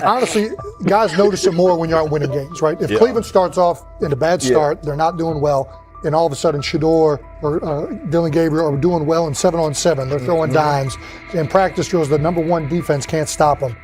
honestly, guys notice it more when you're out winning games, right? If Cleveland starts off in a bad start, they're not doing well, and all of a sudden Shedeur or Dillon Gabriel are doing well in 7-on-7, they're throwing dimes, and practice drills, the number one defense can't stop them.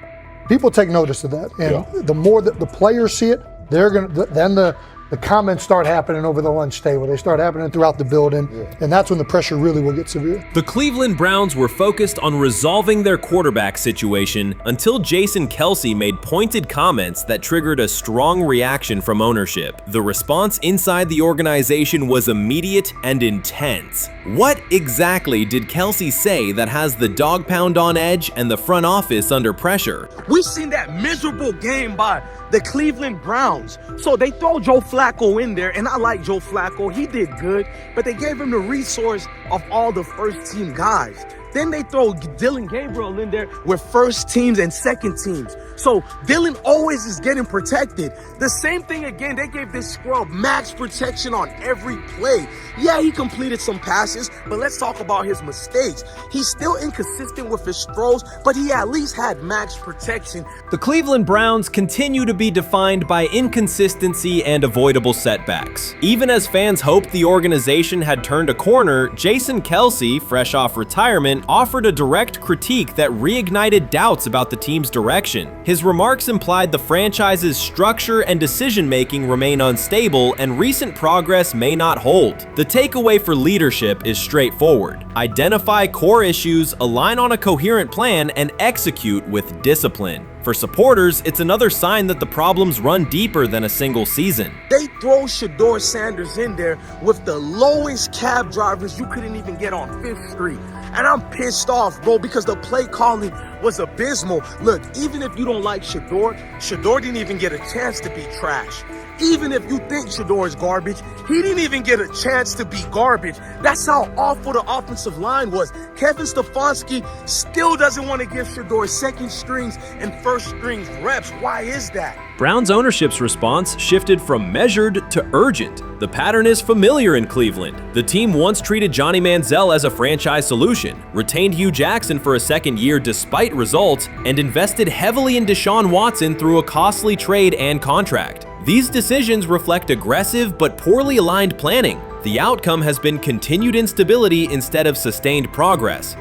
People take notice of that, and the more that the players see it, they're gonna then the comments start happening over the lunch table. They start happening throughout the building, and that's when the pressure really will get severe. The Cleveland Browns were focused on resolving their quarterback situation until Jason Kelce made pointed comments that triggered a strong reaction from ownership. The response inside the organization was immediate and intense. What exactly did Kelce say that has the dog pound on edge and the front office under pressure? We've seen that miserable game by the Cleveland Browns. So they throw Joe Flacco in there, and I like Joe Flacco. He did good, but they gave him the resource of all the first-team guys. Then they throw Dillon Gabriel in there with first teams and second teams. So Dillon always is getting protected. The same thing again, they gave this scrub max protection on every play. Yeah, he completed some passes, but let's talk about his mistakes. He's still inconsistent with his throws, but he at least had max protection. The Cleveland Browns continue to be defined by inconsistency and avoidable setbacks. Even as fans hoped the organization had turned a corner, Jason Kelce, fresh off retirement, offered a direct critique that reignited doubts about the team's direction. His remarks implied the franchise's structure and decision-making remain unstable and recent progress may not hold. The takeaway for leadership is straightforward. Identify core issues, align on a coherent plan, and execute with discipline. For supporters, it's another sign that the problems run deeper than a single season. They throw Shedeur Sanders in there with the lowest cab drivers you couldn't even get on 5th Street. And I'm pissed off, bro, because the play calling was abysmal. Look, even if you don't like Shedeur didn't even get a chance to be trash. Even if you think Shedeur is garbage, he didn't even get a chance to be garbage. That's how awful the offensive line was. Kevin Stefanski still doesn't want to give Shedeur second strings and first strings reps. Why is that? Browns ownership's response shifted from measured to urgent. The pattern is familiar in Cleveland. The team once treated Johnny Manziel as a franchise solution, retained Hugh Jackson for a second year despite results, and invested heavily in Deshaun Watson through a costly trade and contract. These decisions reflect aggressive but poorly aligned planning. The outcome has been continued instability instead of sustained progress.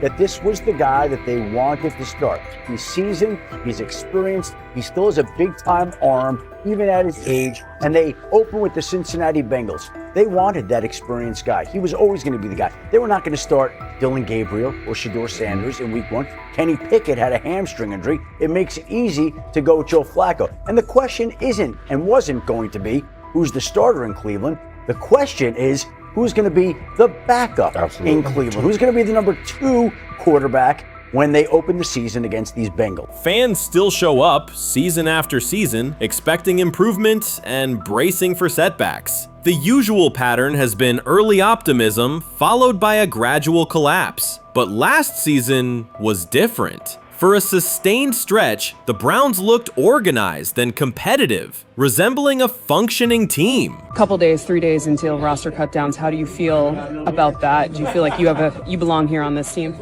That this was the guy that they wanted to start. He's seasoned, he's experienced, he still has a big-time arm, even at his age, and they open with the Cincinnati Bengals. They wanted that experienced guy. He was always going to be the guy. They were not going to start Dillon Gabriel or Shedeur Sanders in week 1. Kenny Pickett had a hamstring injury. It makes it easy to go with Joe Flacco. And the question isn't and wasn't going to be who's the starter in Cleveland. The question is, who's going to be the backup in Cleveland? Who's going to be the number 2 quarterback when they open the season against these Bengals? Fans still show up season after season, expecting improvement and bracing for setbacks. The usual pattern has been early optimism followed by a gradual collapse. But last season was different. For a sustained stretch, the Browns looked organized and competitive, resembling a functioning team. Couple days, 3 days until roster cutdowns, how do you feel about that? Do you feel like you belong here on this team?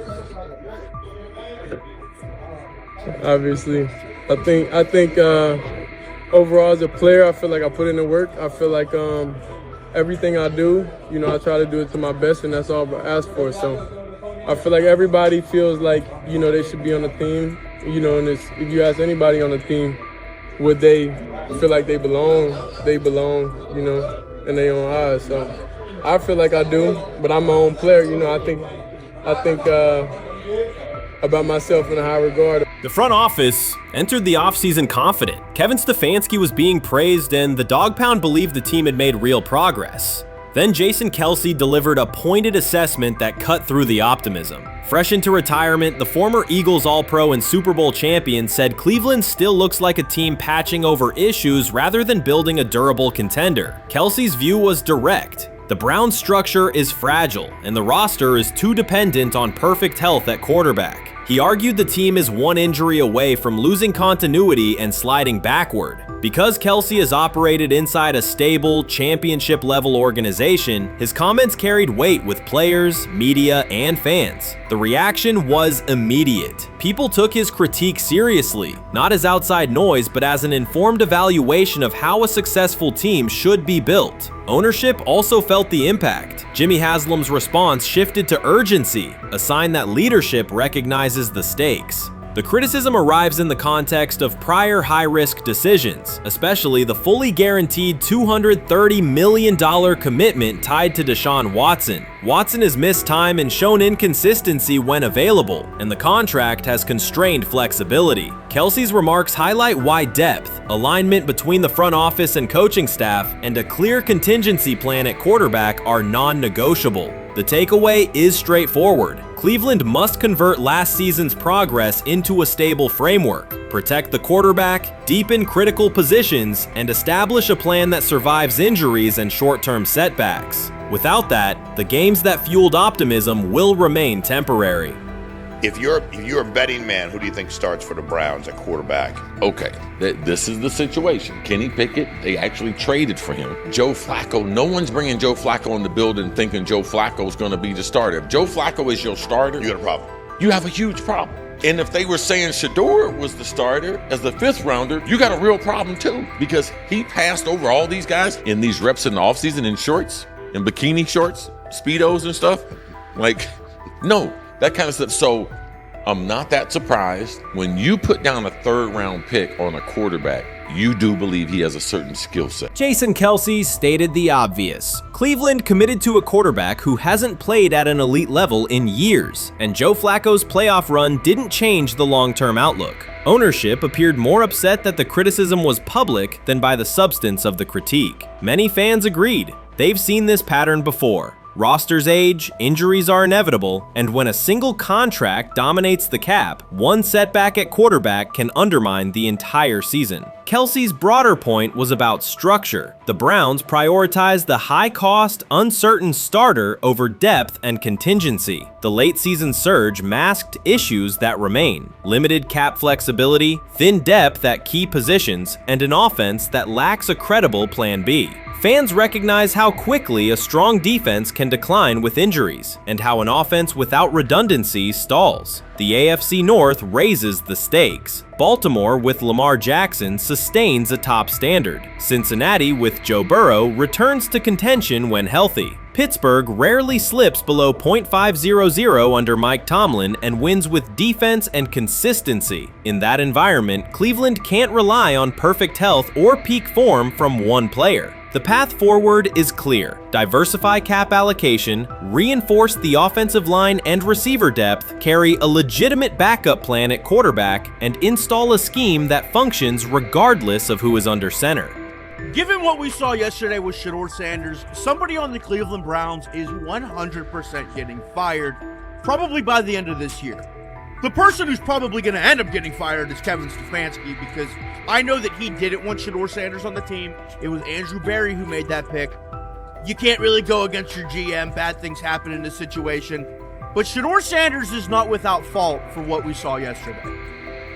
Obviously, I think overall as a player, I feel like I put in the work. I feel like everything I do, I try to do it to my best, and that's all I ask for. So I feel like everybody feels like, they should be on the team, and if you ask anybody on the team, would they feel like they belong, in their own eyes. So I feel like I do, but I'm my own player, I think about myself in a high regard. The front office entered the offseason confident. Kevin Stefanski was being praised, and the Dog Pound believed the team had made real progress. Then Jason Kelce delivered a pointed assessment that cut through the optimism. Fresh into retirement, the former Eagles All-Pro and Super Bowl champion said Cleveland still looks like a team patching over issues rather than building a durable contender. Kelce's view was direct. The Browns' structure is fragile, and the roster is too dependent on perfect health at quarterback. He argued the team is one injury away from losing continuity and sliding backward. Because Kelce has operated inside a stable, championship-level organization, his comments carried weight with players, media, and fans. The reaction was immediate. People took his critique seriously, not as outside noise, but as an informed evaluation of how a successful team should be built. Ownership also felt the impact. Jimmy Haslam's response shifted to urgency, a sign that leadership recognizes the stakes. The criticism arrives in the context of prior high-risk decisions, especially the fully guaranteed $230 million commitment tied to Deshaun Watson. Watson has missed time and shown inconsistency when available, and the contract has constrained flexibility. Kelce's remarks highlight why depth, alignment between the front office and coaching staff, and a clear contingency plan at quarterback are non-negotiable. The takeaway is straightforward. Cleveland must convert last season's progress into a stable framework, protect the quarterback, deepen critical positions, and establish a plan that survives injuries and short-term setbacks. Without that, the games that fueled optimism will remain temporary. If you're a betting man, who do you think starts for the Browns at quarterback? Okay, this is the situation. Kenny Pickett, they actually traded for him. Joe Flacco, no one's bringing Joe Flacco in the building thinking Joe Flacco's going to be the starter. If Joe Flacco is your starter, You got a problem. you have a huge problem. And if they were saying Shedeur was the starter as the 5th rounder, you got a real problem too, because he passed over all these guys in these reps in the offseason in shorts, in bikini shorts, Speedos and stuff. Like, no. That kind of stuff. So I'm not that surprised. When you put down a 3rd round pick on a quarterback, you do believe he has a certain skill set. Jason Kelce stated the obvious. Cleveland committed to a quarterback who hasn't played at an elite level in years, and Joe Flacco's playoff run didn't change the long-term outlook. Ownership appeared more upset that the criticism was public than by the substance of the critique. Many fans agreed. They've seen this pattern before. Rosters age, injuries are inevitable, and when a single contract dominates the cap, one setback at quarterback can undermine the entire season. Kelce's broader point was about structure. The Browns prioritized the high-cost, uncertain starter over depth and contingency. The late-season surge masked issues that remain: limited cap flexibility, thin depth at key positions, and an offense that lacks a credible plan B. Fans recognize how quickly a strong defense can decline with injuries, and how an offense without redundancy stalls. The AFC North raises the stakes. Baltimore with Lamar Jackson sustains a top standard. Cincinnati with Joe Burrow returns to contention when healthy. Pittsburgh rarely slips below .500 under Mike Tomlin and wins with defense and consistency. In that environment, Cleveland can't rely on perfect health or peak form from one player. The path forward is clear. Diversify cap allocation, reinforce the offensive line and receiver depth, carry a legitimate backup plan at quarterback, and install a scheme that functions regardless of who is under center. Given what we saw yesterday with Shedeur Sanders, somebody on the Cleveland Browns is 100% getting fired, probably by the end of this year. The person who's probably going to end up getting fired is Kevin Stefanski, because I know that he didn't want Shedeur Sanders on the team. It was Andrew Berry who made that pick. You can't really go against your GM. Bad things happen in this situation. But Shedeur Sanders is not without fault for what we saw yesterday.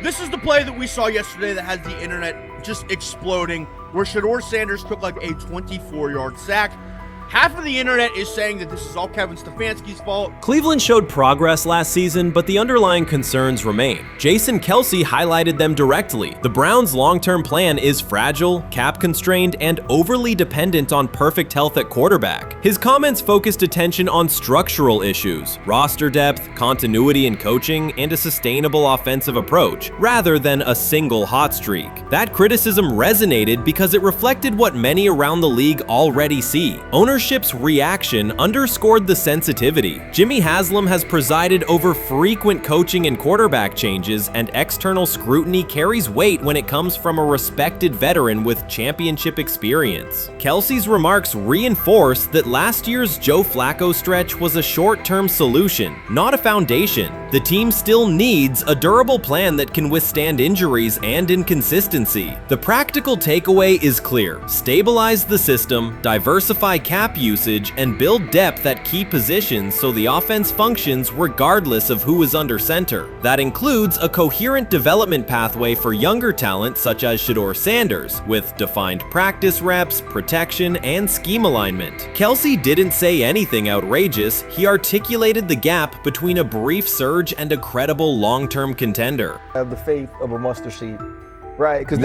This is the play that we saw yesterday that has the internet just exploding, where Shedeur Sanders took like a 24-yard sack. Half of the internet is saying that this is all Kevin Stefanski's fault. Cleveland showed progress last season, but the underlying concerns remain. Jason Kelce highlighted them directly. The Browns' long-term plan is fragile, cap-constrained, and overly dependent on perfect health at quarterback. His comments focused attention on structural issues, roster depth, continuity in coaching, and a sustainable offensive approach, rather than a single hot streak. That criticism resonated because it reflected what many around the league already see. Ownership's reaction underscored the sensitivity. Jimmy Haslam has presided over frequent coaching and quarterback changes, and external scrutiny carries weight when it comes from a respected veteran with championship experience. Kelce's remarks reinforce that last year's Joe Flacco stretch was a short-term solution, not a foundation. The team still needs a durable plan that can withstand injuries and inconsistency. The practical takeaway is clear: stabilize the system, diversify cap cap usage and build depth at key positions so the offense functions regardless of who is under center. That includes a coherent development pathway for younger talent such as Shedeur Sanders, with defined practice reps, protection, and scheme alignment. Kelce didn't say anything outrageous. He articulated the gap between a brief surge and a credible long-term contender. I have the faith of a mustard seed. Right, because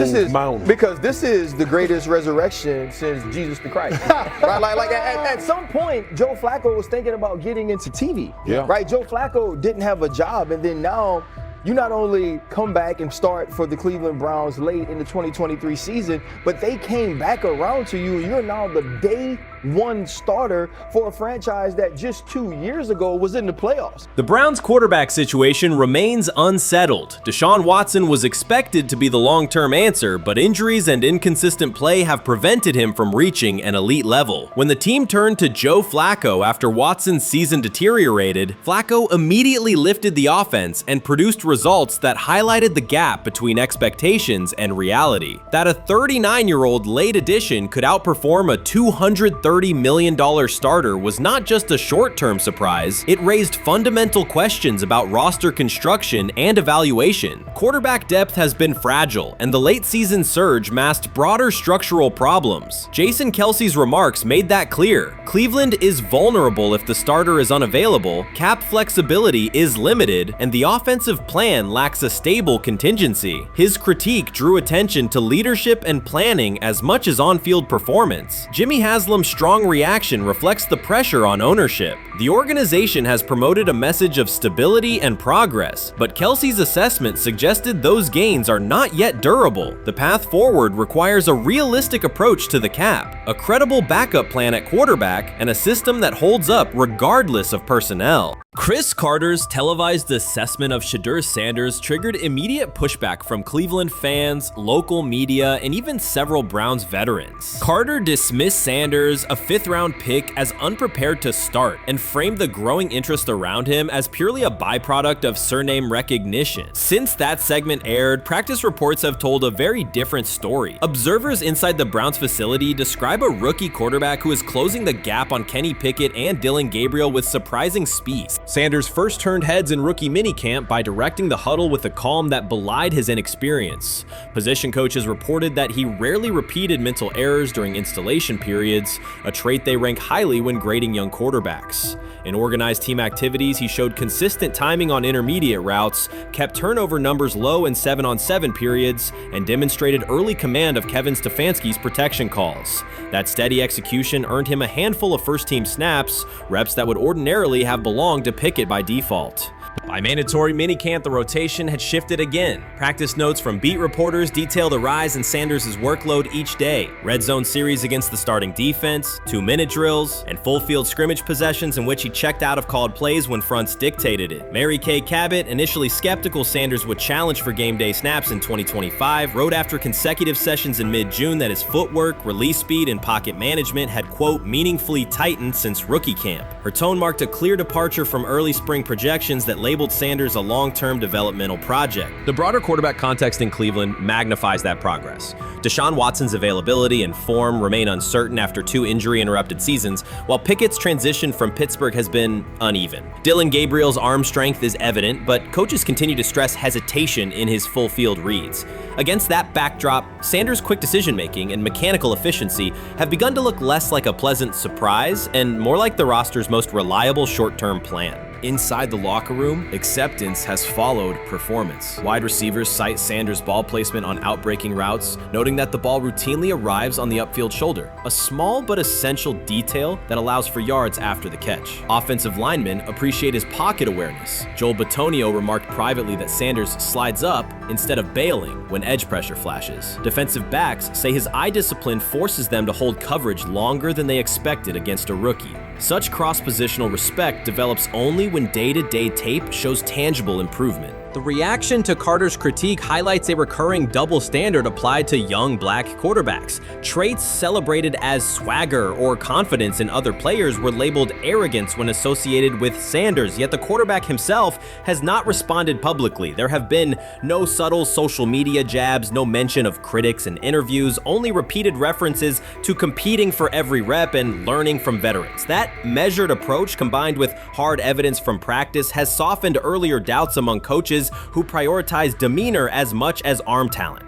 this is the greatest resurrection since Jesus the Christ. Right, like at some point, Joe Flacco was thinking about getting into TV. Yeah. Right, Joe Flacco didn't have a job, and then now you not only come back and start for the Cleveland Browns late in the 2023 season, but they came back around to you, and you're now the day one starter for a franchise that just 2 years ago was in the playoffs. The Browns' quarterback situation remains unsettled. Deshaun Watson was expected to be the long-term answer, but injuries and inconsistent play have prevented him from reaching an elite level. When the team turned to Joe Flacco after Watson's season deteriorated, Flacco immediately lifted the offense and produced results that highlighted the gap between expectations and reality. That a 39-year-old late addition could outperform a $230 million starter was not just a short-term surprise, it raised fundamental questions about roster construction and evaluation. Quarterback depth has been fragile, and the late-season surge masked broader structural problems. Jason Kelce's remarks made that clear. Cleveland is vulnerable if the starter is unavailable, cap flexibility is limited, and the offensive plan lacks a stable contingency. His critique drew attention to leadership and planning as much as on-field performance. Jimmy Haslam's strong reaction reflects the pressure on ownership. The organization has promoted a message of stability and progress, but Kelce's assessment suggested those gains are not yet durable. The path forward requires a realistic approach to the cap, a credible backup plan at quarterback, and a system that holds up regardless of personnel. Chris Carter's televised assessment of Shedeur Sanders triggered immediate pushback from Cleveland fans, local media, and even several Browns veterans. Carter dismissed Sanders, a fifth-round pick, as unprepared to start, and framed the growing interest around him as purely a byproduct of surname recognition. Since that segment aired, practice reports have told a very different story. Observers inside the Browns facility describe a rookie quarterback who is closing the gap on Kenny Pickett and Dillon Gabriel with surprising speed. Sanders first turned heads in rookie minicamp by directing the huddle with a calm that belied his inexperience. Position coaches reported that he rarely repeated mental errors during installation periods, a trait they rank highly when grading young quarterbacks. In organized team activities, he showed consistent timing on intermediate routes, kept turnover numbers low in 7-on-7 periods, and demonstrated early command of Kevin Stefanski's protection calls. That steady execution earned him a handful of first-team snaps, reps that would ordinarily have belonged to Pickett by default. By mandatory minicamp, the rotation had shifted again. Practice notes from beat reporters detail the rise in Sanders' workload each day. Red zone series against the starting defense, 2-minute drills, and full field scrimmage possessions in which he checked out of called plays when fronts dictated it. Mary Kay Cabot, initially skeptical Sanders would challenge for game day snaps in 2025, wrote after consecutive sessions in mid-June that his footwork, release speed, and pocket management had, quote, meaningfully tightened since rookie camp. Her tone marked a clear departure from early spring projections that labeled Sanders a long-term developmental project. The broader quarterback context in Cleveland magnifies that progress. Deshaun Watson's availability and form remain uncertain after 2 injury-interrupted seasons, while Pickett's transition from Pittsburgh has been uneven. Dillon Gabriel's arm strength is evident, but coaches continue to stress hesitation in his full-field reads. Against that backdrop, Sanders' quick decision-making and mechanical efficiency have begun to look less like a pleasant surprise and more like the roster's most reliable short-term plan. Inside the locker room, acceptance has followed performance. Wide receivers cite Sanders' ball placement on outbreaking routes, noting that the ball routinely arrives on the upfield shoulder, a small but essential detail that allows for yards after the catch. Offensive linemen appreciate his pocket awareness. Joel Bitonio remarked privately that Sanders slides up instead of bailing when edge pressure flashes. Defensive backs say his eye discipline forces them to hold coverage longer than they expected against a rookie. Such cross-positional respect develops only when day-to-day tape shows tangible improvement. The reaction to Carter's critique highlights a recurring double standard applied to young black quarterbacks. Traits celebrated as swagger or confidence in other players were labeled arrogance when associated with Sanders, yet the quarterback himself has not responded publicly. There have been no subtle social media jabs, no mention of critics and interviews, only repeated references to competing for every rep and learning from veterans. That measured approach, combined with hard evidence from practice, has softened earlier doubts among coaches who prioritize demeanor as much as arm talent.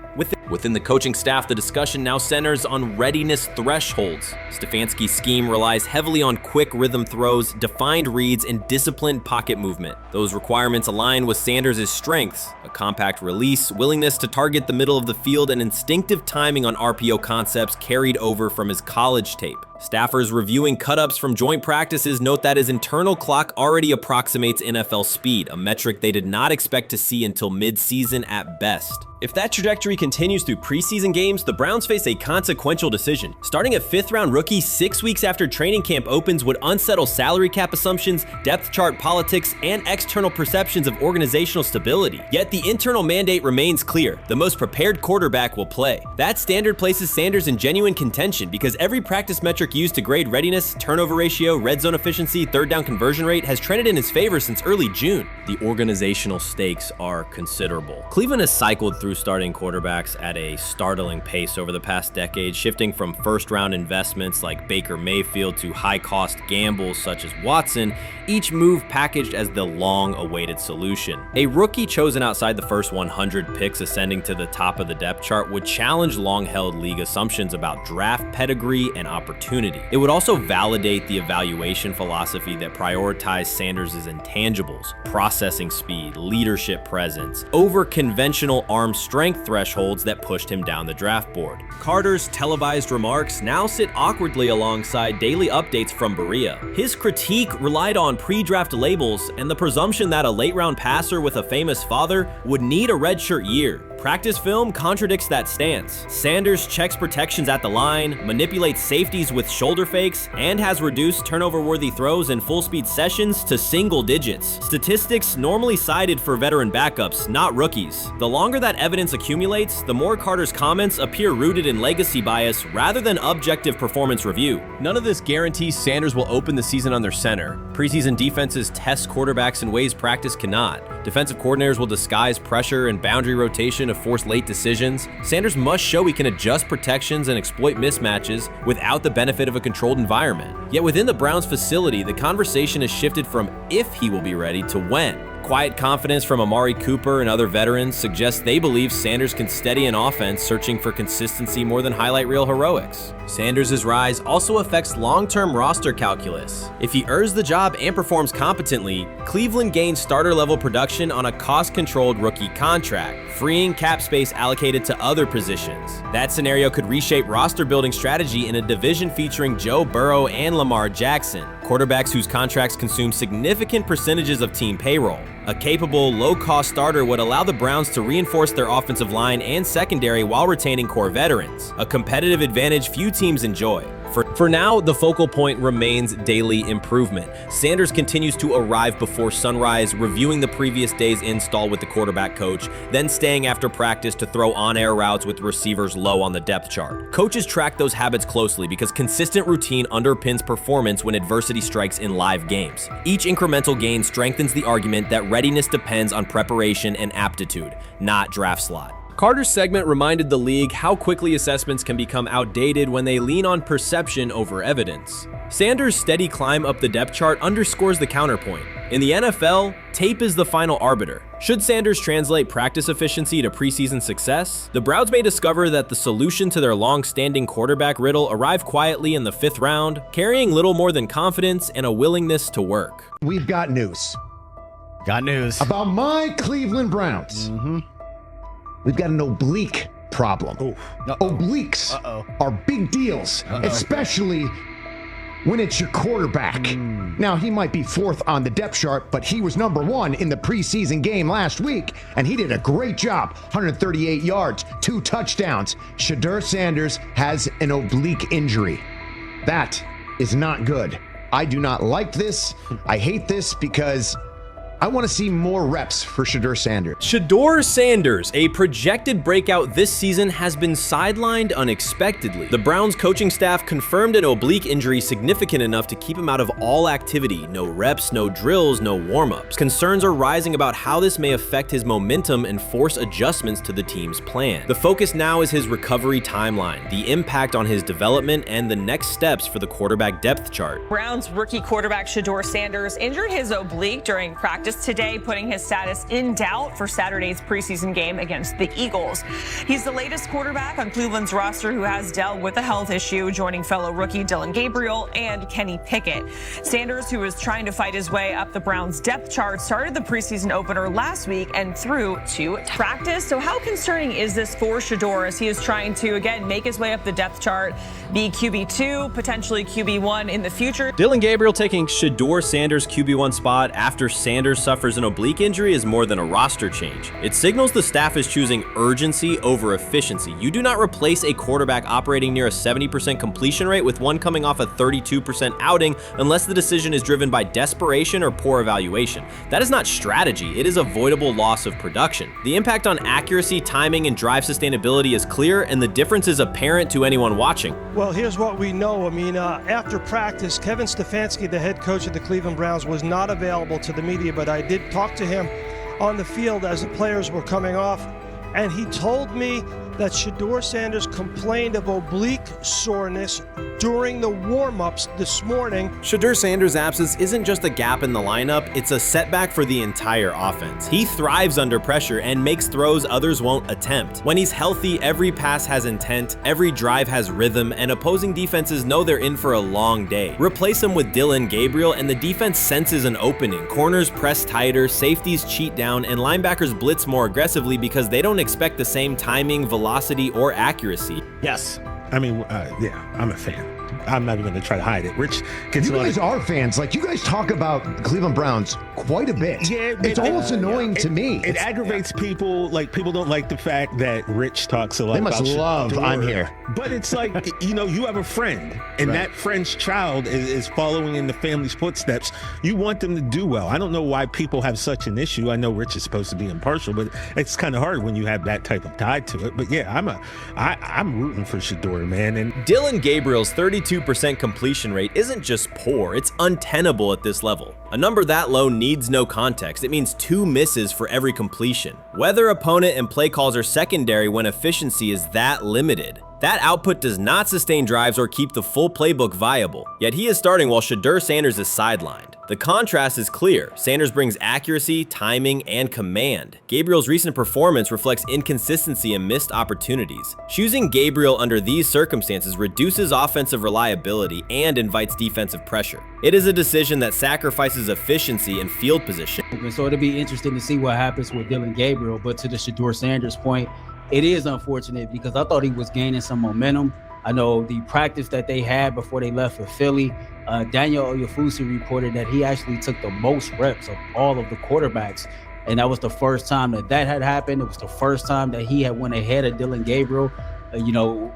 Within the coaching staff, the discussion now centers on readiness thresholds. Stefanski's scheme relies heavily on quick rhythm throws, defined reads, and disciplined pocket movement. Those requirements align with Sanders' strengths: a compact release, willingness to target the middle of the field, and instinctive timing on RPO concepts carried over from his college tape. Staffers reviewing cut-ups from joint practices note that his internal clock already approximates NFL speed, a metric they did not expect to see until mid-season at best. If that trajectory continues through preseason games, the Browns face a consequential decision. Starting a 5th-round rookie 6 weeks after training camp opens would unsettle salary cap assumptions, depth chart politics, and external perceptions of organizational stability. Yet the internal mandate remains clear: the most prepared quarterback will play. That standard places Sanders in genuine contention because every practice metric used to grade readiness, turnover ratio, red zone efficiency, third down conversion rate has trended in his favor since early June. The organizational stakes are considerable. Cleveland has cycled through starting quarterbacks at a startling pace over the past decade, shifting from first-round investments like Baker Mayfield to high-cost gambles such as Watson, each move packaged as the long-awaited solution. A rookie chosen outside the first 100 picks ascending to the top of the depth chart would challenge long-held league assumptions about draft pedigree and opportunity. It would also validate the evaluation philosophy that prioritized Sanders' intangibles: processing speed, leadership presence, over conventional arm strength thresholds that pushed him down the draft board. Carter's televised remarks now sit awkwardly alongside daily updates from Berea. His critique relied on pre-draft labels and the presumption that a late-round passer with a famous father would need a redshirt year. Practice film contradicts that stance. Sanders checks protections at the line, manipulates safeties with shoulder fakes, and has reduced turnover-worthy throws in full-speed sessions to single digits. Statistics normally cited for veteran backups, not rookies. The longer that evidence accumulates, the more Carter's comments appear rooted in legacy bias rather than objective performance review. None of this guarantees Sanders will open the season under center. Preseason defenses test quarterbacks in ways practice cannot. Defensive coordinators will disguise pressure and boundary rotation to force late decisions. Sanders must show he can adjust protections and exploit mismatches without the benefit of a controlled environment. Yet within the Browns facility, the conversation has shifted from if he will be ready to when. Quiet confidence from Amari Cooper and other veterans suggests they believe Sanders can steady an offense searching for consistency more than highlight reel heroics. Sanders' rise also affects long-term roster calculus. If he earns the job and performs competently, Cleveland gains starter-level production on a cost-controlled rookie contract, freeing cap space allocated to other positions. That scenario could reshape roster-building strategy in a division featuring Joe Burrow and Lamar Jackson, quarterbacks whose contracts consume significant percentages of team payroll. A capable, low-cost starter would allow the Browns to reinforce their offensive line and secondary while retaining core veterans, a competitive advantage few teams enjoy. For now, the focal point remains daily improvement. Sanders continues to arrive before sunrise, reviewing the previous day's install with the quarterback coach, then staying after practice to throw on-air routes with receivers low on the depth chart. Coaches track those habits closely because consistent routine underpins performance when adversity strikes in live games. Each incremental gain strengthens the argument that readiness depends on preparation and aptitude, not draft slot. Carter's segment reminded the league how quickly assessments can become outdated when they lean on perception over evidence. Sanders' steady climb up the depth chart underscores the counterpoint. In the NFL, tape is the final arbiter. Should Sanders translate practice efficiency to preseason success, the Browns may discover that the solution to their long-standing quarterback riddle arrived quietly in the 5th round, carrying little more than confidence and a willingness to work. We've got news. Got news. About my Cleveland Browns. We've got an oblique problem. Obliques are big deals, especially when it's your quarterback. Now, he might be 4th on the depth chart, but he was number 1 in the preseason game last week, and he did a great job. 138 yards, 2 touchdowns. Shedeur Sanders has an oblique injury. That is not good. I do not like this. I hate this because I want to see more reps for Shedeur Sanders. Shedeur Sanders, a projected breakout this season, has been sidelined unexpectedly. The Browns coaching staff confirmed an oblique injury significant enough to keep him out of all activity. No reps, no drills, no warm-ups. Concerns are rising about how this may affect his momentum and force adjustments to the team's plan. The focus now is his recovery timeline, the impact on his development, and the next steps for the quarterback depth chart. Browns rookie quarterback Shedeur Sanders injured his oblique during practice today, putting his status in doubt for Saturday's preseason game against the Eagles. He's the latest quarterback on Cleveland's roster who has dealt with a health issue, joining fellow rookie Dillon Gabriel and Kenny Pickett. Sanders, who is trying to fight his way up the Browns depth chart, started the preseason opener last week and threw to practice. So how concerning is this for Shedeur as he is trying to, again, make his way up the depth chart, be QB2, potentially QB1 in the future? Dillon Gabriel taking Shedeur Sanders' QB1 spot after Sanders suffers an oblique injury is more than a roster change. It signals the staff is choosing urgency over efficiency. You do not replace a quarterback operating near a 70% completion rate with one coming off a 32% outing unless the decision is driven by desperation or poor evaluation. That is not strategy, it is avoidable loss of production. The impact on accuracy, timing, and drive sustainability is clear, and the difference is apparent to anyone watching. Well, here's what we know. I mean, after practice, Kevin Stefanski, the head coach of the Cleveland Browns, was not available to the media, but I did talk to him on the field as the players were coming off, and he told me that Shedeur Sanders complained of oblique soreness during the warm-ups this morning. Shedeur Sanders' absence isn't just a gap in the lineup, it's a setback for the entire offense. He thrives under pressure and makes throws others won't attempt. When he's healthy, every pass has intent, every drive has rhythm, and opposing defenses know they're in for a long day. Replace him with Dillon Gabriel and the defense senses an opening. Corners press tighter, safeties cheat down, and linebackers blitz more aggressively because they don't expect the same timing, velocity, or accuracy. Yes. I mean, yeah, I'm a fan. I'm not even going to try to hide it. Rich gets You guys are fans. Like, you guys talk about the Cleveland Browns quite a bit. Yeah, it's almost annoying to me. It aggravates people. Like, people don't like the fact that Rich talks a lot about They must love Shedeur. I'm here. But it's like, you know, you have a friend, and Right. that friend's child is following in the family's footsteps. You want them to do well. I don't know why people have such an issue. I know Rich is supposed to be impartial, but it's kind of hard when you have that type of tie to it. But yeah, I'm rooting for Shedeur, man. And Dillon Gabriel's 32% completion rate isn't just poor, it's untenable at this level. A number that low needs no context. It means 2 misses for every completion. Weather, opponent, and play calls are secondary when efficiency is that limited. That output does not sustain drives or keep the full playbook viable. Yet he is starting while Shedeur Sanders is sidelined. The contrast is clear. Sanders brings accuracy, timing, and command. Gabriel's recent performance reflects inconsistency and missed opportunities. Choosing Gabriel under these circumstances reduces offensive reliability and invites defensive pressure. It is a decision that sacrifices efficiency and field position. So it'll be interesting to see what happens with Dillon Gabriel, but to the Shedeur Sanders point, it is unfortunate because I thought he was gaining some momentum. I know the practice that they had before they left for Philly, Daniel Oyefusi reported that he actually took the most reps of all of the quarterbacks. And that was the first time that had happened. It was the first time that he had went ahead of Dillon Gabriel,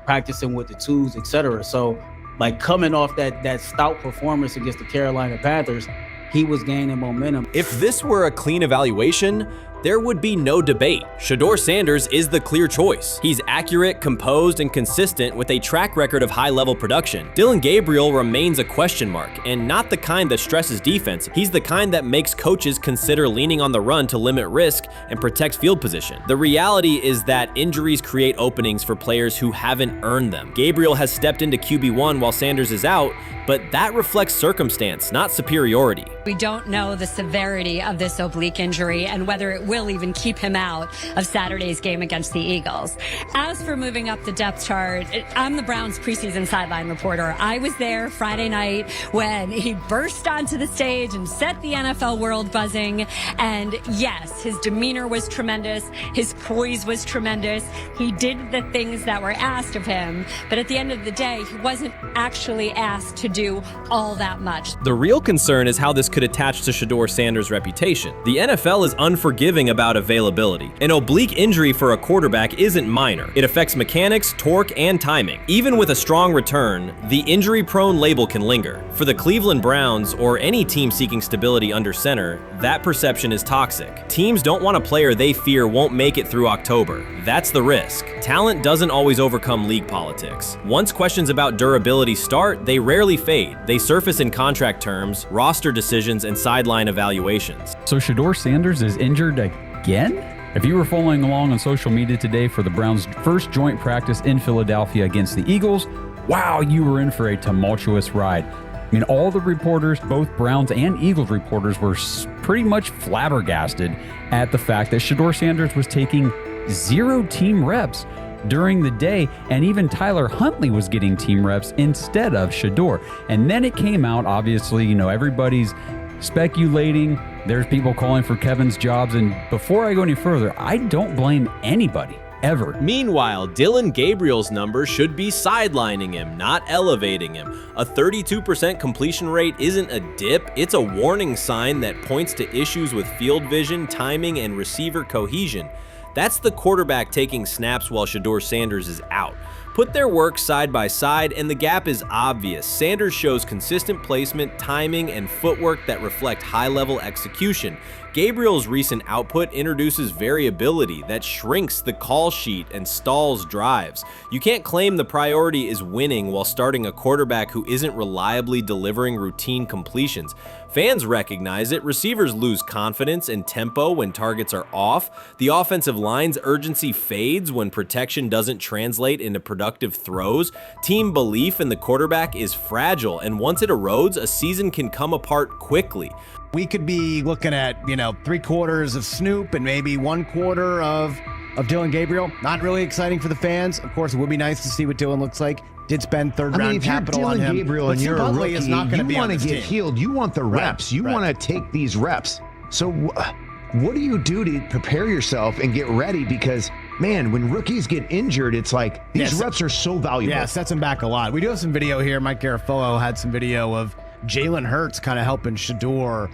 practicing with the twos, etc. So like coming off that stout performance against the Carolina Panthers, he was gaining momentum. If this were a clean evaluation, there would be no debate. Shedeur Sanders is the clear choice. He's accurate, composed, and consistent with a track record of high-level production. Dillon Gabriel remains a question mark, and not the kind that stresses defense. He's the kind that makes coaches consider leaning on the run to limit risk and protect field position. The reality is that injuries create openings for players who haven't earned them. Gabriel has stepped into QB1 while Sanders is out, but that reflects circumstance, not superiority. We don't know the severity of this oblique injury and whether it will even keep him out of Saturday's game against the Eagles. As for moving up the depth chart, I'm the Browns preseason sideline reporter. I was there Friday night when he burst onto the stage and set the NFL world buzzing. And yes, his demeanor was tremendous. His poise was tremendous. He did the things that were asked of him. But at the end of the day, he wasn't actually asked to do all that much. The real concern is how this could attach to Shedeur Sanders' reputation. The NFL is unforgiving about availability. An oblique injury for a quarterback isn't minor. It affects mechanics, torque, and timing. Even with a strong return, the injury-prone label can linger. For the Cleveland Browns, or any team seeking stability under center, that perception is toxic. Teams don't want a player they fear won't make it through October. That's the risk. Talent doesn't always overcome league politics. Once questions about durability start, they rarely fade. They surface in contract terms, roster decisions, and sideline evaluations. So Shedeur Sanders is injured again? If you were following along on social media today for the Browns' first joint practice in Philadelphia against the Eagles, wow, you were in for a tumultuous ride. I mean, all the reporters, both Browns and Eagles reporters, were pretty much flabbergasted at the fact that Shedeur Sanders was taking 0 team reps during the day, and even Tyler Huntley was getting team reps instead of Shedeur. And then it came out, obviously, everybody's speculating. There's people calling for Kevin's jobs, and before I go any further, I don't blame anybody. Ever. Meanwhile, Dillon Gabriel's numbers should be sidelining him, not elevating him. A 32% completion rate isn't a dip, it's a warning sign that points to issues with field vision, timing, and receiver cohesion. That's the quarterback taking snaps while Shedeur Sanders is out. Put their work side by side and the gap is obvious. Sanders shows consistent placement, timing, and footwork that reflect high-level execution. Gabriel's recent output introduces variability that shrinks the call sheet and stalls drives. You can't claim the priority is winning while starting a quarterback who isn't reliably delivering routine completions. Fans recognize it, receivers lose confidence and tempo when targets are off, the offensive line's urgency fades when protection doesn't translate into productive throws, team belief in the quarterback is fragile, and once it erodes, a season can come apart quickly. We could be looking at, 3/4 of Snoop and maybe 1/4 of Dillon Gabriel. Not really exciting for the fans. Of course, it would be nice to see what Dillon looks like. Did spend third-round capital on him. If you're Dillon Gabriel and you're a rookie, is not going to be you on want to this get team. healed. You want the reps. You want to take these reps. So what do you do to prepare yourself and get ready? Because, man, when rookies get injured, it's like these reps are so valuable. Yeah, sets him back a lot. We do have some video here. Mike Garafolo had some video of Jalen Hurts kind of helping Shedeur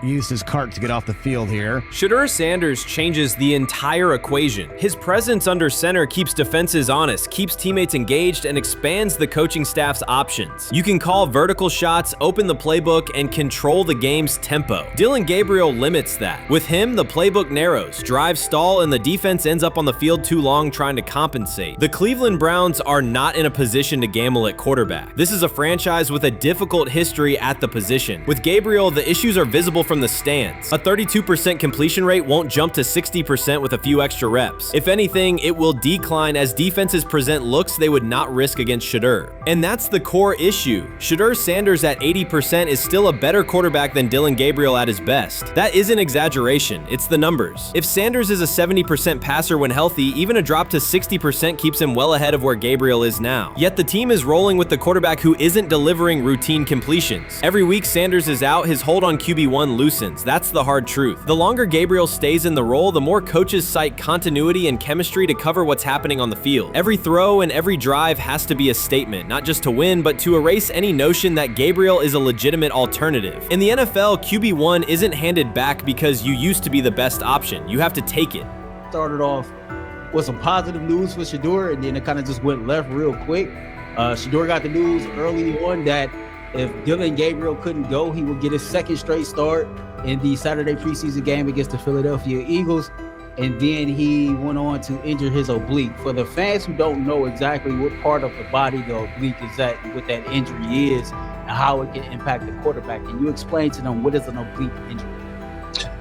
use his cart to get off the field here. Shedeur Sanders changes the entire equation. His presence under center keeps defenses honest, keeps teammates engaged, and expands the coaching staff's options. You can call vertical shots, open the playbook, and control the game's tempo. Dillon Gabriel limits that. With him, the playbook narrows, drives stall, and the defense ends up on the field too long trying to compensate. The Cleveland Browns are not in a position to gamble at quarterback. This is a franchise with a difficult history at the position. With Gabriel, the issues are visible from the stands. A 32% completion rate won't jump to 60% with a few extra reps. If anything, it will decline as defenses present looks they would not risk against Shedeur. And that's the core issue. Shedeur Sanders at 80% is still a better quarterback than Dillon Gabriel at his best. That isn't exaggeration, it's the numbers. If Sanders is a 70% passer when healthy, even a drop to 60% keeps him well ahead of where Gabriel is now. Yet the team is rolling with the quarterback who isn't delivering routine completions. Every week Sanders is out, his hold on QB1 loosens. That's the hard truth. The longer Gabriel stays in the role, the more coaches cite continuity and chemistry to cover what's happening on the field. Every throw and every drive has to be a statement, not just to win, but to erase any notion that Gabriel is a legitimate alternative. In the NFL, QB1 isn't handed back because you used to be the best option. You have to take it. Started off with some positive news for Shedeur, and then it kind of just went left real quick. Shedeur got the news early on that if Dillon Gabriel couldn't go, he would get his second straight start in the Saturday preseason game against the Philadelphia Eagles. And then he went on to injure his oblique. For the fans who don't know exactly what part of the body the oblique is at and what that injury is and how it can impact the quarterback, can you explain to them what is an oblique injury?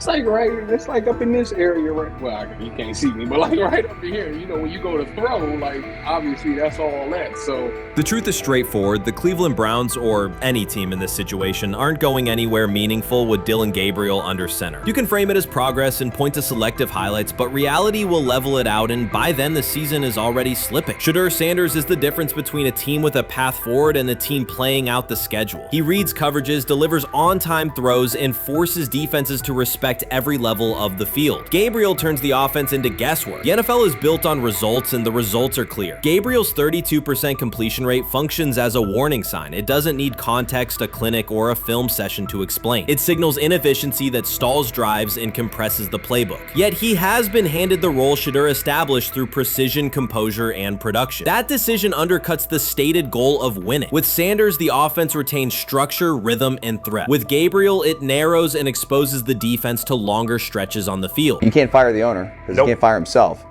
It's like up in this area, right? Well, you can't see me, but like right up in here, when you go to throw, like obviously that's all that. So the truth is straightforward. The Cleveland Browns, or any team in this situation, aren't going anywhere meaningful with Dillon Gabriel under center. You can frame it as progress and point to selective highlights, but reality will level it out, and by then the season is already slipping. Shedeur Sanders is the difference between a team with a path forward and the team playing out the schedule. He reads coverages, delivers on-time throws, and forces defenses to respect affect every level of the field. Gabriel turns the offense into guesswork. The NFL is built on results, and the results are clear. Gabriel's 32% completion rate functions as a warning sign. It doesn't need context, a clinic, or a film session to explain. It signals inefficiency that stalls drives and compresses the playbook. Yet he has been handed the role Shedeur established through precision, composure, and production. That decision undercuts the stated goal of winning. With Sanders, the offense retains structure, rhythm, and threat. With Gabriel, it narrows and exposes the defense to longer stretches on the field. You can't fire the owner because he can't fire himself.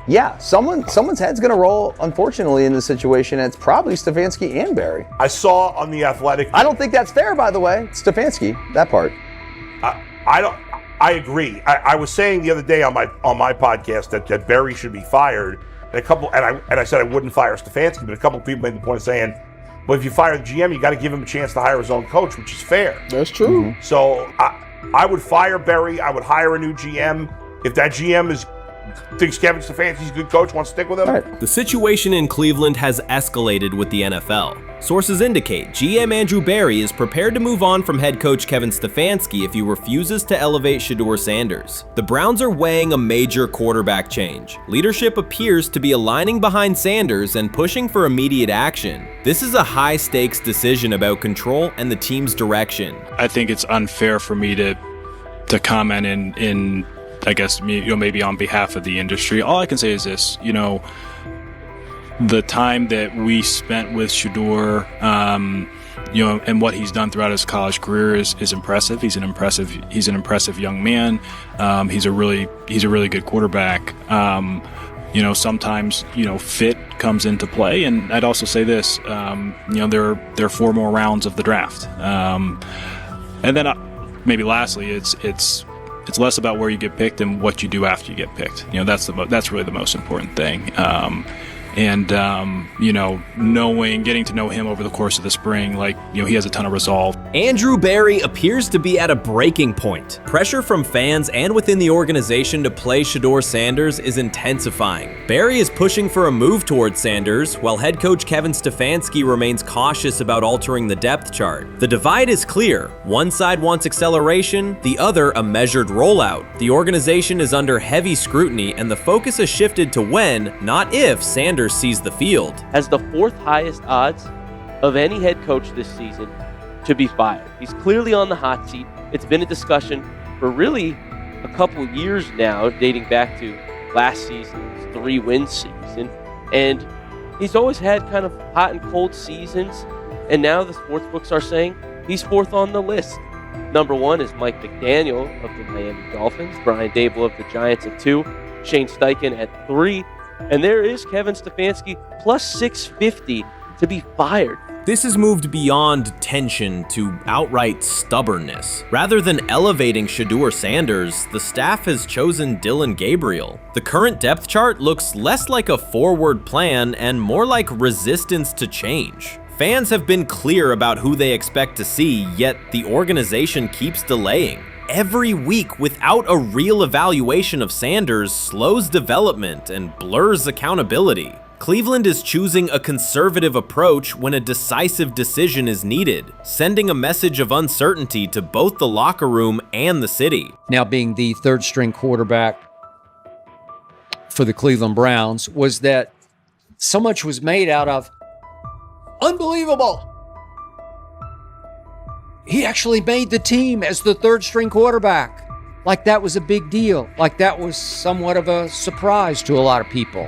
Yeah, someone's head's going to roll, unfortunately, in this situation, and it's probably Stefanski and Barry. I saw on The Athletic. I don't think that's fair, by the way. Stefanski, that part. I agree. I was saying the other day on my podcast that Barry should be fired, and I said I wouldn't fire Stefanski, but a couple of people made the point of saying, well, if you fire the GM, you got to give him a chance to hire his own coach, which is fair. That's true. So I would fire Barry. I would hire a new GM. If that GM thinks Kevin Stefanski's a good coach, wants to stick with him. Right. The situation in Cleveland has escalated with the NFL. Sources indicate GM Andrew Barry is prepared to move on from head coach Kevin Stefanski if he refuses to elevate Shedeur Sanders. The Browns are weighing a major quarterback change. Leadership appears to be aligning behind Sanders and pushing for immediate action. This is a high-stakes decision about control and the team's direction. I think it's unfair for me to comment in I guess, maybe on behalf of the industry. All I can say is this, the time that we spent with Shedeur, and what he's done throughout his college career is impressive. He's an impressive young man. He's a really good quarterback. Sometimes, fit comes into play. And I'd also say this, there are 4 more rounds of the draft. And then maybe lastly, it's less about where you get picked and what you do after you get picked. That's really the most important thing. Getting to know him over the course of the spring, he has a ton of resolve. Andrew Barry appears to be at a breaking point. Pressure from fans and within the organization to play Shedeur Sanders is intensifying. Barry is pushing for a move towards Sanders, while head coach Kevin Stefanski remains cautious about altering the depth chart. The divide is clear. One side wants acceleration, the other a measured rollout. The organization is under heavy scrutiny, and the focus has shifted to when, not if, Sanders sees the field. Has the 4th highest odds of any head coach this season to be fired. He's clearly on the hot seat. It's been a discussion for really a couple years now, dating back to last season's 3-win season. And he's always had kind of hot and cold seasons. And now the sports books are saying he's 4th on the list. Number 1 is Mike McDaniel of the Miami Dolphins, Brian Daboll of the Giants at 2, Shane Steichen at 3, and there is Kevin Stefanski plus 650 to be fired. This has moved beyond tension to outright stubbornness. Rather than elevating Shedeur Sanders, the staff has chosen Dillon Gabriel. The current depth chart looks less like a forward plan and more like resistance to change. Fans have been clear about who they expect to see, yet the organization keeps delaying. Every week without a real evaluation of Sanders slows development and blurs accountability. Cleveland is choosing a conservative approach when a decisive decision is needed, sending a message of uncertainty to both the locker room and the city. Now being the 3rd-string quarterback for the Cleveland Browns, was that so much was made out of unbelievable. He actually made the team as the 3rd-string quarterback. Like that was a big deal. Like that was somewhat of a surprise to a lot of people.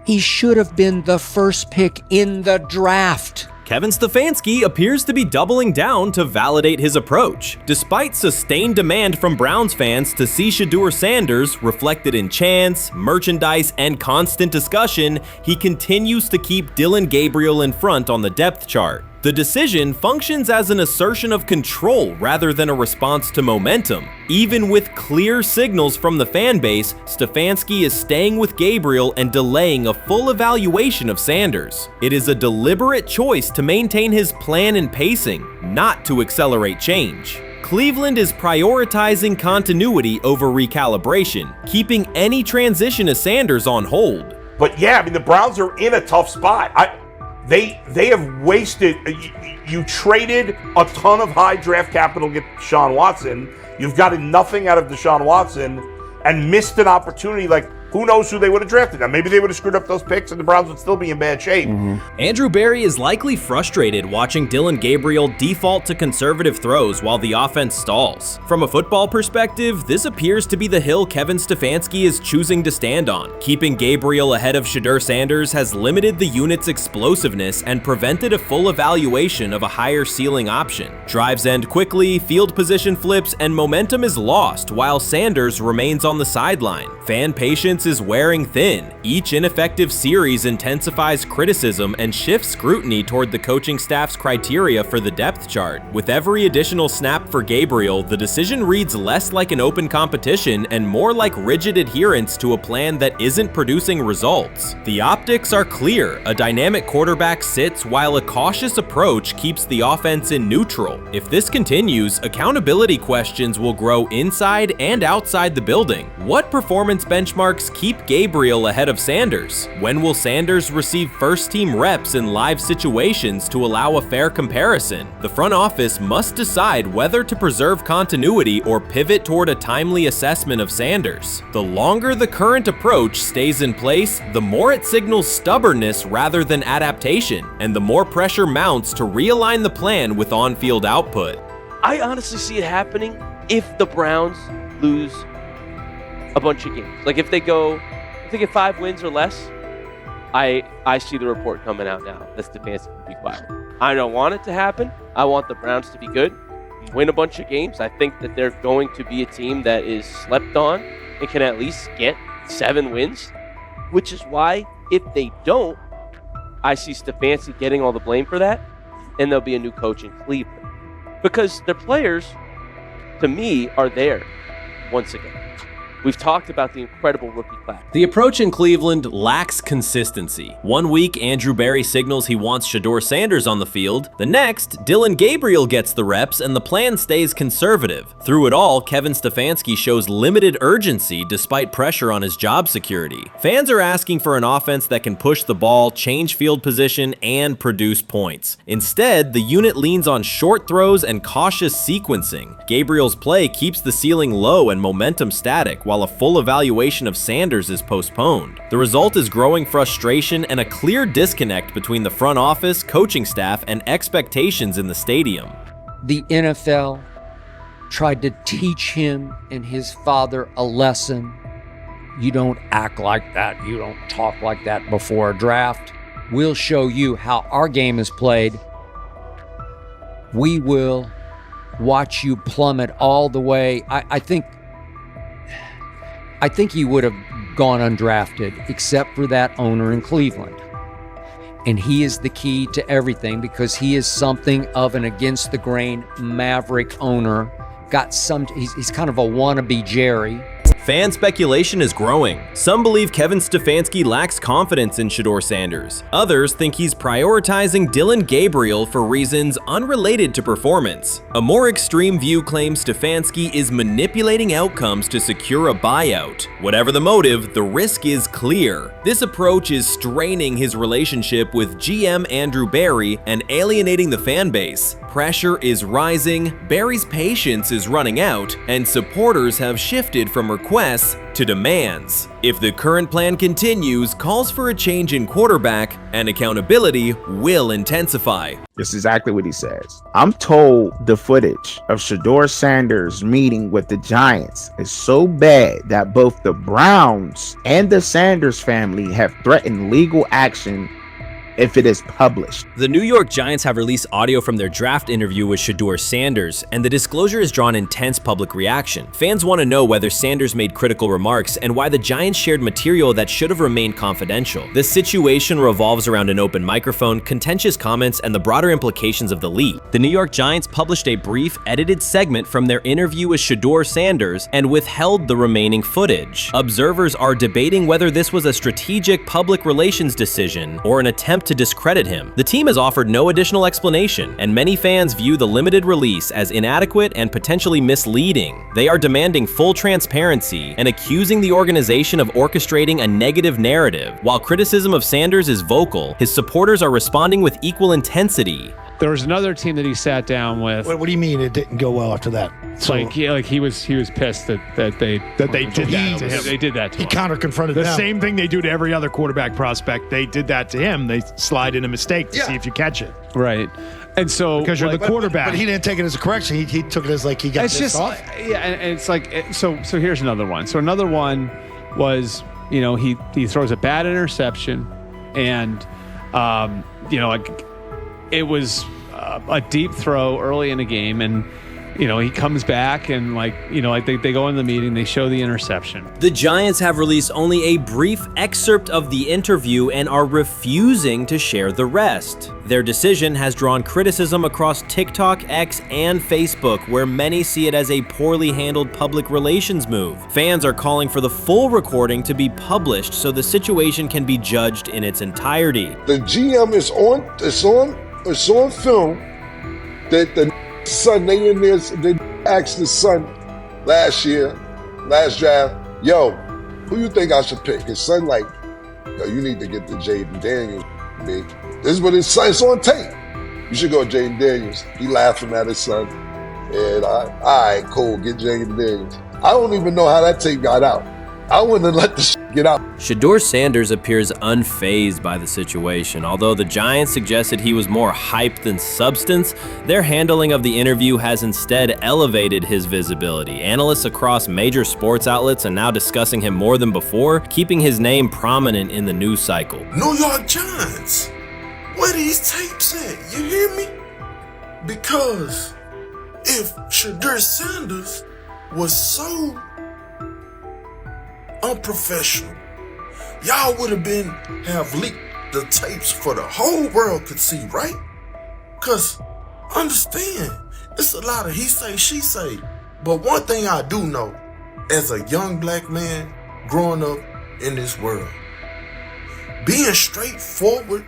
He should have been the 1st pick in the draft. Kevin Stefanski appears to be doubling down to validate his approach. Despite sustained demand from Browns fans to see Shedeur Sanders reflected in chants, merchandise, and constant discussion, he continues to keep Dillon Gabriel in front on the depth chart. The decision functions as an assertion of control rather than a response to momentum. Even with clear signals from the fan base, Stefanski is staying with Gabriel and delaying a full evaluation of Sanders. It is a deliberate choice to maintain his plan and pacing, not to accelerate change. Cleveland is prioritizing continuity over recalibration, keeping any transition to Sanders on hold. But yeah, the Browns are in a tough spot. They have wasted. You traded a ton of high draft capital to get Deshaun Watson. You've gotten nothing out of Deshaun Watson and missed an opportunity. Like, who knows who they would have drafted? Now, maybe they would have screwed up those picks and the Browns would still be in bad shape. Andrew Berry is likely frustrated watching Dillon Gabriel default to conservative throws while the offense stalls. From a football perspective, this appears to be the hill Kevin Stefanski is choosing to stand on. Keeping Gabriel ahead of Shedeur Sanders has limited the unit's explosiveness and prevented a full evaluation of a higher ceiling option. Drives end quickly, field position flips, and momentum is lost while Sanders remains on the sideline. Fan patience is wearing thin. Each ineffective series intensifies criticism and shifts scrutiny toward the coaching staff's criteria for the depth chart. With every additional snap for Gabriel, the decision reads less like an open competition and more like rigid adherence to a plan that isn't producing results. The optics are clear. A dynamic quarterback sits while a cautious approach keeps the offense in neutral. If this continues, accountability questions will grow inside and outside the building. What performance benchmarks keep Gabriel ahead of Sanders? When will Sanders receive first-team reps in live situations to allow a fair comparison? The front office must decide whether to preserve continuity or pivot toward a timely assessment of Sanders. The longer the current approach stays in place, the more it signals stubbornness rather than adaptation, and the more pressure mounts to realign the plan with on-field output. I honestly see it happening if the Browns lose a bunch of games. Like if they get 5 wins or less, I see the report coming out now that Stefanski will be fired. I don't want it to happen. I want the Browns to be good, win a bunch of games. I think that they're going to be a team that is slept on and can at least get 7 wins, which is why if they don't, I see Stefanski getting all the blame for that, and there'll be a new coach in Cleveland. Because their players, to me, are there once again. We've talked about the incredible rookie class. The approach in Cleveland lacks consistency. One week, Andrew Berry signals he wants Shedeur Sanders on the field. The next, Dillon Gabriel gets the reps and the plan stays conservative. Through it all, Kevin Stefanski shows limited urgency despite pressure on his job security. Fans are asking for an offense that can push the ball, change field position, and produce points. Instead, the unit leans on short throws and cautious sequencing. Gabriel's play keeps the ceiling low and momentum static, while a full evaluation of Sanders is postponed. The result is growing frustration and a clear disconnect between the front office, coaching staff, and expectations in the stadium. The NFL tried to teach him and his father a lesson. You don't act like that. You don't talk like that before a draft. We'll show you how our game is played. We will watch you plummet all the way. I think he would have gone undrafted except for that owner in Cleveland. And he is the key to everything because he is something of an against-the-grain maverick owner. He's kind of a wannabe Jerry. Fan speculation is growing. Some believe Kevin Stefanski lacks confidence in Shedeur Sanders. Others think he's prioritizing Dillon Gabriel for reasons unrelated to performance. A more extreme view claims Stefanski is manipulating outcomes to secure a buyout. Whatever the motive, the risk is clear. This approach is straining his relationship with GM Andrew Berry and alienating the fan base. Pressure is rising, Berry's patience is running out, and supporters have shifted from requests to demands. If the current plan continues, calls for a change in quarterback and accountability will intensify. This is exactly what he says. I'm told the footage of Shedeur Sanders meeting with the Giants is so bad that both the Browns and the Sanders family have threatened legal action if it is published. The New York Giants have released audio from their draft interview with Shedeur Sanders, and the disclosure has drawn intense public reaction. Fans want to know whether Sanders made critical remarks and why the Giants shared material that should have remained confidential. The situation revolves around an open microphone, contentious comments, and the broader implications of the leak. The New York Giants published a brief, edited segment from their interview with Shedeur Sanders and withheld the remaining footage. Observers are debating whether this was a strategic public relations decision or an attempt attempt to discredit him. The team has offered no additional explanation, and many fans view the limited release as inadequate and potentially misleading. They are demanding full transparency and accusing the organization of orchestrating a negative narrative. While criticism of Sanders is vocal, his supporters are responding with equal intensity. There was another team that he sat down with. What do you mean it didn't go well after that? So, he was pissed that they did that to him. They did that to him. He counter-confronted the them. same thing they do to every other quarterback prospect. They did that to him. They slide in a mistake to see if you catch it. Right. And so because you're the quarterback. But he didn't take it as a correction. He took it as like he got pissed off. Yeah, and it's like so here's another one. So another one was, he throws a bad interception, and it was a deep throw early in the game, and he comes back and they go in the meeting, they show the interception. The Giants have released only a brief excerpt of the interview and are refusing to share the rest. Their decision has drawn criticism across TikTok, X, and Facebook, where many see it as a poorly handled public relations move. Fans are calling for the full recording to be published so the situation can be judged in its entirety. The GM is on film that the son, they asked the son last draft, yo, who you think I should pick? His son like, yo, you need to get the Jaden Daniels, big. This is what his son, it's on tape. You should go Jaden Daniels. He laughing at his son. And all right, cool, get Jaden Daniels. I don't even know how that tape got out. I wouldn't have let the get out. Shedeur Sanders appears unfazed by the situation. Although the Giants suggested he was more hype than substance, their handling of the interview has instead elevated his visibility. Analysts across major sports outlets are now discussing him more than before, keeping his name prominent in the news cycle. New York Giants, where these tapes at? You hear me? Because if Shedeur Sanders was so unprofessional, y'all would have leaked the tapes for the whole world could see, right? Cause understand, it's a lot of he say, she say. But one thing I do know, as a young black man growing up in this world, being straightforward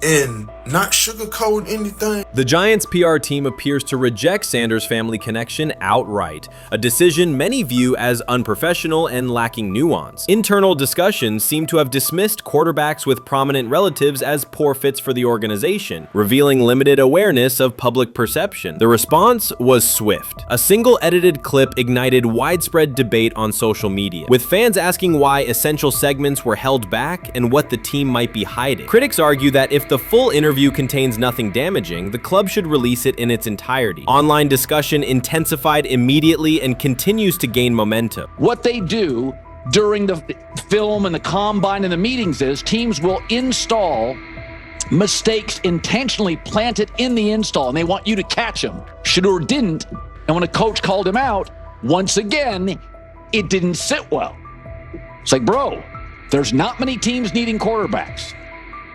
and not sugarcoat anything. The Giants' PR team appears to reject Sanders' family connection outright, a decision many view as unprofessional and lacking nuance. Internal discussions seem to have dismissed quarterbacks with prominent relatives as poor fits for the organization, revealing limited awareness of public perception. The response was swift. A single edited clip ignited widespread debate on social media, with fans asking why essential segments were held back and what the team might be hiding. Critics argue that if the full interview contains nothing damaging, the club should release it in its entirety. Online discussion intensified immediately and continues to gain momentum. What they do during the film and the combine and the meetings is teams will install mistakes intentionally planted in the install, and they want you to catch them. Shedeur didn't, and when a coach called him out, once again, it didn't sit well. It's like, bro, there's not many teams needing quarterbacks,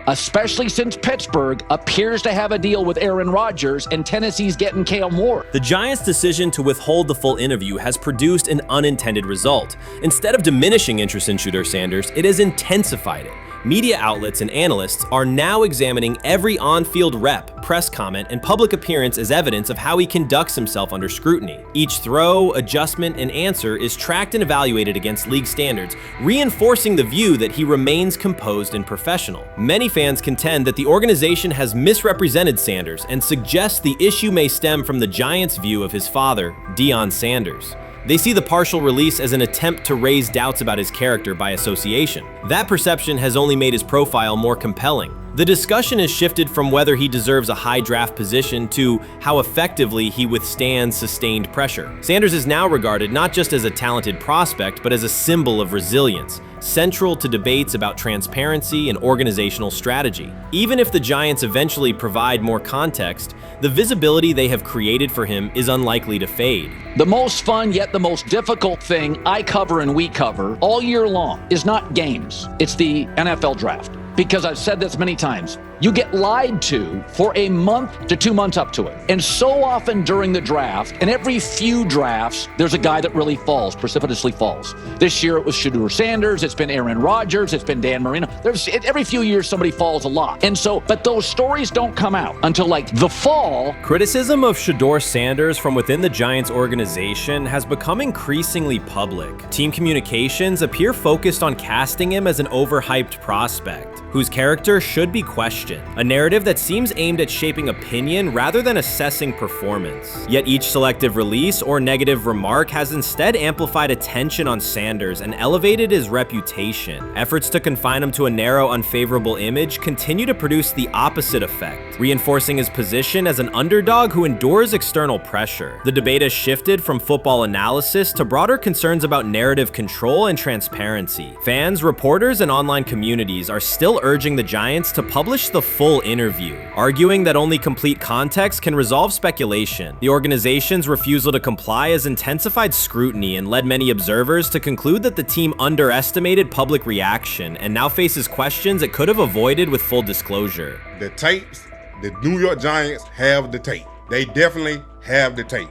especially since Pittsburgh appears to have a deal with Aaron Rodgers and Tennessee's getting Kale Moore. The Giants' decision to withhold the full interview has produced an unintended result. Instead of diminishing interest in Shedeur Sanders, it has intensified it. Media outlets and analysts are now examining every on-field rep, press comment, and public appearance as evidence of how he conducts himself under scrutiny. Each throw, adjustment, and answer is tracked and evaluated against league standards, reinforcing the view that he remains composed and professional. Many fans contend that the organization has misrepresented Sanders and suggest the issue may stem from the Giants' view of his father, Deion Sanders. They see the partial release as an attempt to raise doubts about his character by association. That perception has only made his profile more compelling. The discussion has shifted from whether he deserves a high draft position to how effectively he withstands sustained pressure. Sanders is now regarded not just as a talented prospect, but as a symbol of resilience, central to debates about transparency and organizational strategy. Even if the Giants eventually provide more context, the visibility they have created for him is unlikely to fade. The most fun yet the most difficult thing I cover and we cover all year long is not games. It's the NFL draft. Because I've said this many times, you get lied to for a month to 2 months up to it. And so often during the draft, and every few drafts, there's a guy that really falls, precipitously falls. This year it was Shedeur Sanders, it's been Aaron Rodgers, it's been Dan Marino. Every few years somebody falls a lot. And so, but those stories don't come out until like the fall. Criticism of Shedeur Sanders from within the Giants organization has become increasingly public. Team communications appear focused on casting him as an overhyped prospect, whose character should be questioned, a narrative that seems aimed at shaping opinion rather than assessing performance. Yet each selective release or negative remark has instead amplified attention on Sanders and elevated his reputation. Efforts to confine him to a narrow, unfavorable image continue to produce the opposite effect, reinforcing his position as an underdog who endures external pressure. The debate has shifted from football analysis to broader concerns about narrative control and transparency. Fans, reporters, and online communities are still urging the Giants to publish the full interview, arguing that only complete context can resolve speculation. The organization's refusal to comply has intensified scrutiny and led many observers to conclude that the team underestimated public reaction and now faces questions it could have avoided with full disclosure. The tapes, the New York Giants have the tape. They definitely have the tape.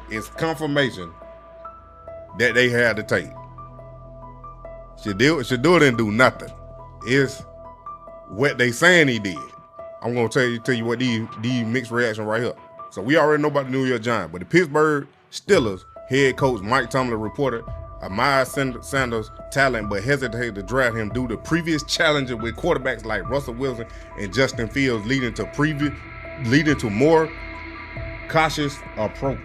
It's confirmation that they had the tape. Shedeur didn't do nothing. It's what they saying he did. I'm gonna tell you what these mixed reaction right here. So we already know about the New York Giants, but the Pittsburgh Steelers head coach Mike Tomlin reported admired Sanders' talent, but hesitated to draft him due to previous challenges with quarterbacks like Russell Wilson and Justin Fields, leading to more cautious approach.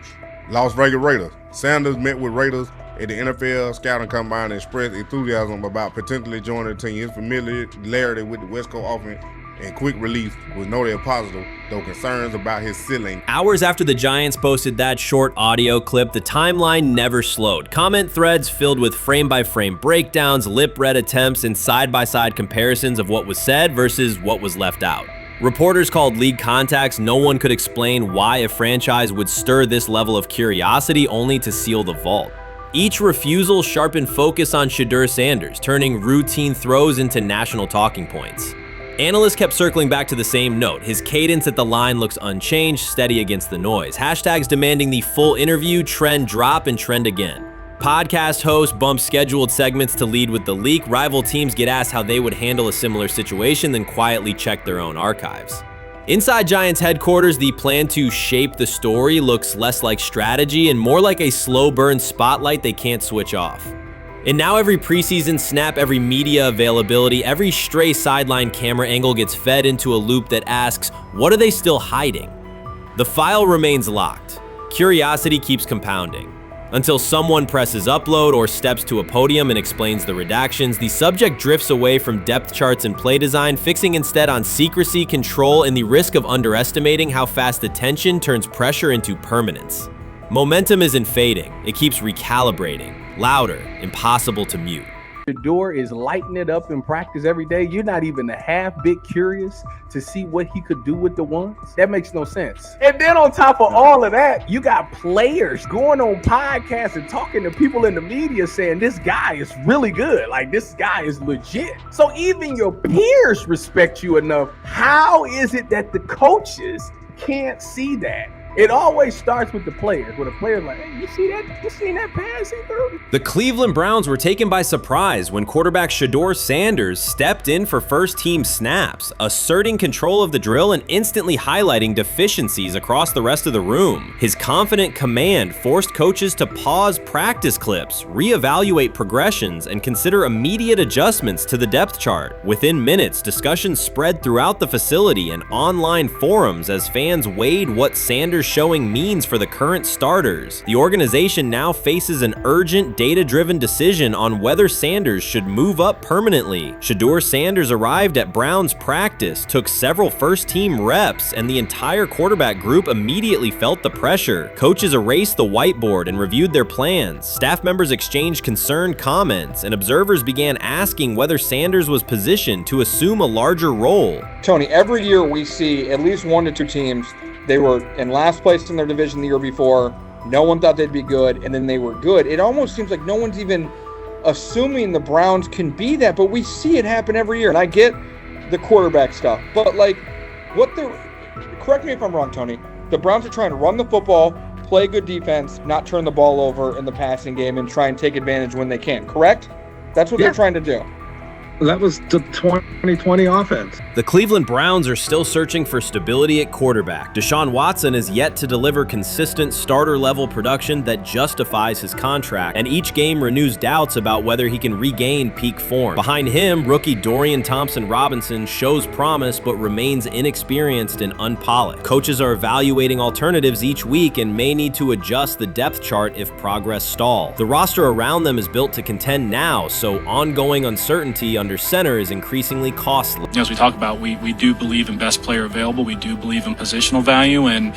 Las Vegas Raiders. Sanders met with Raiders at the NFL scouting combine and expressed enthusiasm about potentially joining the team. His familiarity with the West Coast offense and quick release was noted positive, though concerns about his ceiling. Hours after the Giants posted that short audio clip, the timeline never slowed. Comment threads filled with frame-by-frame breakdowns, lip-read attempts, and side-by-side comparisons of what was said versus what was left out. Reporters called league contacts. No one could explain why a franchise would stir this level of curiosity only to seal the vault. Each refusal sharpened focus on Shedeur Sanders, turning routine throws into national talking points. Analysts kept circling back to the same note. His cadence at the line looks unchanged, steady against the noise. Hashtags demanding the full interview, trend drop, and trend again. Podcast hosts bump scheduled segments to lead with the leak. Rival teams get asked how they would handle a similar situation, then quietly check their own archives. Inside Giants headquarters, the plan to shape the story looks less like strategy and more like a slow burn spotlight they can't switch off. And now every preseason snap, every media availability, every stray sideline camera angle gets fed into a loop that asks, what are they still hiding? The file remains locked. Curiosity keeps compounding. Until someone presses upload or steps to a podium and explains the redactions, the subject drifts away from depth charts and play design, fixing instead on secrecy, control, and the risk of underestimating how fast attention turns pressure into permanence. Momentum isn't fading, it keeps recalibrating, louder, impossible to mute. Shedeur is lighting it up in practice every day. You're not even a half bit curious to see what he could do with the ones. That makes no sense. And then on top of all of that, you got players going on podcasts and talking to people in the media saying this guy is really good. Like, this guy is legit. So even your peers respect you enough. How is it that the coaches can't see that? It always starts with the players, where the players like, hey, you see that? You seen that pass he threw? The Cleveland Browns were taken by surprise when quarterback Shedeur Sanders stepped in for first-team snaps, asserting control of the drill and instantly highlighting deficiencies across the rest of the room. His confident command forced coaches to pause practice clips, reevaluate progressions, and consider immediate adjustments to the depth chart. Within minutes, discussions spread throughout the facility and online forums as fans weighed what Sanders' showing means for the current starters. The organization now faces an urgent, data-driven decision on whether Sanders should move up permanently. Shedeur Sanders arrived at Browns practice, took several first-team reps, and the entire quarterback group immediately felt the pressure. Coaches erased the whiteboard and reviewed their plans. Staff members exchanged concerned comments, and observers began asking whether Sanders was positioned to assume a larger role. Tony, every year we see at least 1 to 2 teams. They were in last place in their division the year before. No one thought they'd be good, and then they were good. It almost seems like no one's even assuming the Browns can be that, but we see it happen every year. And I get the quarterback stuff. But like, correct me if I'm wrong, Tony. The Browns are trying to run the football, play good defense, not turn the ball over in the passing game, and try and take advantage when they can. Correct? That's what they're trying to do. That was the 2020 offense. The Cleveland Browns are still searching for stability at quarterback. Deshaun Watson is yet to deliver consistent starter-level production that justifies his contract, and each game renews doubts about whether he can regain peak form. Behind him, rookie Dorian Thompson-Robinson shows promise but remains inexperienced and unpolished. Coaches are evaluating alternatives each week and may need to adjust the depth chart if progress stalls. The roster around them is built to contend now, so ongoing uncertainty under center is increasingly costly. As we talk about, we do believe in best player available. We do believe in positional value, and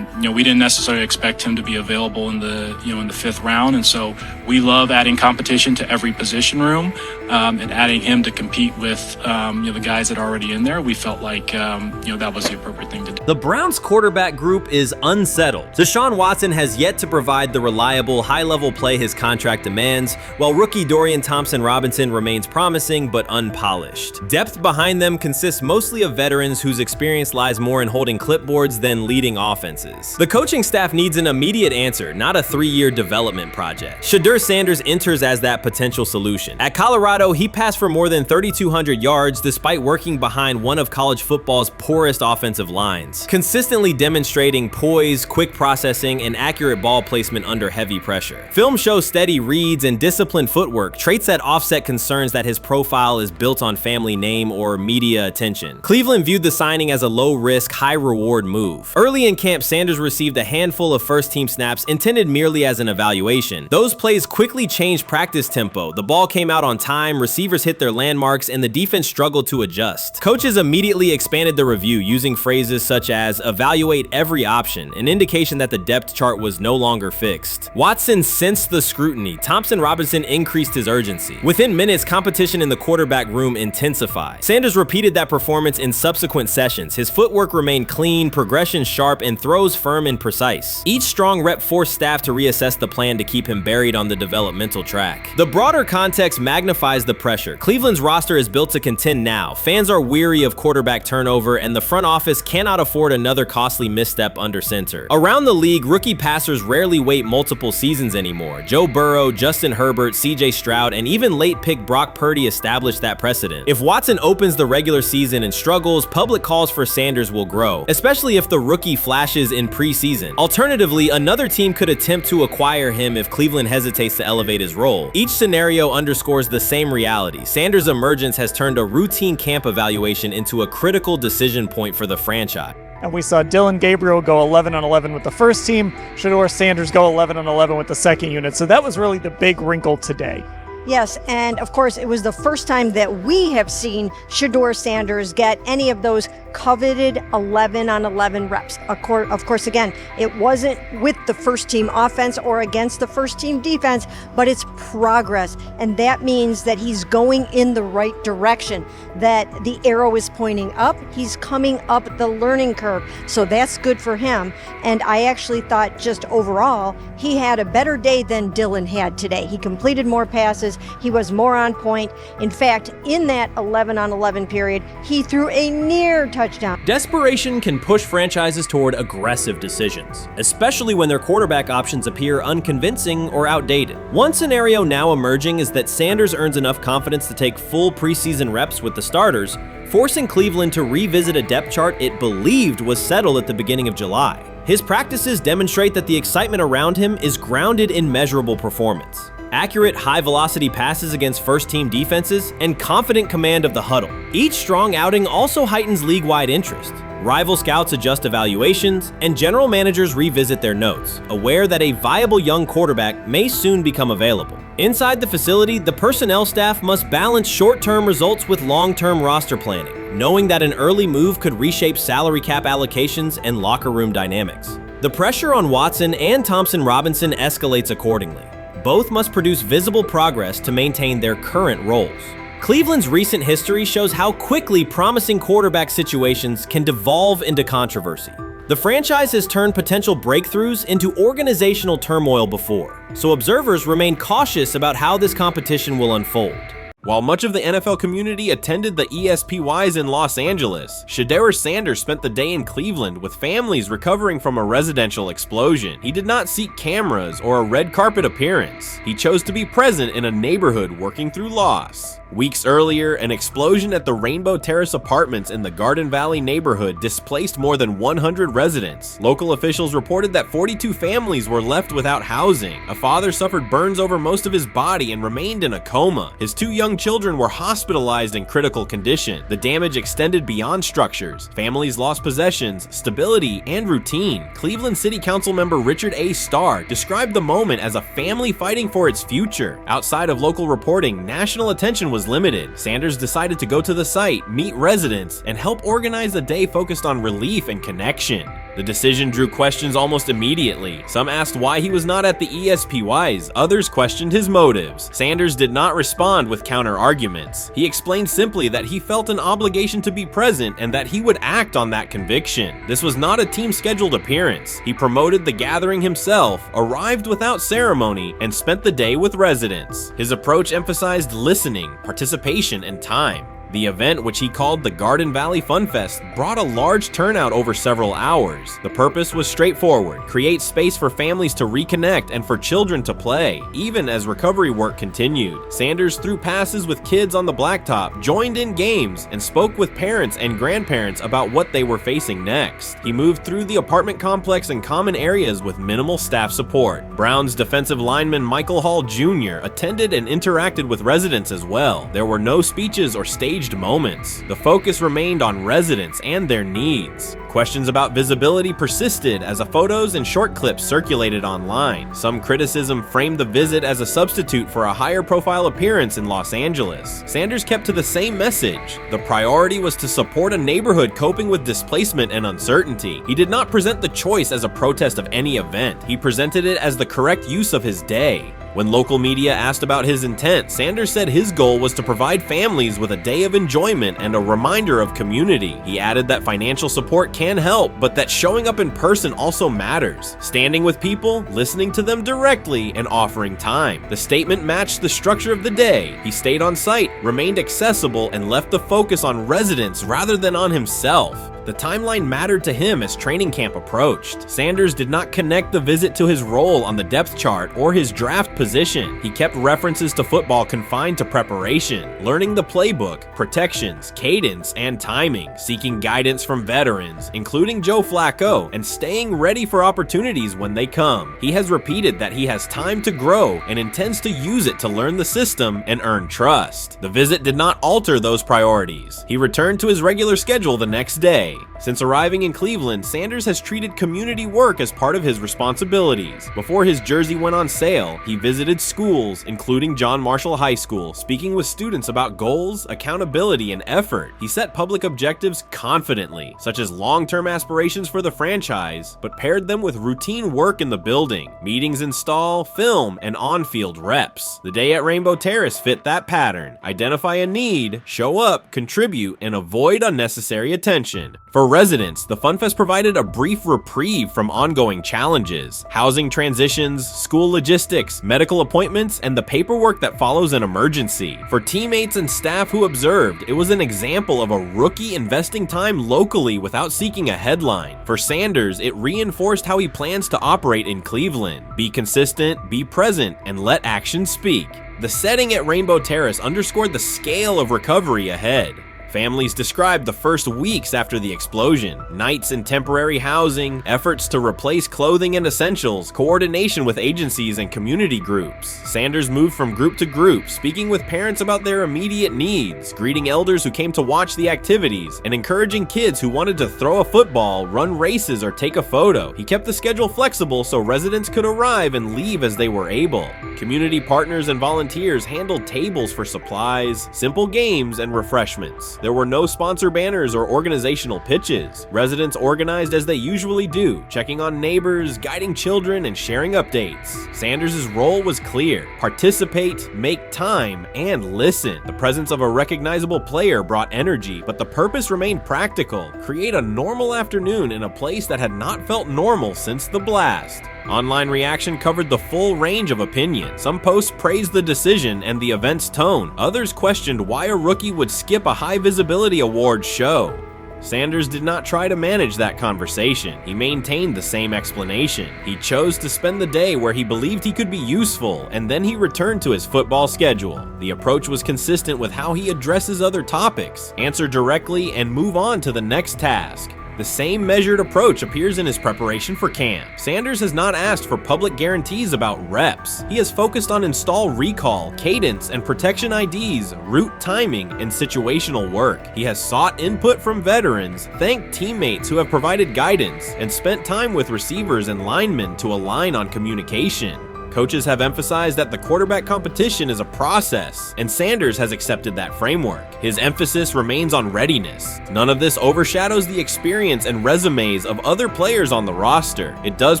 we didn't necessarily expect him to be available in the fifth round, and so we love adding competition to every position room and adding him to compete with the guys that are already in there. We felt like that was the appropriate thing to do. The Browns quarterback group is unsettled. Deshaun Watson has yet to provide the reliable, high-level play his contract demands, while rookie Dorian Thompson-Robinson remains promising but unpolished. Depth behind them consists mostly of veterans whose experience lies more in holding clipboards than leading offenses. The coaching staff needs an immediate answer, not a 3-year development project. Shedeur Sanders enters as that potential solution. At Colorado, he passed for more than 3,200 yards despite working behind one of college football's poorest offensive lines, consistently demonstrating poise, quick processing, and accurate ball placement under heavy pressure. Film shows steady reads and disciplined footwork, traits that offset concerns that his profile is built on family name or media attention. Cleveland viewed the signing as a low-risk, high-reward move. Early in camp, Sanders received a handful of first-team snaps intended merely as an evaluation. Those plays quickly changed practice tempo. The ball came out on time, receivers hit their landmarks, and the defense struggled to adjust. Coaches immediately expanded the review using phrases such as evaluate every option, an indication that the depth chart was no longer fixed. Watson sensed the scrutiny. Thompson-Robinson increased his urgency. Within minutes, competition in the quarterback room intensified. Sanders repeated that performance in subsequent sessions. His footwork remained clean, progression sharp, and throws firm and precise. Each strong rep forced staff to reassess the plan to keep him buried on the developmental track. The broader context magnifies the pressure. Cleveland's roster is built to contend now. Fans are weary of quarterback turnover, and the front office cannot afford another costly misstep under center. Around the league, rookie passers rarely wait multiple seasons anymore. Joe Burrow, Justin Herbert, CJ Stroud, and even late pick Brock Purdy established that precedent. If Watson opens the regular season and struggles, public calls for Sanders will grow, especially if the rookie flashes in preseason. Alternatively, another team could attempt to acquire him if Cleveland hesitates to elevate his role. Each scenario underscores the same reality. Sanders' emergence has turned a routine camp evaluation into a critical decision point for the franchise. And we saw Dillon Gabriel go 11-on-11 with the first team, Shedeur Sanders go 11-on-11 with the second unit. So that was really the big wrinkle today. Yes, and of course, it was the first time that we have seen Shedeur Sanders get any of those coveted 11-on-11 reps. Of course, again, it wasn't with the first team offense or against the first team defense, but it's progress. And that means that he's going in the right direction, that the arrow is pointing up. He's coming up the learning curve. So that's good for him. And I actually thought just overall, he had a better day than Dillon had today. He completed more passes. He was more on point. In fact, in that 11-on-11 period, he threw a near touchdown. Desperation can push franchises toward aggressive decisions, especially when their quarterback options appear unconvincing or outdated. One scenario now emerging is that Sanders earns enough confidence to take full preseason reps with the starters, forcing Cleveland to revisit a depth chart it believed was settled at the beginning of July. His practices demonstrate that the excitement around him is grounded in measurable performance. Accurate, high-velocity passes against first-team defenses, and confident command of the huddle. Each strong outing also heightens league-wide interest. Rival scouts adjust evaluations, and general managers revisit their notes, aware that a viable young quarterback may soon become available. Inside the facility, the personnel staff must balance short-term results with long-term roster planning, knowing that an early move could reshape salary cap allocations and locker room dynamics. The pressure on Watson and Thompson-Robinson escalates accordingly. Both must produce visible progress to maintain their current roles. Cleveland's recent history shows how quickly promising quarterback situations can devolve into controversy. The franchise has turned potential breakthroughs into organizational turmoil before, so observers remain cautious about how this competition will unfold. While much of the NFL community attended the ESPYs in Los Angeles, Shedeur Sanders spent the day in Cleveland with families recovering from a residential explosion. He did not seek cameras or a red carpet appearance. He chose to be present in a neighborhood working through loss. Weeks earlier, an explosion at the Rainbow Terrace Apartments in the Garden Valley neighborhood displaced more than 100 residents. Local officials reported that 42 families were left without housing. A father suffered burns over most of his body and remained in a coma. His 2 young children were hospitalized in critical condition. The damage extended beyond structures. Families lost possessions, stability, and routine. Cleveland City Council member Richard A. Starr described the moment as a family fighting for its future. Outside of local reporting, national attention was limited. Sanders decided to go to the site, meet residents, and help organize a day focused on relief and connection. The decision drew questions almost immediately. Some asked why he was not at the ESPYs, others questioned his motives. Sanders did not respond with counter-arguments. He explained simply that he felt an obligation to be present and that he would act on that conviction. This was not a team-scheduled appearance. He promoted the gathering himself, arrived without ceremony, and spent the day with residents. His approach emphasized listening, participation, and time. The event, which he called the Garden Valley Fun Fest, brought a large turnout over several hours. The purpose was straightforward: create space for families to reconnect and for children to play, even as recovery work continued. Sanders threw passes with kids on the blacktop, joined in games, and spoke with parents and grandparents about what they were facing next. He moved through the apartment complex and common areas with minimal staff support. Browns defensive lineman Michael Hall Jr. attended and interacted with residents as well. There were no speeches or staged moments. The focus remained on residents and their needs. Questions about visibility persisted as photos and short clips circulated online. Some criticism framed the visit as a substitute for a higher profile appearance in Los Angeles. Sanders kept to the same message. The priority was to support a neighborhood coping with displacement and uncertainty. He did not present the choice as a protest of any event. He presented it as the correct use of his day. When local media asked about his intent, Sanders said his goal was to provide families with a day of enjoyment and a reminder of community. He added that financial support can help, but that showing up in person also matters. Standing with people, listening to them directly, and offering time. The statement matched the structure of the day. He stayed on site, remained accessible, and left the focus on residents rather than on himself. The timeline mattered to him as training camp approached. Sanders did not connect the visit to his role on the depth chart or his draft position. He kept references to football confined to preparation, learning the playbook, protections, cadence, and timing, seeking guidance from veterans, including Joe Flacco, and staying ready for opportunities when they come. He has repeated that he has time to grow and intends to use it to learn the system and earn trust. The visit did not alter those priorities. He returned to his regular schedule the next day. Since arriving in Cleveland, Sanders has treated community work as part of his responsibilities. Before his jersey went on sale, he visited schools, including John Marshall High School, speaking with students about goals, accountability, and effort. He set public objectives confidently, such as long-term aspirations for the franchise, but paired them with routine work in the building, meetings install, film, and on-field reps. The day at Rainbow Terrace fit that pattern. Identify a need, show up, contribute, and avoid unnecessary attention. For residents, the Fun Fest provided a brief reprieve from ongoing challenges: housing transitions, school logistics, medical appointments, and the paperwork that follows an emergency. For teammates and staff who observed, it was an example of a rookie investing time locally without seeking a headline. For Sanders, it reinforced how he plans to operate in Cleveland: be consistent, be present, and let actions speak. The setting at Rainbow Terrace underscored the scale of recovery ahead. Families described the first weeks after the explosion: nights in temporary housing, efforts to replace clothing and essentials, coordination with agencies and community groups. Sanders moved from group to group, speaking with parents about their immediate needs, greeting elders who came to watch the activities, and encouraging kids who wanted to throw a football, run races, or take a photo. He kept the schedule flexible so residents could arrive and leave as they were able. Community partners and volunteers handled tables for supplies, simple games, and refreshments. There were no sponsor banners or organizational pitches. Residents organized as they usually do, checking on neighbors, guiding children, and sharing updates. Sanders' role was clear: participate, make time, and listen. The presence of a recognizable player brought energy, but the purpose remained practical: create a normal afternoon in a place that had not felt normal since the blast. Online reaction covered the full range of opinion. Some posts praised the decision and the event's tone. Others questioned why a rookie would skip a high-visibility awards show. Sanders did not try to manage that conversation. He maintained the same explanation. He chose to spend the day where he believed he could be useful, and then he returned to his football schedule. The approach was consistent with how he addresses other topics, answer directly, and move on to the next task. The same measured approach appears in his preparation for camp. Sanders has not asked for public guarantees about reps. He has focused on install recall, cadence, and protection IDs, route timing, and situational work. He has sought input from veterans, thanked teammates who have provided guidance, and spent time with receivers and linemen to align on communication. Coaches have emphasized that the quarterback competition is a process, and Sanders has accepted that framework. His emphasis remains on readiness. None of this overshadows the experience and resumes of other players on the roster. It does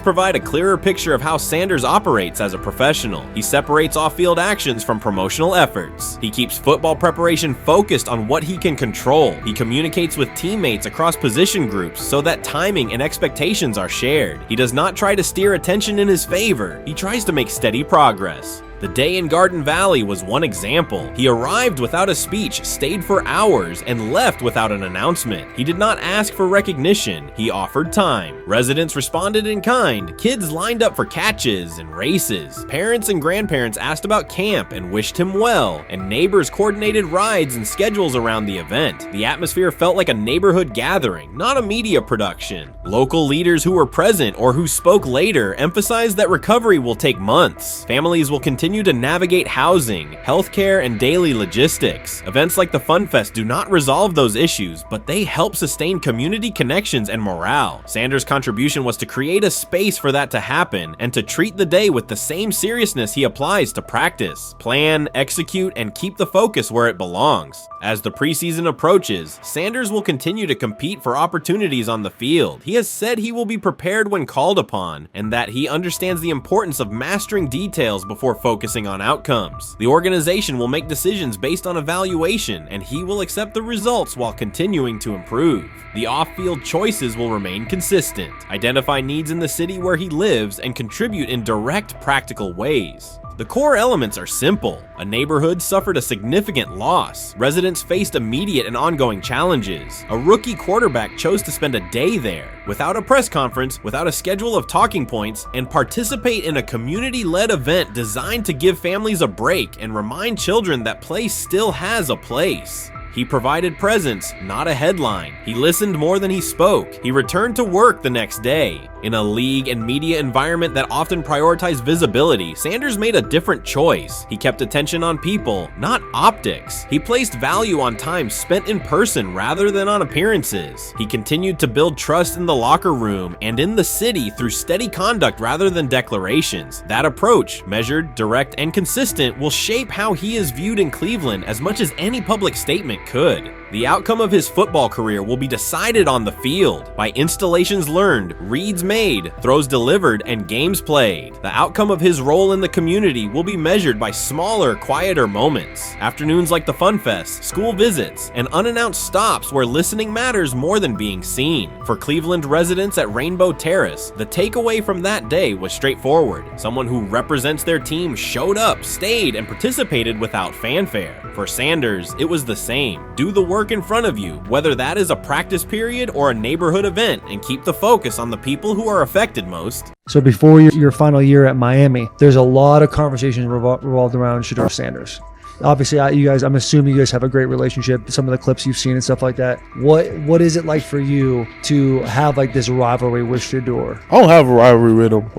provide a clearer picture of how Sanders operates as a professional. He separates off-field actions from promotional efforts. He keeps football preparation focused on what he can control. He communicates with teammates across position groups so that timing and expectations are shared. He does not try to steer attention in his favor. He tries to make steady progress. The day in Garden Valley was one example. He arrived without a speech, stayed for hours, and left without an announcement. He did not ask for recognition. He offered time. Residents responded in kind. Kids lined up for catches and races. Parents and grandparents asked about camp and wished him well, and neighbors coordinated rides and schedules around the event. The atmosphere felt like a neighborhood gathering, not a media production. Local leaders who were present or who spoke later emphasized that recovery will take months. Families will continue to navigate housing, healthcare, and daily logistics. Events like the Fun Fest do not resolve those issues, but they help sustain community connections and morale. Sanders' contribution was to create a space for that to happen and to treat the day with the same seriousness he applies to practice, plan, execute, and keep the focus where it belongs. As the preseason approaches, Sanders will continue to compete for opportunities on the field. He has said he will be prepared when called upon, and that he understands the importance of mastering details before focusing on outcomes. The organization will make decisions based on evaluation, and he will accept the results while continuing to improve. The off-field choices will remain consistent, identify needs in the city where he lives, and contribute in direct, practical ways. The core elements are simple. A neighborhood suffered a significant loss. Residents faced immediate and ongoing challenges. A rookie quarterback chose to spend a day there, without a press conference, without a schedule of talking points, and participate in a community-led event designed to give families a break and remind children that play still has a place. He provided presence, not a headline. He listened more than he spoke. He returned to work the next day. In a league and media environment that often prioritize visibility, Sanders made a different choice. He kept attention on people, not optics. He placed value on time spent in person rather than on appearances. He continued to build trust in the locker room and in the city through steady conduct rather than declarations. That approach, measured, direct, and consistent, will shape how he is viewed in Cleveland as much as any public statement could. The outcome of his football career will be decided on the field by installations learned, reads made, throws delivered, and games played. The outcome of his role in the community will be measured by smaller, quieter moments. Afternoons like the Fun Fest, school visits, and unannounced stops where listening matters more than being seen. For Cleveland residents at Rainbow Terrace, the takeaway from that day was straightforward. Someone who represents their team showed up, stayed, and participated without fanfare. For Sanders, it was the same. Do the work in front of you, whether that is a practice period or a neighborhood event, and keep the focus on the people who are affected most. So before your final year at Miami, there's a lot of conversations revolved around Shedeur Sanders. Obviously, I'm assuming you guys have a great relationship. Some of the clips you've seen and stuff like that. What is it like for you to have like this rivalry with Shedeur? I don't have a rivalry with him.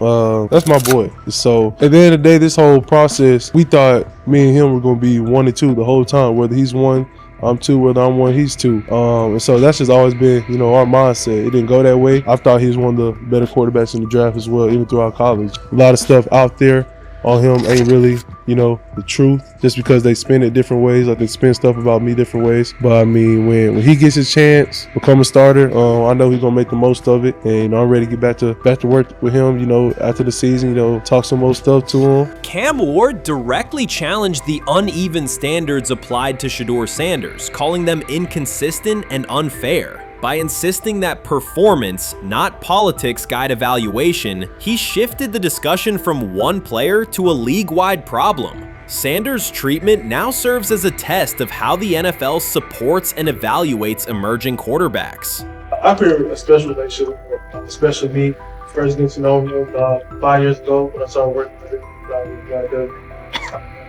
That's my boy. So at the end of the day, this whole process, we thought me and him were going to be 1 and 2 the whole time. Whether he's 1, I'm 2, whether I'm 1, he's 2. And so that's just always been, our mindset. It didn't go that way. I thought he was one of the better quarterbacks in the draft as well, even throughout college. A lot of stuff out there on him ain't really, the truth, just because they spin it different ways. Like they spin stuff about me different ways. But I mean, when he gets his chance, become a starter, I know he's gonna make the most of it, and I'm ready to get back to work with him. After the season, talk some more stuff to him. Cam Ward directly challenged the uneven standards applied to Shedeur Sanders, calling them inconsistent and unfair. By insisting that performance, not politics, guide evaluation, he shifted the discussion from one player to a league-wide problem. Sanders' treatment now serves as a test of how the NFL supports and evaluates emerging quarterbacks. I feel a special relationship with him, especially me. First getting to know him 5 years ago when I started working with him.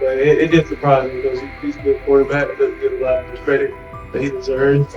But it did surprise me because he's a good quarterback. It doesn't get a lot of credit that he deserves,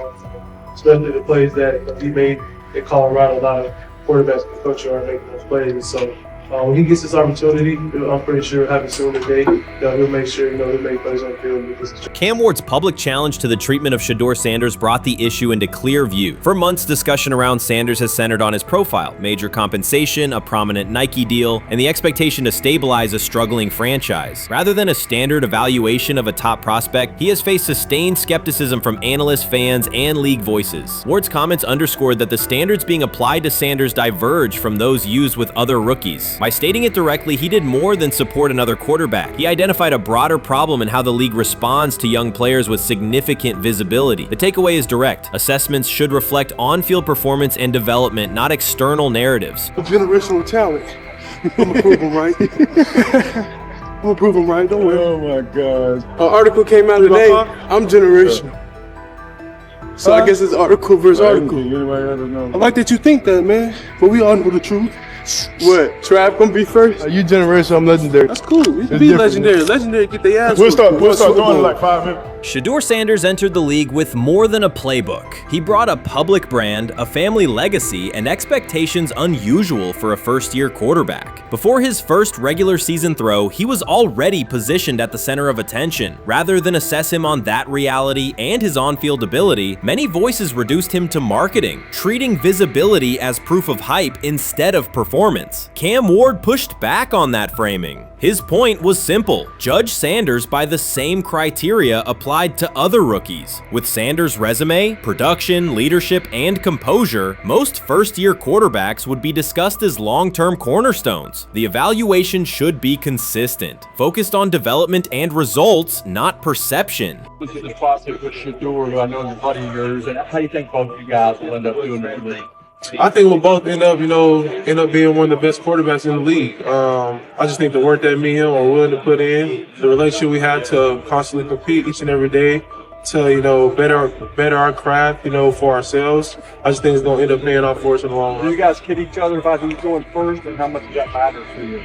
especially the plays that he made in Colorado. A lot of quarterbacks in the country are making those plays. So when he gets this opportunity, I'm pretty sure having soon today that he'll make sure he'll make plays on the field. Cam Ward's public challenge to the treatment of Shedeur Sanders brought the issue into clear view. For months, discussion around Sanders has centered on his profile, major compensation, a prominent Nike deal, and the expectation to stabilize a struggling franchise. Rather than a standard evaluation of a top prospect, he has faced sustained skepticism from analysts, fans, and league voices. Ward's comments underscored that the standards being applied to Sanders diverge from those used with other rookies. By stating it directly, he did more than support another quarterback. He identified a broader problem in how the league responds to young players with significant visibility. The takeaway is direct. Assessments should reflect on-field performance and development, not external narratives. Generational talent. I'm gonna prove him right. I'm gonna prove him right. Don't worry. Oh my God. An article came out today. I'm generational. So I guess it's article versus article. I like that you think that, man. But we all know the truth. What? Trav gonna be first? You generational, I'm legendary. That's cool. We can be legendary. Legendary get their ass. We'll start doing it like 5 minutes. Shedeur Sanders entered the league with more than a playbook. He brought a public brand, a family legacy, and expectations unusual for a first-year quarterback. Before his first regular season throw, he was already positioned at the center of attention. Rather than assess him on that reality and his on-field ability, many voices reduced him to marketing, treating visibility as proof of hype instead of performance. Cam Ward pushed back on that framing. His point was simple: judge Sanders by the same criteria applied to other rookies. With Sanders' resume, production, leadership, and composure, most first-year quarterbacks would be discussed as long-term cornerstones. The evaluation should be consistent, focused on development and results, not perception. This is the process with Shedeur, who I know is a buddy of yours, and how do you think both of you guys will end up doing in the league? I think we'll both end up being one of the best quarterbacks in the league. I just think the work that me and him are willing to put in, the relationship we have to constantly compete each and every day, to better our craft, for ourselves. I just think it's gonna end up paying off for us in the long run. Do you guys kid each other about who's going first, and how much does that matter to you?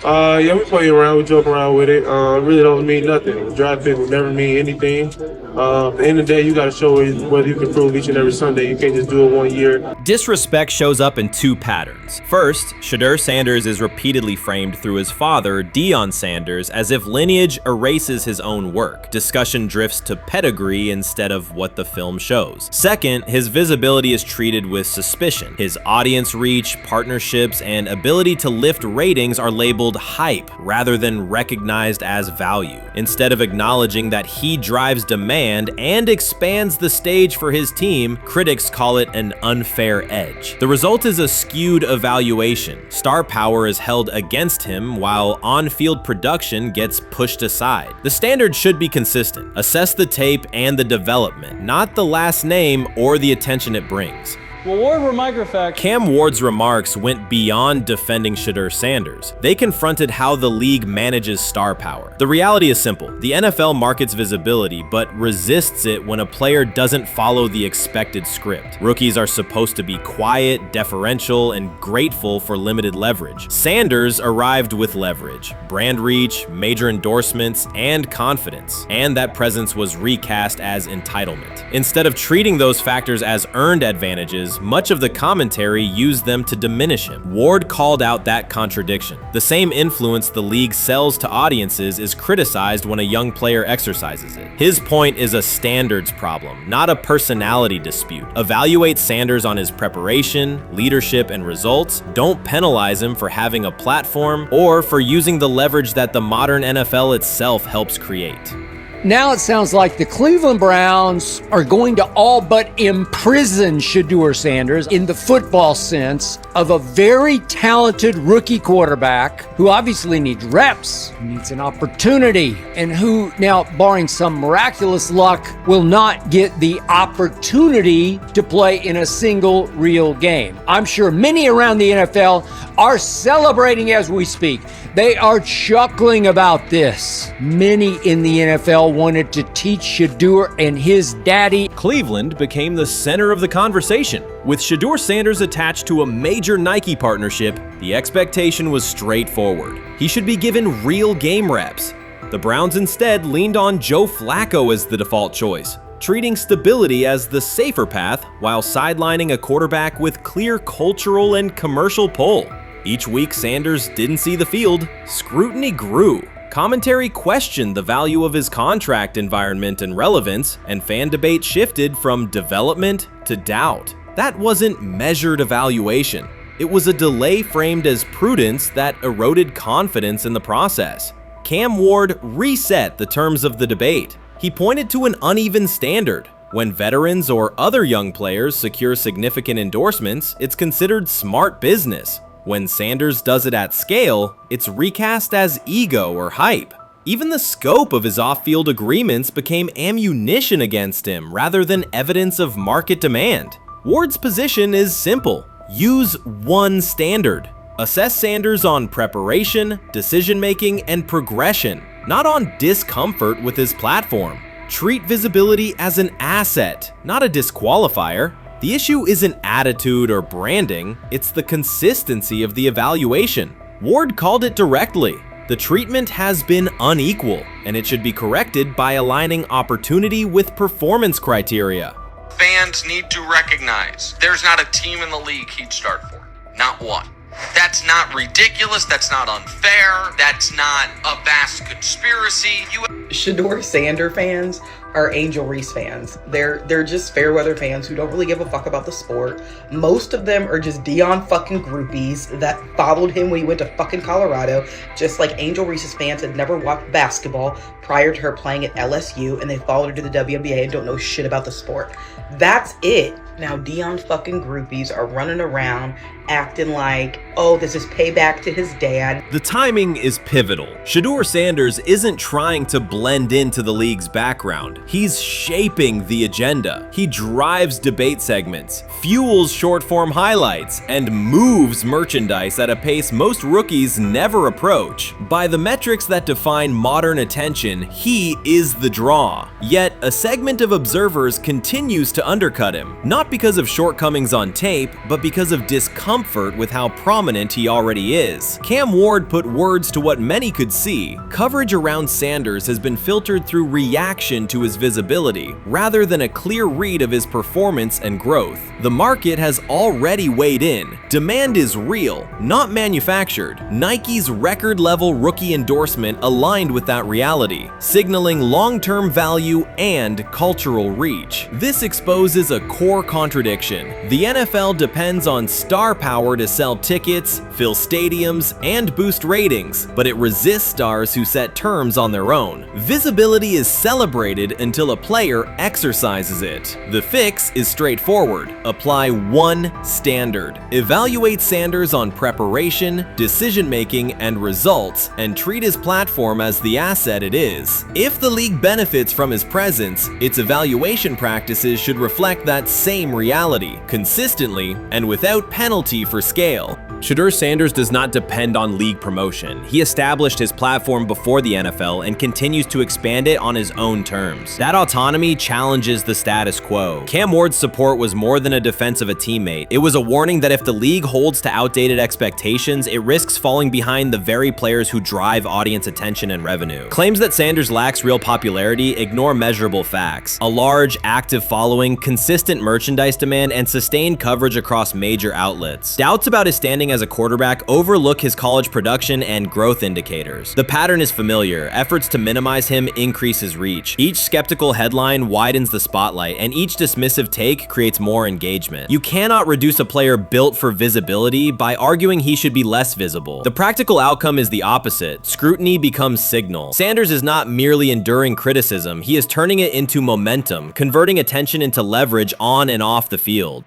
Yeah, we play around, we joke around with it. It really don't mean nothing. The draft pick will never mean anything. At the end of the day, you got to show whether you can prove each and every Sunday. You can't just do it 1 year. Disrespect shows up in two patterns. First, Shedeur Sanders is repeatedly framed through his father, Deion Sanders, as if lineage erases his own work. Discussion drifts to pedigree instead of what the film shows. Second, his visibility is treated with suspicion. His audience reach, partnerships, and ability to lift ratings are labeled hype rather than recognized as value. Instead of acknowledging that he drives demand and expands the stage for his team, critics call it an unfair edge. The result is a skewed evaluation. Star power is held against him while on-field production gets pushed aside. The standard should be consistent. Assess the tape and the development, not the last name or the attention it brings. Well, Ward or microfact. Cam Ward's remarks went beyond defending Shedeur Sanders. They confronted how the league manages star power. The reality is simple. The NFL markets visibility, but resists it when a player doesn't follow the expected script. Rookies are supposed to be quiet, deferential, and grateful for limited leverage. Sanders arrived with leverage, brand reach, major endorsements, and confidence. And that presence was recast as entitlement. Instead of treating those factors as earned advantages, much of the commentary used them to diminish him. Ward called out that contradiction. The same influence the league sells to audiences is criticized when a young player exercises it. His point is a standards problem, not a personality dispute. Evaluate Sanders on his preparation, leadership, and results. Don't penalize him for having a platform or for using the leverage that the modern NFL itself helps create. Now it sounds like the Cleveland Browns are going to all but imprison Shedeur Sanders in the football sense of a very talented rookie quarterback who obviously needs reps, needs an opportunity, and who now, barring some miraculous luck, will not get the opportunity to play in a single real game. I'm sure many around the NFL are celebrating as we speak. They are chuckling about this. Many in the NFL wanted to teach Shedeur and his daddy. Cleveland became the center of the conversation. With Shedeur Sanders attached to a major Nike partnership, the expectation was straightforward. He should be given real game reps. The Browns instead leaned on Joe Flacco as the default choice, treating stability as the safer path while sidelining a quarterback with clear cultural and commercial pull. Each week Sanders didn't see the field, scrutiny grew. Commentary questioned the value of his contract environment and relevance, and fan debate shifted from development to doubt. That wasn't measured evaluation. It was a delay framed as prudence that eroded confidence in the process. Cam Ward reset the terms of the debate. He pointed to an uneven standard. When veterans or other young players secure significant endorsements, it's considered smart business. When Sanders does it at scale, it's recast as ego or hype. Even the scope of his off-field agreements became ammunition against him rather than evidence of market demand. Ward's position is simple: use one standard. Assess Sanders on preparation, decision-making, and progression, not on discomfort with his platform. Treat visibility as an asset, not a disqualifier. The issue isn't attitude or branding, it's the consistency of the evaluation. Ward called it directly. The treatment has been unequal, and it should be corrected by aligning opportunity with performance criteria. Fans need to recognize there's not a team in the league he'd start for. Not one. That's not ridiculous, that's not unfair, that's not a vast conspiracy. Shedeur Sanders fans are Angel Reese fans. They're just fair weather fans who don't really give a fuck about the sport. Most of them are just Deion fucking groupies that followed him when he went to fucking Colorado, just like Angel Reese's fans had never watched basketball prior to her playing at LSU, and they followed her to the WNBA and don't know shit about the sport. That's it. Now Deion fucking groupies are running around acting like, oh, this is payback to his dad. The timing is pivotal. Shedeur Sanders isn't trying to blend into the league's background. He's shaping the agenda. He drives debate segments, fuels short-form highlights, and moves merchandise at a pace most rookies never approach. By the metrics that define modern attention, he is the draw. Yet, a segment of observers continues to undercut him, not because of shortcomings on tape, but because of discomfort with how prominent he already is. Cam Ward put words to what many could see. Coverage around Sanders has been filtered through reaction to his visibility, rather than a clear read of his performance and growth. The market has already weighed in. Demand is real, not manufactured. Nike's record-level rookie endorsement aligned with that reality, signaling long-term value and cultural reach. This exposes a core contradiction. The NFL depends on star power to sell tickets, fill stadiums, and boost ratings, but it resists stars who set terms on their own. Visibility is celebrated until a player exercises it. The fix is straightforward. Apply one standard. Evaluate Sanders on preparation, decision-making, and results, and treat his platform as the asset it is. If the league benefits from his presence, its evaluation practices should reflect that same reality, consistently and without penalty for scale. Shedeur Sanders does not depend on league promotion. He established his platform before the NFL and continues to expand it on his own terms. That autonomy challenges the status quo. Cam Ward's support was more than a defense of a teammate. It was a warning that if the league holds to outdated expectations, it risks falling behind the very players who drive audience attention and revenue. Claims that Sanders lacks real popularity ignore measurable facts. A large, active following, consistent merchandise demand, and sustained coverage across major outlets. Doubts about his standing playing as a quarterback overlook his college production and growth indicators. The pattern is familiar. Efforts to minimize him increase his reach. Each skeptical headline widens the spotlight, and each dismissive take creates more engagement. You cannot reduce a player built for visibility by arguing he should be less visible. The practical outcome is the opposite. Scrutiny becomes signal. Sanders is not merely enduring criticism, he is turning it into momentum, converting attention into leverage on and off the field.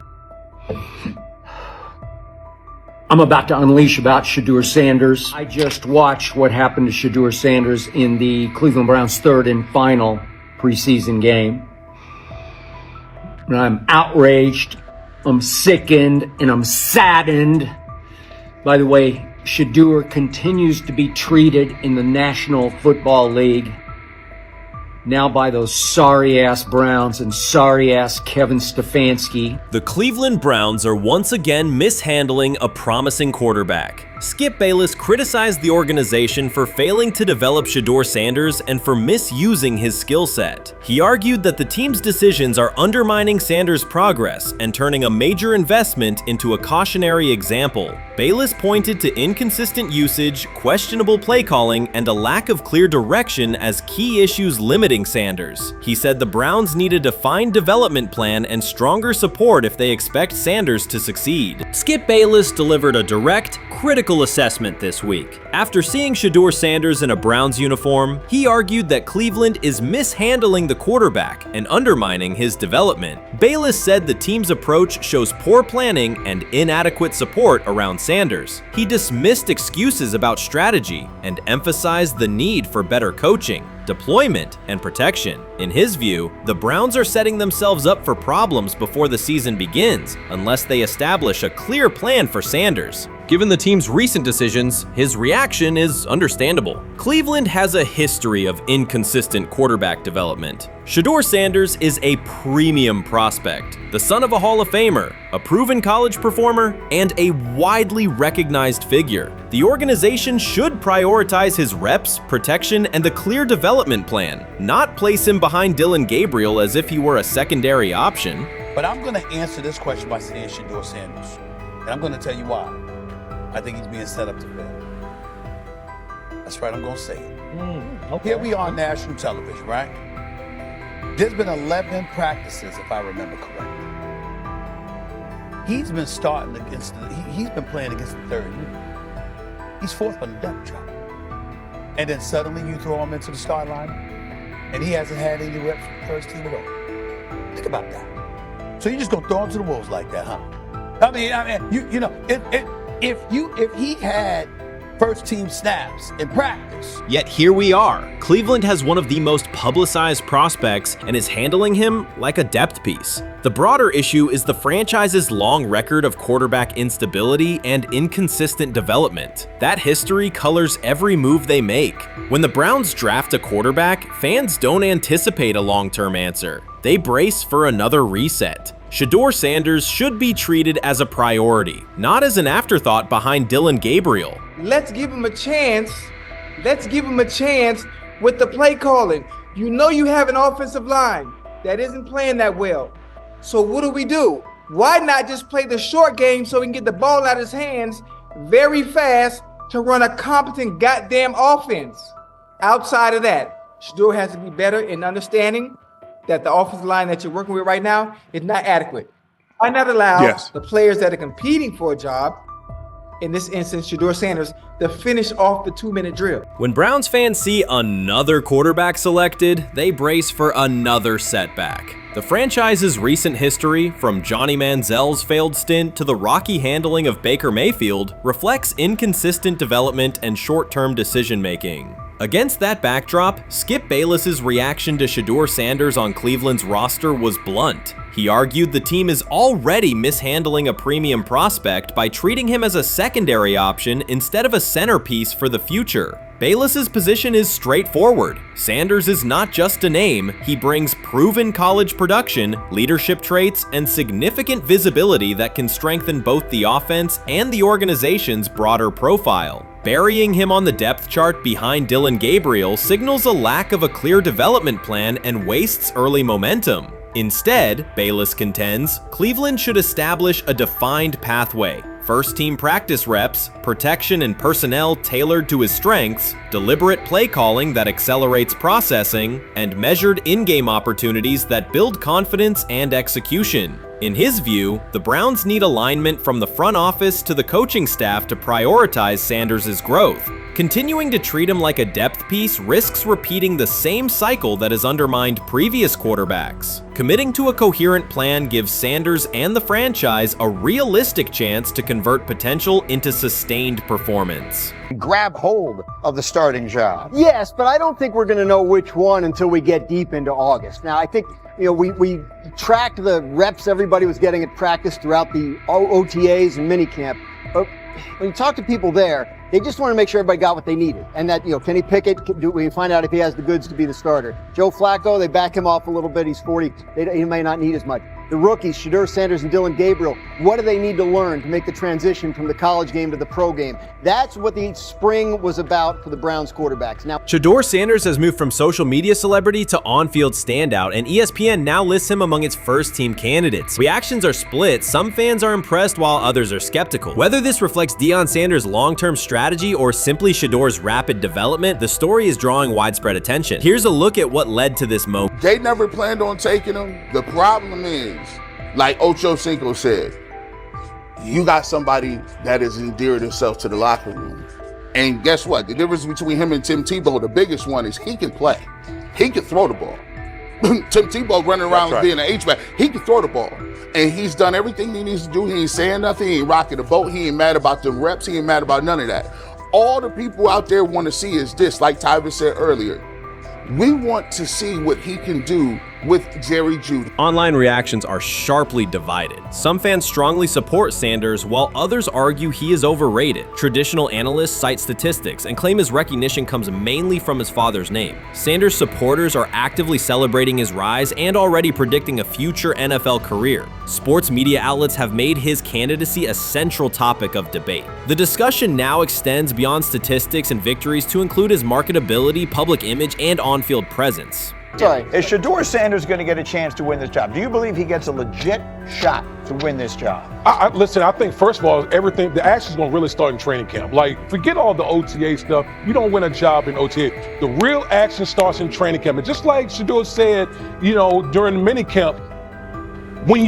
I'm about to unleash about Shedeur Sanders. I just watched what happened to Shedeur Sanders in the Cleveland Browns' third and final preseason game. And I'm outraged, I'm sickened, and I'm saddened. By the way, Shedeur continues to be treated in the National Football League now by those sorry-ass Browns and sorry-ass Kevin Stefanski. The Cleveland Browns are once again mishandling a promising quarterback. Skip Bayless criticized the organization for failing to develop Shedeur Sanders and for misusing his skill set. He argued that the team's decisions are undermining Sanders' progress and turning a major investment into a cautionary example. Bayless pointed to inconsistent usage, questionable play calling, and a lack of clear direction as key issues limiting Sanders. He said the Browns need a defined development plan and stronger support if they expect Sanders to succeed. Skip Bayless delivered a direct, critical assessment this week. After seeing Shedeur Sanders in a Browns uniform, he argued that Cleveland is mishandling the quarterback and undermining his development. Bayless said the team's approach shows poor planning and inadequate support around Sanders. He dismissed excuses about strategy and emphasized the need for better coaching, deployment, and protection. In his view, the Browns are setting themselves up for problems before the season begins unless they establish a clear plan for Sanders. Given the team's recent decisions, his reaction is understandable. Cleveland has a history of inconsistent quarterback development. Shedeur Sanders is a premium prospect, the son of a Hall of Famer, a proven college performer, and a widely recognized figure. The organization should prioritize his reps, protection, and a clear development plan, not place him behind Dillon Gabriel as if he were a secondary option. But I'm going to answer this question by saying Shedeur Sanders, and I'm going to tell you why. I think he's being set up to fail. That's right, I'm going to say it. Okay. Here we are on national television, right? There's been 11 practices, if I remember correctly. He's been starting against he's been playing against the third unit. He's fourth on the depth chart. And then suddenly you throw him into the start line, and he hasn't had any reps for the first team at all. Think about that. So you're just going to throw him to the wolves like that, huh? I mean, you know, if he had first team snaps in practice. Yet here we are. Cleveland has one of the most publicized prospects and is handling him like a depth piece. The broader issue is the franchise's long record of quarterback instability and inconsistent development. That history colors every move they make. When the Browns draft a quarterback, fans don't anticipate a long-term answer. They brace for another reset. Shedeur Sanders should be treated as a priority, not as an afterthought behind Dillon Gabriel. Let's give him a chance. Let's give him a chance with the play calling. You know you have an offensive line that isn't playing that well. So what do? Why not just play the short game so we can get the ball out of his hands very fast to run a competent goddamn offense? Outside of that, Shedeur has to be better in understanding that the offensive line that you're working with right now is not adequate. Why not allow the players that are competing for a job, in this instance, Shedeur Sanders, to finish off the 2-minute drill? When Browns fans see another quarterback selected, they brace for another setback. The franchise's recent history, from Johnny Manziel's failed stint to the rocky handling of Baker Mayfield, reflects inconsistent development and short-term decision-making. Against that backdrop, Skip Bayless's reaction to Shedeur Sanders on Cleveland's roster was blunt. He argued the team is already mishandling a premium prospect by treating him as a secondary option instead of a centerpiece for the future. Bayless's position is straightforward. Sanders is not just a name, he brings proven college production, leadership traits, and significant visibility that can strengthen both the offense and the organization's broader profile. Burying him on the depth chart behind Dillon Gabriel signals a lack of a clear development plan and wastes early momentum. Instead, Bayless contends, Cleveland should establish a defined pathway, first-team practice reps, protection and personnel tailored to his strengths, deliberate play calling that accelerates processing, and measured in-game opportunities that build confidence and execution. In his view, the Browns need alignment from the front office to the coaching staff to prioritize Sanders' growth. Continuing to treat him like a depth piece risks repeating the same cycle that has undermined previous quarterbacks. Committing to a coherent plan gives Sanders and the franchise a realistic chance to convert potential into sustained performance. Grab hold of the starting job. Yes, but I don't think we're going to know which one until we get deep into August. Now, I think, we tracked the reps everybody was getting at practice throughout the OTAs and minicamp. But when you talk to people there, they just want to make sure everybody got what they needed. And that, Kenny Pickett, we find out if he has the goods to be the starter. Joe Flacco, they back him off a little bit. He's 40. He may not need as much. The rookies, Shedeur Sanders and Dillon Gabriel, what do they need to learn to make the transition from the college game to the pro game? That's what the spring was about for the Browns quarterbacks. Now, Shedeur Sanders has moved from social media celebrity to on-field standout, and ESPN now lists him among its first-team candidates. Reactions are split. Some fans are impressed while others are skeptical. Whether this reflects Deion Sanders' long-term strategy or simply Shedeur's rapid development, the story is drawing widespread attention. Here's a look at what led to this moment. They never planned on taking him. The problem is, like Ocho Cinco said, you got somebody that has endeared himself to the locker room. And guess what? The difference between him and Tim Tebow, the biggest one, is he can play. He can throw the ball. Tim Tebow running around being an H-back. He can throw the ball. And he's done everything he needs to do. He ain't saying nothing. He ain't rocking the boat. He ain't mad about the reps. He ain't mad about none of that. All the people out there want to see is this, like Tyver said earlier. We want to see what he can do with Jerry Jeudy. Online reactions are sharply divided. Some fans strongly support Sanders, while others argue he is overrated. Traditional analysts cite statistics and claim his recognition comes mainly from his father's name. Sanders supporters are actively celebrating his rise and already predicting a future NFL career. Sports media outlets have made his candidacy a central topic of debate. The discussion now extends beyond statistics and victories to include his marketability, public image, and on-field presence. Sorry, is Shedeur Sanders going to get a chance to win this job? Do you believe he gets a legit shot to win this job? Listen, I think first of all, the action's going to really start in training camp. Like, forget all the OTA stuff. You don't win a job in OTA. The real action starts in training camp. And just like Shedeur said, during the mini camp, when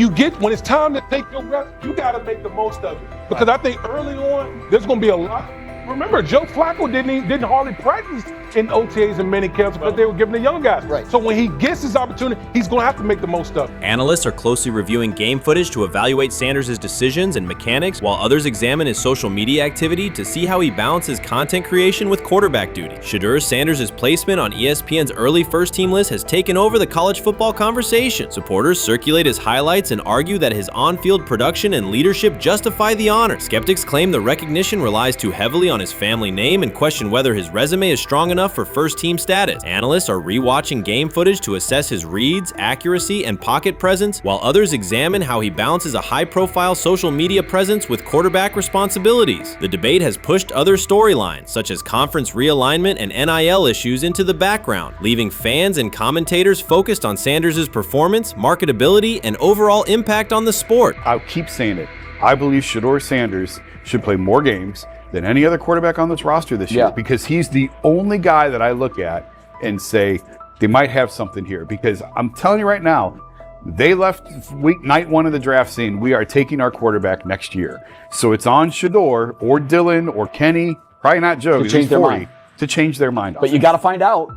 it's time to take your reps, you got to make the most of it. Because I think early on, there's going to be a lot. Remember, Joe Flacco didn't hardly practice in OTAs and mini camps because they were giving the young guys. Right. So when he gets his opportunity, he's going to have to make the most of it. Analysts are closely reviewing game footage to evaluate Sanders' decisions and mechanics, while others examine his social media activity to see how he balances content creation with quarterback duty. Shedeur Sanders' placement on ESPN's early first-team list has taken over the college football conversation. Supporters circulate his highlights and argue that his on-field production and leadership justify the honor. Skeptics claim the recognition relies too heavily on his family name and question whether his resume is strong enough for first-team status. Analysts are rewatching game footage to assess his reads, accuracy, and pocket presence, while others examine how he balances a high-profile social media presence with quarterback responsibilities. The debate has pushed other storylines, such as conference realignment and NIL issues, into the background, leaving fans and commentators focused on Sanders' performance, marketability, and overall impact on the sport. I'll keep saying it. I believe Shedeur Sanders should play more games than any other quarterback on this roster this year, because he's the only guy that I look at and say they might have something here. Because I'm telling you right now, they left night one of the draft saying we are taking our quarterback next year. So it's on Shedeur or Dillon or Kenny, probably not Joe, to change their mind. To change their mind. But you got to find out.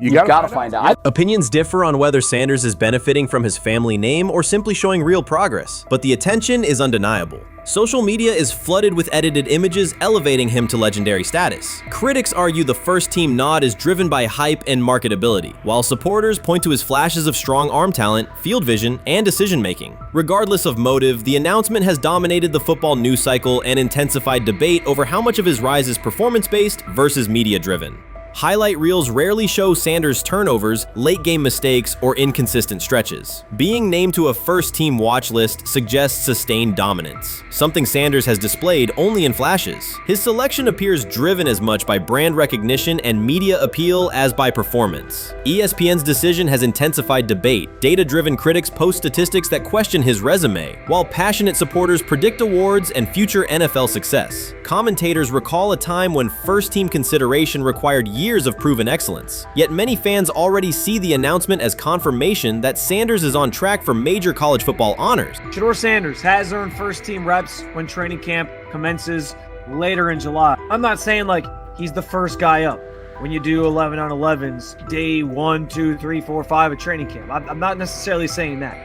You gotta find out. Opinions differ on whether Sanders is benefiting from his family name or simply showing real progress, but the attention is undeniable. Social media is flooded with edited images elevating him to legendary status. Critics argue the first-team nod is driven by hype and marketability, while supporters point to his flashes of strong arm talent, field vision, and decision-making. Regardless of motive, the announcement has dominated the football news cycle and intensified debate over how much of his rise is performance-based versus media-driven. Highlight reels rarely show Sanders' turnovers, late-game mistakes, or inconsistent stretches. Being named to a first-team watch list suggests sustained dominance, something Sanders has displayed only in flashes. His selection appears driven as much by brand recognition and media appeal as by performance. ESPN's decision has intensified debate. Data-driven critics post statistics that question his resume, while passionate supporters predict awards and future NFL success. Commentators recall a time when first-team consideration required years of proven excellence. Yet many fans already see the announcement as confirmation that Sanders is on track for major college football honors. Shedeur Sanders has earned first-team reps when training camp commences later in July. I'm not saying like he's the first guy up when you do 11 on 11s day 1, 2, 3, 4, 5 at training camp. I'm not necessarily saying that,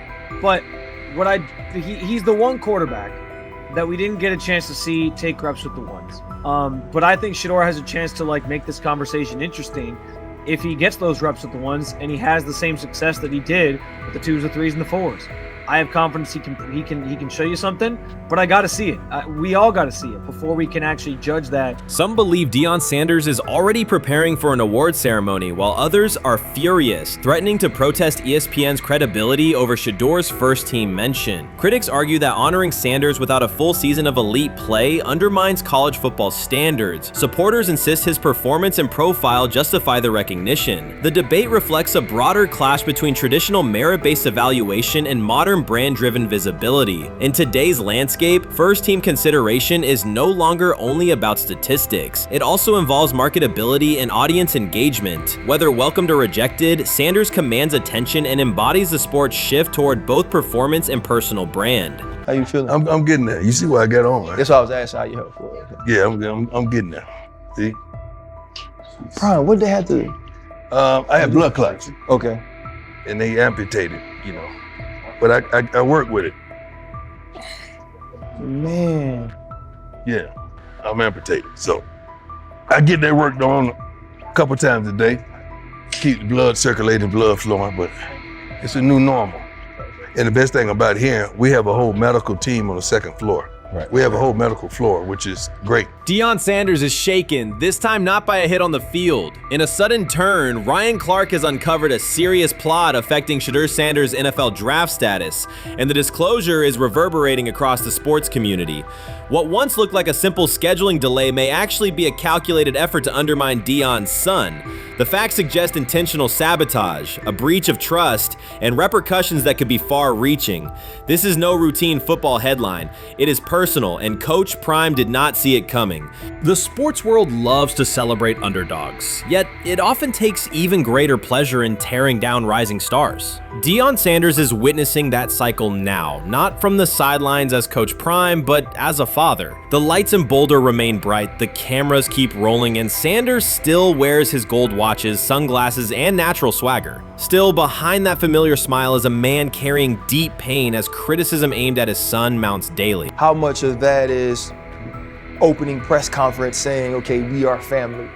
but he's the one quarterback that we didn't get a chance to see take reps with the ones. But I think Shedeur has a chance to like make this conversation interesting if he gets those reps with the ones and he has the same success that he did with the 2s, the 3s, and the 4s. I have confidence he can show you something, but I got to see it. We all got to see it before we can actually judge that. Some believe Deion Sanders is already preparing for an award ceremony, while others are furious, threatening to protest ESPN's credibility over Shedeur's first-team mention. Critics argue that honoring Sanders without a full season of elite play undermines college football standards. Supporters insist his performance and profile justify the recognition. The debate reflects a broader clash between traditional merit-based evaluation and modern brand-driven visibility. In today's landscape, first-team consideration is no longer only about statistics. It also involves marketability and audience engagement. Whether welcomed or rejected, Sanders commands attention and embodies the sport's shift toward both performance and personal brand. How you feeling? I'm getting there. You see what I got on, right? That's why I was asking how you help for it. Yeah, I'm getting there. See? Prime, what they had to do? I had blood clots. Okay. And they amputated, you know. But I work with it. Man. Yeah, I'm amputated. So I get that work done a couple times a day. Keep the blood circulating, blood flowing, but it's a new normal. And the best thing about here, we have a whole medical team on the second floor. Right. We have a whole medical floor, which is great. Deion Sanders is shaken, this time not by a hit on the field. In a sudden turn, Ryan Clark has uncovered a serious plot affecting Shedeur Sanders' NFL draft status, and the disclosure is reverberating across the sports community. What once looked like a simple scheduling delay may actually be a calculated effort to undermine Deion's son. The facts suggest intentional sabotage, a breach of trust, and repercussions that could be far-reaching. This is no routine football headline. It is personal, and Coach Prime did not see it coming. The sports world loves to celebrate underdogs, yet it often takes even greater pleasure in tearing down rising stars. Deion Sanders is witnessing that cycle now, not from the sidelines as Coach Prime, but as a father. The lights in Boulder remain bright, the cameras keep rolling, and Sanders still wears his gold watches, sunglasses, and natural swagger. Still, behind that familiar smile is a man carrying deep pain as criticism aimed at his son mounts daily. How much of that is opening press conference saying, okay, we are family,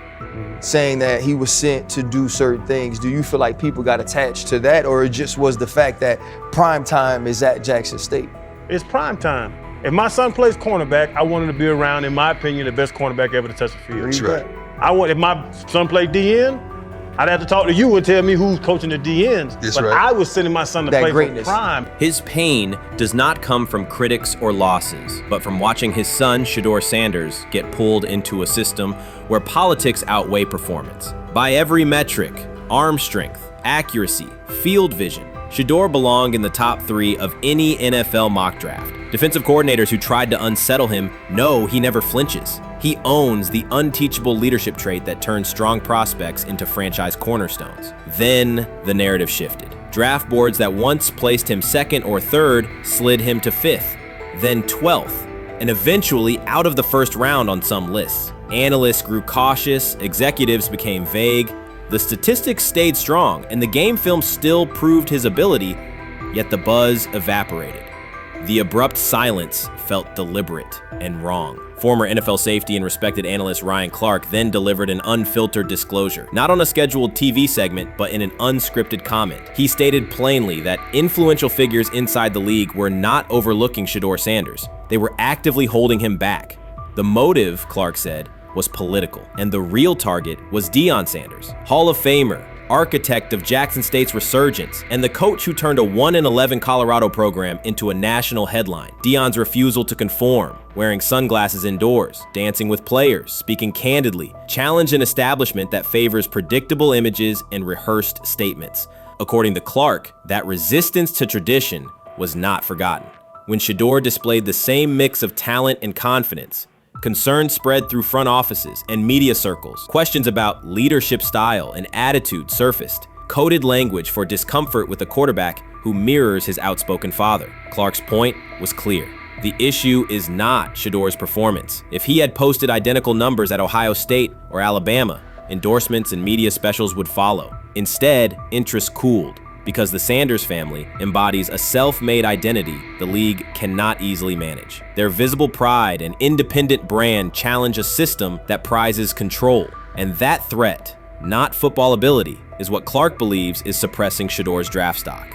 saying that he was sent to do certain things? Do you feel like people got attached to that, or it just was the fact that prime time is at Jackson State? It's prime time. If my son plays cornerback, I want him to be around, in my opinion, the best cornerback ever to touch the field. That's right. If my son played DN, I'd have to talk to you and tell me who's coaching the DNs. That's but right. I was sending my son to play for prime. His pain does not come from critics or losses, but from watching his son, Shedeur Sanders, get pulled into a system where politics outweigh performance. By every metric, arm strength, accuracy, field vision, Shedeur belonged in the top 3 of any NFL mock draft. Defensive coordinators who tried to unsettle him know he never flinches. He owns the unteachable leadership trait that turns strong prospects into franchise cornerstones. Then the narrative shifted. Draft boards that once placed him 2nd or 3rd slid him to 5th, then 12th, and eventually out of the 1st round on some lists. Analysts grew cautious, executives became vague. The statistics stayed strong, and the game film still proved his ability, yet the buzz evaporated. The abrupt silence felt deliberate and wrong. Former NFL safety and respected analyst Ryan Clark then delivered an unfiltered disclosure, not on a scheduled TV segment, but in an unscripted comment. He stated plainly that influential figures inside the league were not overlooking Shedeur Sanders. They were actively holding him back. The motive, Clark said, was political, and the real target was Deion Sanders, Hall of Famer, architect of Jackson State's resurgence, and the coach who turned a 1-11 Colorado program into a national headline. Deion's refusal to conform, wearing sunglasses indoors, dancing with players, speaking candidly, challenged an establishment that favors predictable images and rehearsed statements. According to Clark, that resistance to tradition was not forgotten. When Shedeur displayed the same mix of talent and confidence, concerns spread through front offices and media circles. Questions about leadership style and attitude surfaced. Coded language for discomfort with a quarterback who mirrors his outspoken father. Clark's point was clear. The issue is not Shedeur's performance. If he had posted identical numbers at Ohio State or Alabama, endorsements and media specials would follow. Instead, interest cooled, because the Sanders family embodies a self-made identity the league cannot easily manage. Their visible pride and independent brand challenge a system that prizes control. And that threat, not football ability, is what Clark believes is suppressing Shedeur's draft stock.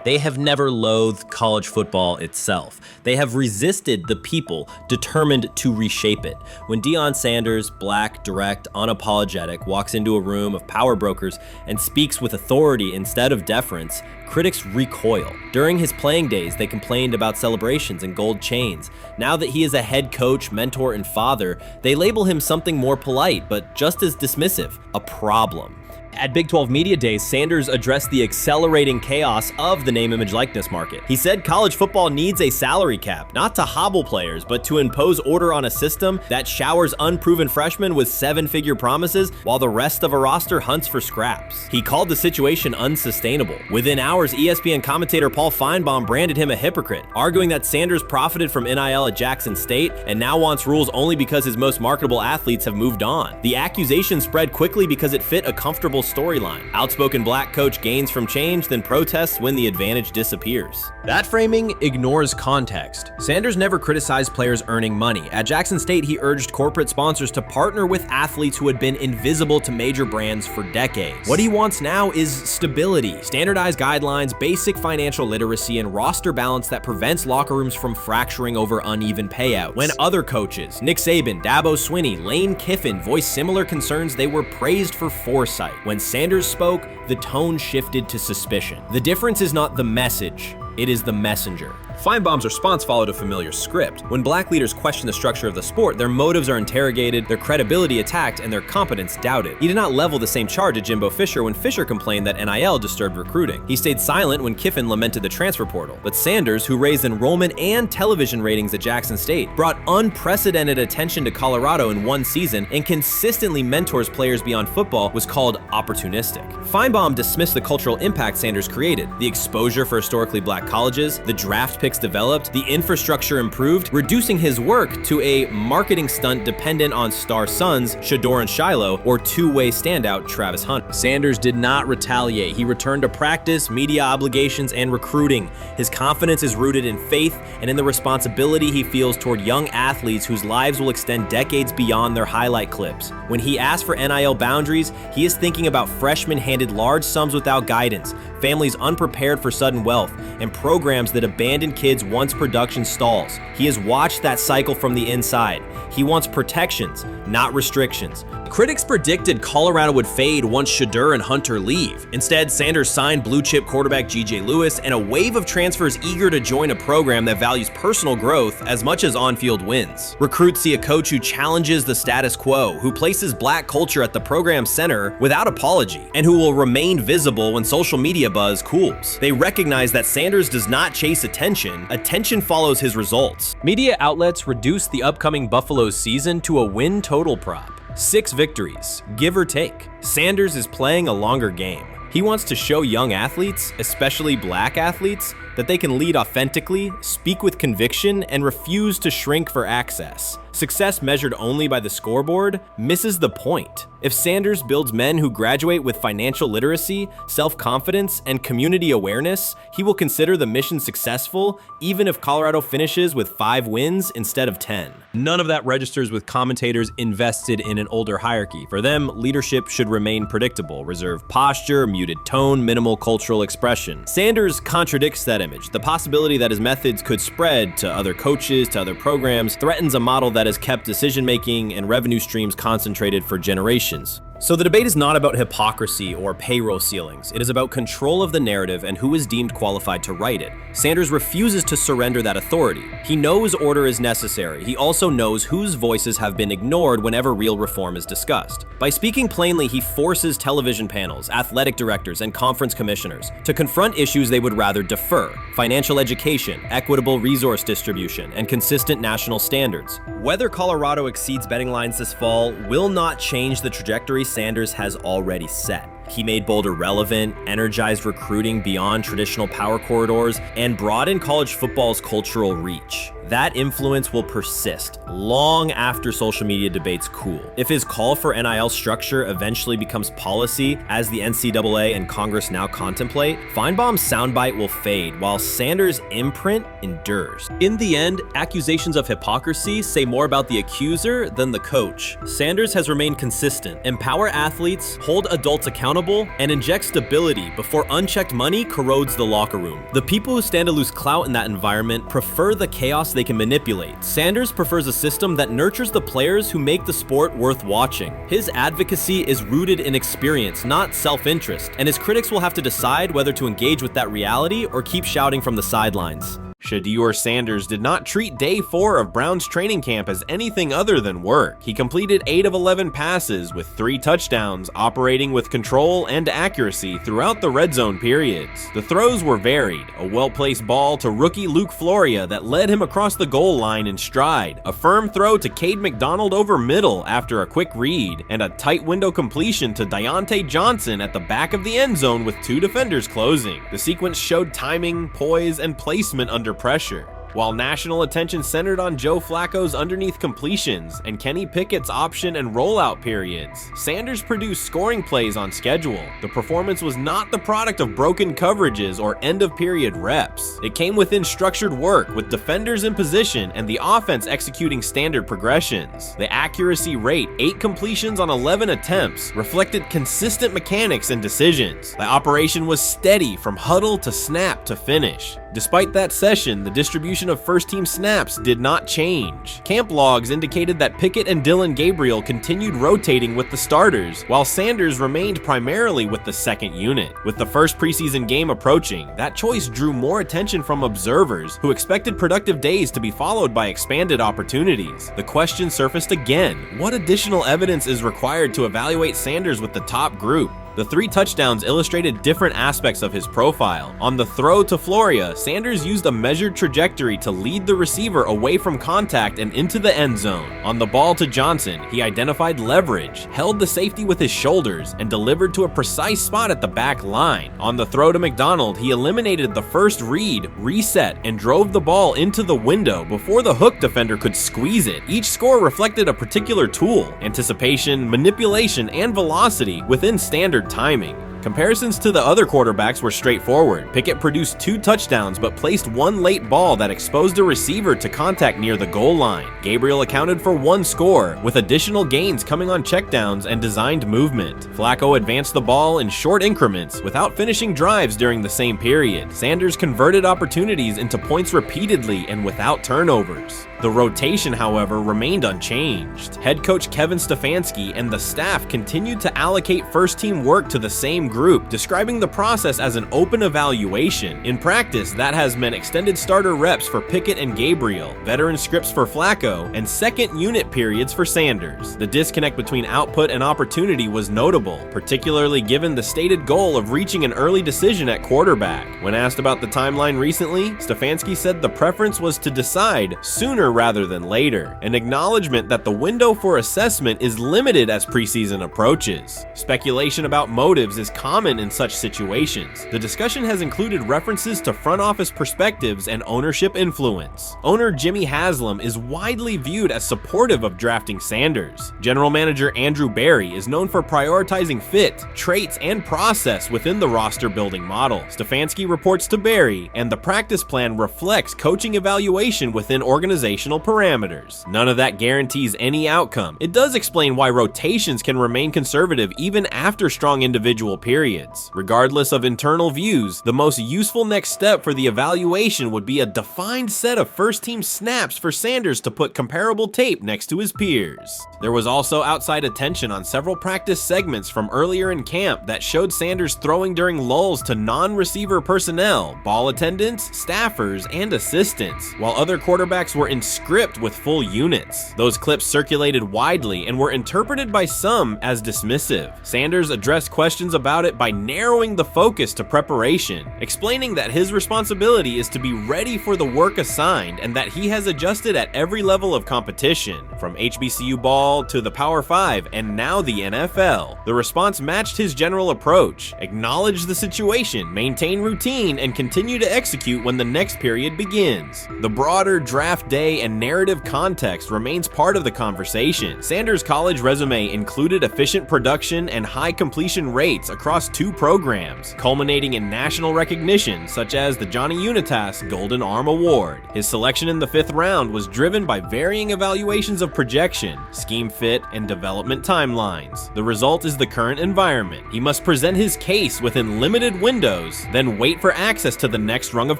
They have never loathed college football itself. They have resisted the people determined to reshape it. When Deion Sanders, black, direct, unapologetic, walks into a room of power brokers and speaks with authority instead of deference, critics recoil. During his playing days, they complained about celebrations and gold chains. Now that he is a head coach, mentor, and father, they label him something more polite, but just as dismissive, a problem. At Big 12 Media Days, Sanders addressed the accelerating chaos of the name, image, likeness market. He said college football needs a salary cap, not to hobble players, but to impose order on a system that showers unproven freshmen with 7-figure promises while the rest of a roster hunts for scraps. He called the situation unsustainable. Within hours, ESPN commentator Paul Feinbaum branded him a hypocrite, arguing that Sanders profited from NIL at Jackson State and now wants rules only because his most marketable athletes have moved on. The accusation spread quickly because it fit a comfortable storyline. Outspoken black coach gains from change, then protests when the advantage disappears. That framing ignores context. Sanders never criticized players earning money. At Jackson State, he urged corporate sponsors to partner with athletes who had been invisible to major brands for decades. What he wants now is stability, standardized guidelines, basic financial literacy, and roster balance that prevents locker rooms from fracturing over uneven payouts. When other coaches, Nick Saban, Dabo Swinney, Lane Kiffin, voiced similar concerns, they were praised for foresight. When Sanders spoke, the tone shifted to suspicion. The difference is not the message, it is the messenger. Feinbaum's response followed a familiar script. When black leaders question the structure of the sport, their motives are interrogated, their credibility attacked, and their competence doubted. He did not level the same charge at Jimbo Fisher when Fisher complained that NIL disturbed recruiting. He stayed silent when Kiffin lamented the transfer portal. But Sanders, who raised enrollment and television ratings at Jackson State, brought unprecedented attention to Colorado in one season and consistently mentors players beyond football, was called opportunistic. Feinbaum dismissed the cultural impact Sanders created, the exposure for historically black colleges, the draft picks developed, the infrastructure improved, reducing his work to a marketing stunt dependent on star sons Shedeur and Shiloh or two-way standout Travis Hunter. Sanders did not retaliate. He returned to practice, media obligations, and recruiting. His confidence is rooted in faith and in the responsibility he feels toward young athletes whose lives will extend decades beyond their highlight clips. When he asks for NIL boundaries, he is thinking about freshmen handed large sums without guidance, families unprepared for sudden wealth, and programs that abandon kids once production stalls. He has watched that cycle from the inside. He wants protections, not restrictions. Critics predicted Colorado would fade once Shedeur and Hunter leave. Instead, Sanders signed blue-chip quarterback G.J. Lewis and a wave of transfers eager to join a program that values personal growth as much as on-field wins. Recruits see a coach who challenges the status quo, who places black culture at the program's center without apology, and who will remain visible when social media buzz cools. They recognize that Sanders does not chase attention, attention follows his results. Media outlets reduced the upcoming Buffalo season to a win total prop. 6 victories, give or take. Sanders is playing a longer game. He wants to show young athletes, especially black athletes, that they can lead authentically, speak with conviction, and refuse to shrink for access. Success measured only by the scoreboard misses the point. If Sanders builds men who graduate with financial literacy, self-confidence, and community awareness, he will consider the mission successful, even if Colorado finishes with 5 wins instead of 10. None of that registers with commentators invested in an older hierarchy. For them, leadership should remain predictable, reserved posture, muted tone, minimal cultural expression. Sanders contradicts that image. The possibility that his methods could spread to other coaches, to other programs, threatens a model that that has kept decision-making and revenue streams concentrated for generations. So the debate is not about hypocrisy or payroll ceilings. It is about control of the narrative and who is deemed qualified to write it. Sanders refuses to surrender that authority. He knows order is necessary. He also knows whose voices have been ignored whenever real reform is discussed. By speaking plainly, he forces television panels, athletic directors, and conference commissioners to confront issues they would rather defer: financial education, equitable resource distribution, and consistent national standards. Whether Colorado exceeds betting lines this fall will not change the trajectory Sanders has already set. He made Boulder relevant, energized recruiting beyond traditional power corridors, and broadened college football's cultural reach. That influence will persist long after social media debates cool. If his call for NIL structure eventually becomes policy, as the NCAA and Congress now contemplate, Feinbaum's soundbite will fade while Sanders' imprint endures. In the end, accusations of hypocrisy say more about the accuser than the coach. Sanders has remained consistent: empower athletes, hold adults accountable, and inject stability before unchecked money corrodes the locker room. The people who stand to lose clout in that environment prefer the chaos they can manipulate. Sanders prefers a system that nurtures the players who make the sport worth watching. His advocacy is rooted in experience, not self-interest, and his critics will have to decide whether to engage with that reality or keep shouting from the sidelines. Shedeur Sanders did not treat day 4 of Brown's training camp as anything other than work. He completed 8 of 11 passes with 3 touchdowns, operating with control and accuracy throughout the red zone periods. The throws were varied: a well-placed ball to rookie Luke Floria that led him across the goal line in stride, a firm throw to Cade McDonald over middle after a quick read, and a tight window completion to Diontae Johnson at the back of the end zone with 2 defenders closing. The sequence showed timing, poise, and placement under pressure. While national attention centered on Joe Flacco's underneath completions and Kenny Pickett's option and rollout periods, Sanders produced scoring plays on schedule. The performance was not the product of broken coverages or end-of-period reps. It came within structured work, with defenders in position and the offense executing standard progressions. The accuracy rate, 8 completions on 11 attempts, reflected consistent mechanics and decisions. The operation was steady from huddle to snap to finish. Despite that session, the distribution of first-team snaps did not change. Camp logs indicated that Pickett and Dillon Gabriel continued rotating with the starters, while Sanders remained primarily with the second unit. With the first preseason game approaching, that choice drew more attention from observers who expected productive days to be followed by expanded opportunities. The question surfaced again: what additional evidence is required to evaluate Sanders with the top group? The 3 touchdowns illustrated different aspects of his profile. On the throw to Floria, Sanders used a measured trajectory to lead the receiver away from contact and into the end zone. On the ball to Johnson, he identified leverage, held the safety with his shoulders, and delivered to a precise spot at the back line. On the throw to McDonald, he eliminated the first read, reset, and drove the ball into the window before the hook defender could squeeze it. Each score reflected a particular tool: anticipation, manipulation, and velocity within standard timing. Comparisons to the other quarterbacks were straightforward. Pickett produced 2 touchdowns but placed 1 late ball that exposed a receiver to contact near the goal line. Gabriel accounted for 1 score, with additional gains coming on checkdowns and designed movement. Flacco advanced the ball in short increments without finishing drives during the same period. Sanders converted opportunities into points repeatedly and without turnovers. The rotation, however, remained unchanged. Head coach Kevin Stefanski and the staff continued to allocate first-team work to the same group, describing the process as an open evaluation. In practice, that has meant extended starter reps for Pickett and Gabriel, veteran scripts for Flacco, and second unit periods for Sanders. The disconnect between output and opportunity was notable, particularly given the stated goal of reaching an early decision at quarterback. When asked about the timeline recently, Stefanski said the preference was to decide sooner rather than later, an acknowledgement that the window for assessment is limited as preseason approaches. Speculation about motives is common in such situations. The discussion has included references to front office perspectives and ownership influence. Owner Jimmy Haslam is widely viewed as supportive of drafting Sanders. General manager Andrew Berry is known for prioritizing fit, traits, and process within the roster building model. Stefanski reports to Berry, and the practice plan reflects coaching evaluation within organizations organizational parameters. None of that guarantees any outcome. It does explain why rotations can remain conservative even after strong individual periods. Regardless of internal views, the most useful next step for the evaluation would be a defined set of first-team snaps for Sanders to put comparable tape next to his peers. There was also outside attention on several practice segments from earlier in camp that showed Sanders throwing during lulls to non-receiver personnel, ball attendants, staffers, and assistants, while other quarterbacks were in script with full units. Those clips circulated widely and were interpreted by some as dismissive. Sanders addressed questions about it by narrowing the focus to preparation, explaining that his responsibility is to be ready for the work assigned and that he has adjusted at every level of competition, from HBCU ball to the Power 5 and now the NFL. The response matched his general approach: acknowledge the situation, maintain routine, and continue to execute when the next period begins. The broader draft day and narrative context remains part of the conversation. Sanders' college resume included efficient production and high completion rates across 2 programs, culminating in national recognition such as the Johnny Unitas Golden Arm Award. His selection in the 5th round was driven by varying evaluations of projection, scheme fit, and development timelines. The result is the current environment. He must present his case within limited windows, then wait for access to the next rung of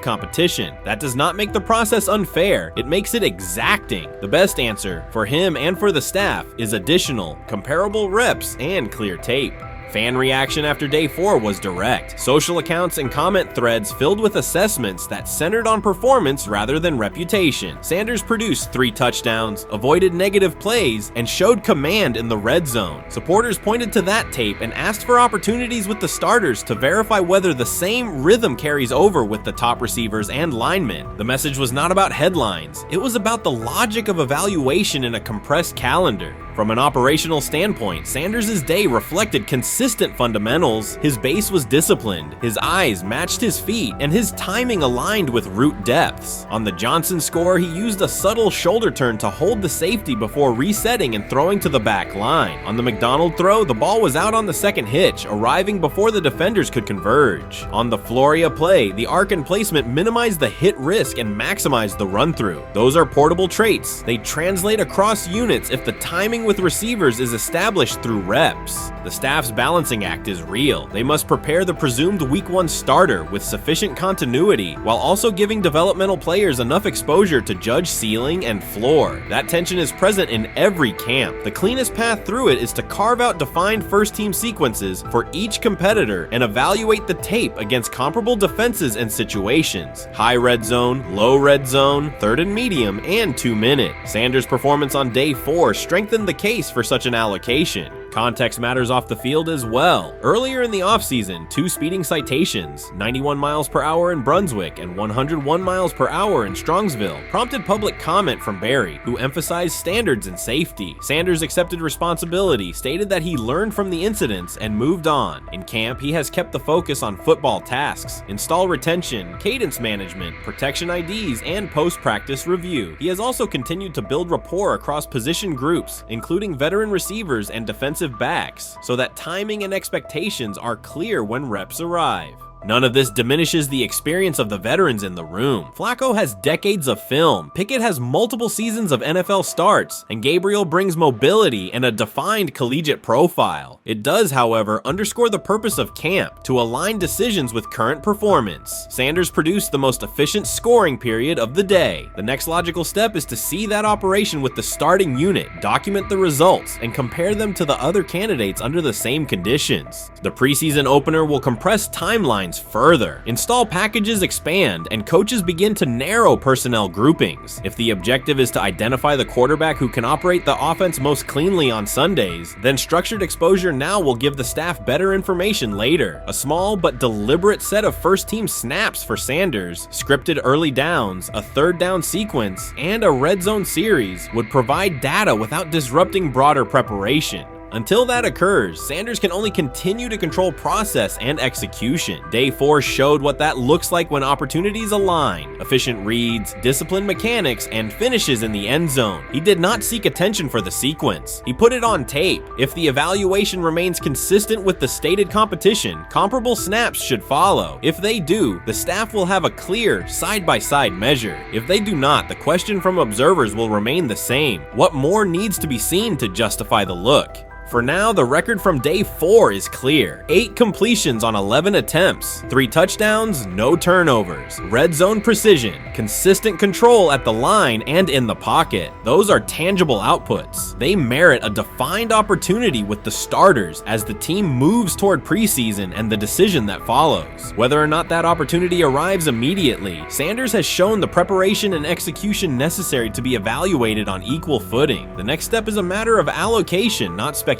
competition. That does not make the process unfair, it makes it exacting. The best answer, for him and for the staff, is additional, comparable reps and clear tape. Fan reaction after day 4 was direct. Social accounts and comment threads filled with assessments that centered on performance rather than reputation. Sanders produced 3 touchdowns, avoided negative plays, and showed command in the red zone. Supporters pointed to that tape and asked for opportunities with the starters to verify whether the same rhythm carries over with the top receivers and linemen. The message was not about headlines. It was about the logic of evaluation in a compressed calendar. From an operational standpoint, Sanders' day reflected consistent fundamentals. His base was disciplined, his eyes matched his feet, and his timing aligned with route depths. On the Johnson score, he used a subtle shoulder turn to hold the safety before resetting and throwing to the back line. On the McDonald throw, the ball was out on the second hitch, arriving before the defenders could converge. On the Floria play, the arc and placement minimized the hit risk and maximized the run-through. Those are portable traits. They translate across units if the timing with receivers is established through reps. The staff's balancing act is real. They must prepare the presumed week 1 starter with sufficient continuity while also giving developmental players enough exposure to judge ceiling and floor. That tension is present in every camp. The cleanest path through it is to carve out defined first-team sequences for each competitor and evaluate the tape against comparable defenses and situations: high red zone, low red zone, 3rd and medium, and 2-minute. Sanders' performance on day 4 strengthened the case for such an allocation. Context matters off the field as well. Earlier in the offseason, 2 speeding citations, 91 miles per hour in Brunswick and 101 miles per hour in Strongsville, prompted public comment from Barry, who emphasized standards and safety. Sanders accepted responsibility, stated that he learned from the incidents and moved on. In camp, he has kept the focus on football tasks, install retention, cadence management, protection IDs, and post-practice review. He has also continued to build rapport across position groups, including veteran receivers and defensive backs, so that timing and expectations are clear when reps arrive. None of this diminishes the experience of the veterans in the room. Flacco has decades of film, Pickett has multiple seasons of NFL starts, and Gabriel brings mobility and a defined collegiate profile. It does, however, underscore the purpose of camp, to align decisions with current performance. Sanders produced the most efficient scoring period of the day. The next logical step is to see that operation with the starting unit, document the results, and compare them to the other candidates under the same conditions. The preseason opener will compress timelines further. Install packages expand, and coaches begin to narrow personnel groupings. If the objective is to identify the quarterback who can operate the offense most cleanly on Sundays, then structured exposure now will give the staff better information later. A small but deliberate set of first-team snaps for Sanders, scripted early downs, a 3rd down sequence, and a red zone series would provide data without disrupting broader preparation. Until that occurs, Sanders can only continue to control process and execution. Day 4 showed what that looks like when opportunities align. Efficient reads, disciplined mechanics, and finishes in the end zone. He did not seek attention for the sequence. He put it on tape. If the evaluation remains consistent with the stated competition, comparable snaps should follow. If they do, the staff will have a clear, side-by-side measure. If they do not, the question from observers will remain the same. What more needs to be seen to justify the look? For now, the record from day 4 is clear. 8 completions on 11 attempts, 3 touchdowns, no turnovers, red zone precision, consistent control at the line and in the pocket. Those are tangible outputs. They merit a defined opportunity with the starters as the team moves toward preseason and the decision that follows. Whether or not that opportunity arrives immediately, Sanders has shown the preparation and execution necessary to be evaluated on equal footing. The next step is a matter of allocation, not speculation.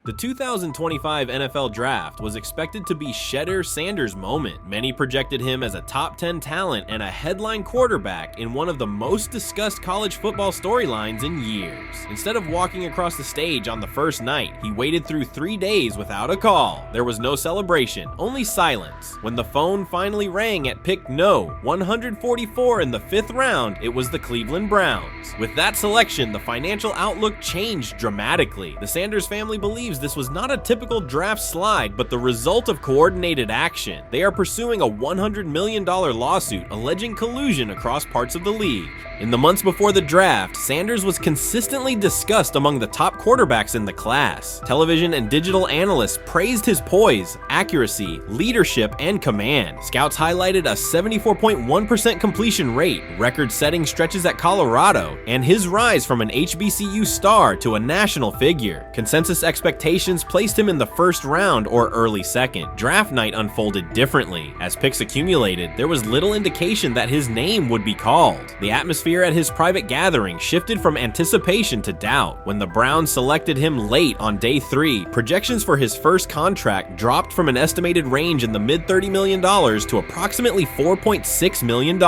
The 2025 NFL Draft was expected to be Shedeur Sanders' moment. Many projected him as a top 10 talent and a headline quarterback in one of the most discussed college football storylines in years. Instead of walking across the stage on the first night, he waited through 3 days without a call. There was no celebration, only silence. When the phone finally rang at pick no. 144 in the 5th round, it was the Cleveland Browns. With that selection, the financial outlook changed dramatically. The Sanders family believes this was not a typical draft slide, but the result of coordinated action. They are pursuing a $100 million lawsuit alleging collusion across parts of the league. In the months before the draft, Sanders was consistently discussed among the top quarterbacks in the class. Television and digital analysts praised his poise, accuracy, leadership, and command. Scouts highlighted a 74.1% completion rate, record-setting stretches at Colorado, and his rise from an HBCU star to a national figure. Consensus expectations placed him in the first round or early second. Draft night unfolded differently. As picks accumulated, there was little indication that his name would be called. The atmosphere at his private gathering shifted from anticipation to doubt. When the Browns selected him late on day 3, projections for his first contract dropped from an estimated range in the mid-$30 million to approximately $4.6 million,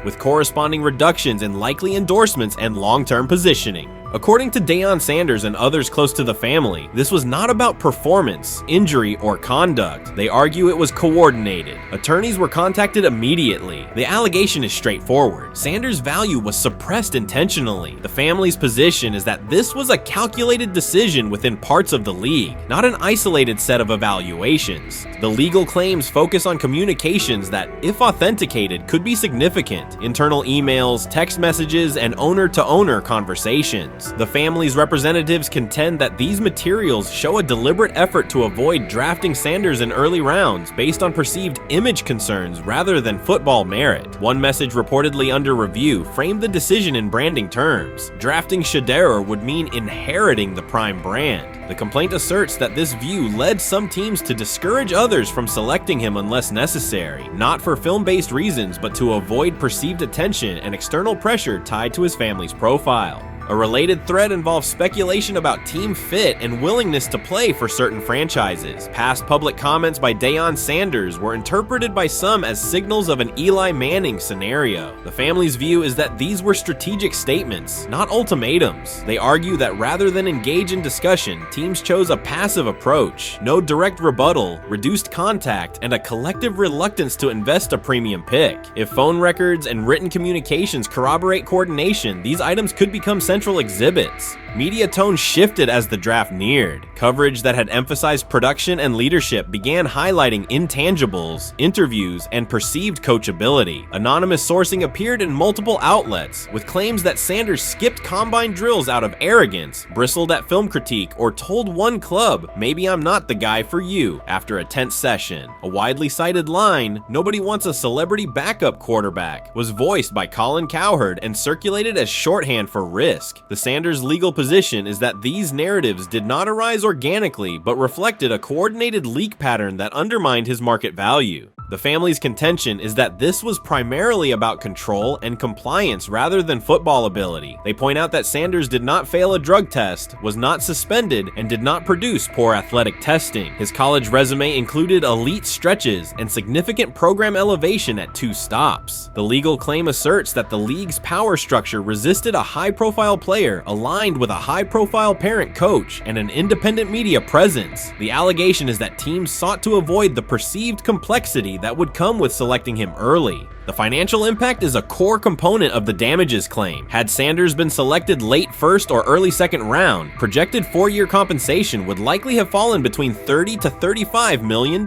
with corresponding reductions in likely endorsements and long-term positioning. According to Deion Sanders and others close to the family, this was not about performance, injury, or conduct. They argue it was coordinated. Attorneys were contacted immediately. The allegation is straightforward. Sanders' value was suppressed intentionally. The family's position is that this was a calculated decision within parts of the league, not an isolated set of evaluations. The legal claims focus on communications that, if authenticated, could be significant. Internal emails, text messages, and owner-to-owner conversations. The family's representatives contend that these materials show a deliberate effort to avoid drafting Sanders in early rounds based on perceived image concerns rather than football merit. One message reportedly under review framed the decision in branding terms. Drafting Shedeur would mean inheriting the Prime brand. The complaint asserts that this view led some teams to discourage others from selecting him unless necessary, not for film-based reasons, but to avoid perceived attention and external pressure tied to his family's profile. A related thread involves speculation about team fit and willingness to play for certain franchises. Past public comments by Deion Sanders were interpreted by some as signals of an Eli Manning scenario. The family's view is that these were strategic statements, not ultimatums. They argue that rather than engage in discussion, teams chose a passive approach, no direct rebuttal, reduced contact, and a collective reluctance to invest a premium pick. If phone records and written communications corroborate coordination, these items could become central exhibits. Media tone shifted as the draft neared. Coverage that had emphasized production and leadership began highlighting intangibles, interviews, and perceived coachability. Anonymous sourcing appeared in multiple outlets, with claims that Sanders skipped combine drills out of arrogance, bristled at film critique, or told one club, "Maybe I'm not the guy for you," after a tense session. A widely cited line, "Nobody wants a celebrity backup quarterback," was voiced by Colin Cowherd and circulated as shorthand for risk. The Sanders legal position is that these narratives did not arise organically, but reflected a coordinated leak pattern that undermined his market value. The family's contention is that this was primarily about control and compliance rather than football ability. They point out that Sanders did not fail a drug test, was not suspended, and did not produce poor athletic testing. His college resume included elite stretches and significant program elevation at 2 stops. The legal claim asserts that the league's power structure resisted a high-profile player aligned with a high-profile parent coach and an independent media presence. The allegation is that teams sought to avoid the perceived complexity that would come with selecting him early. The financial impact is a core component of the damages claim. Had Sanders been selected late first or early second round, projected 4-year compensation would likely have fallen between $30 to $35 million,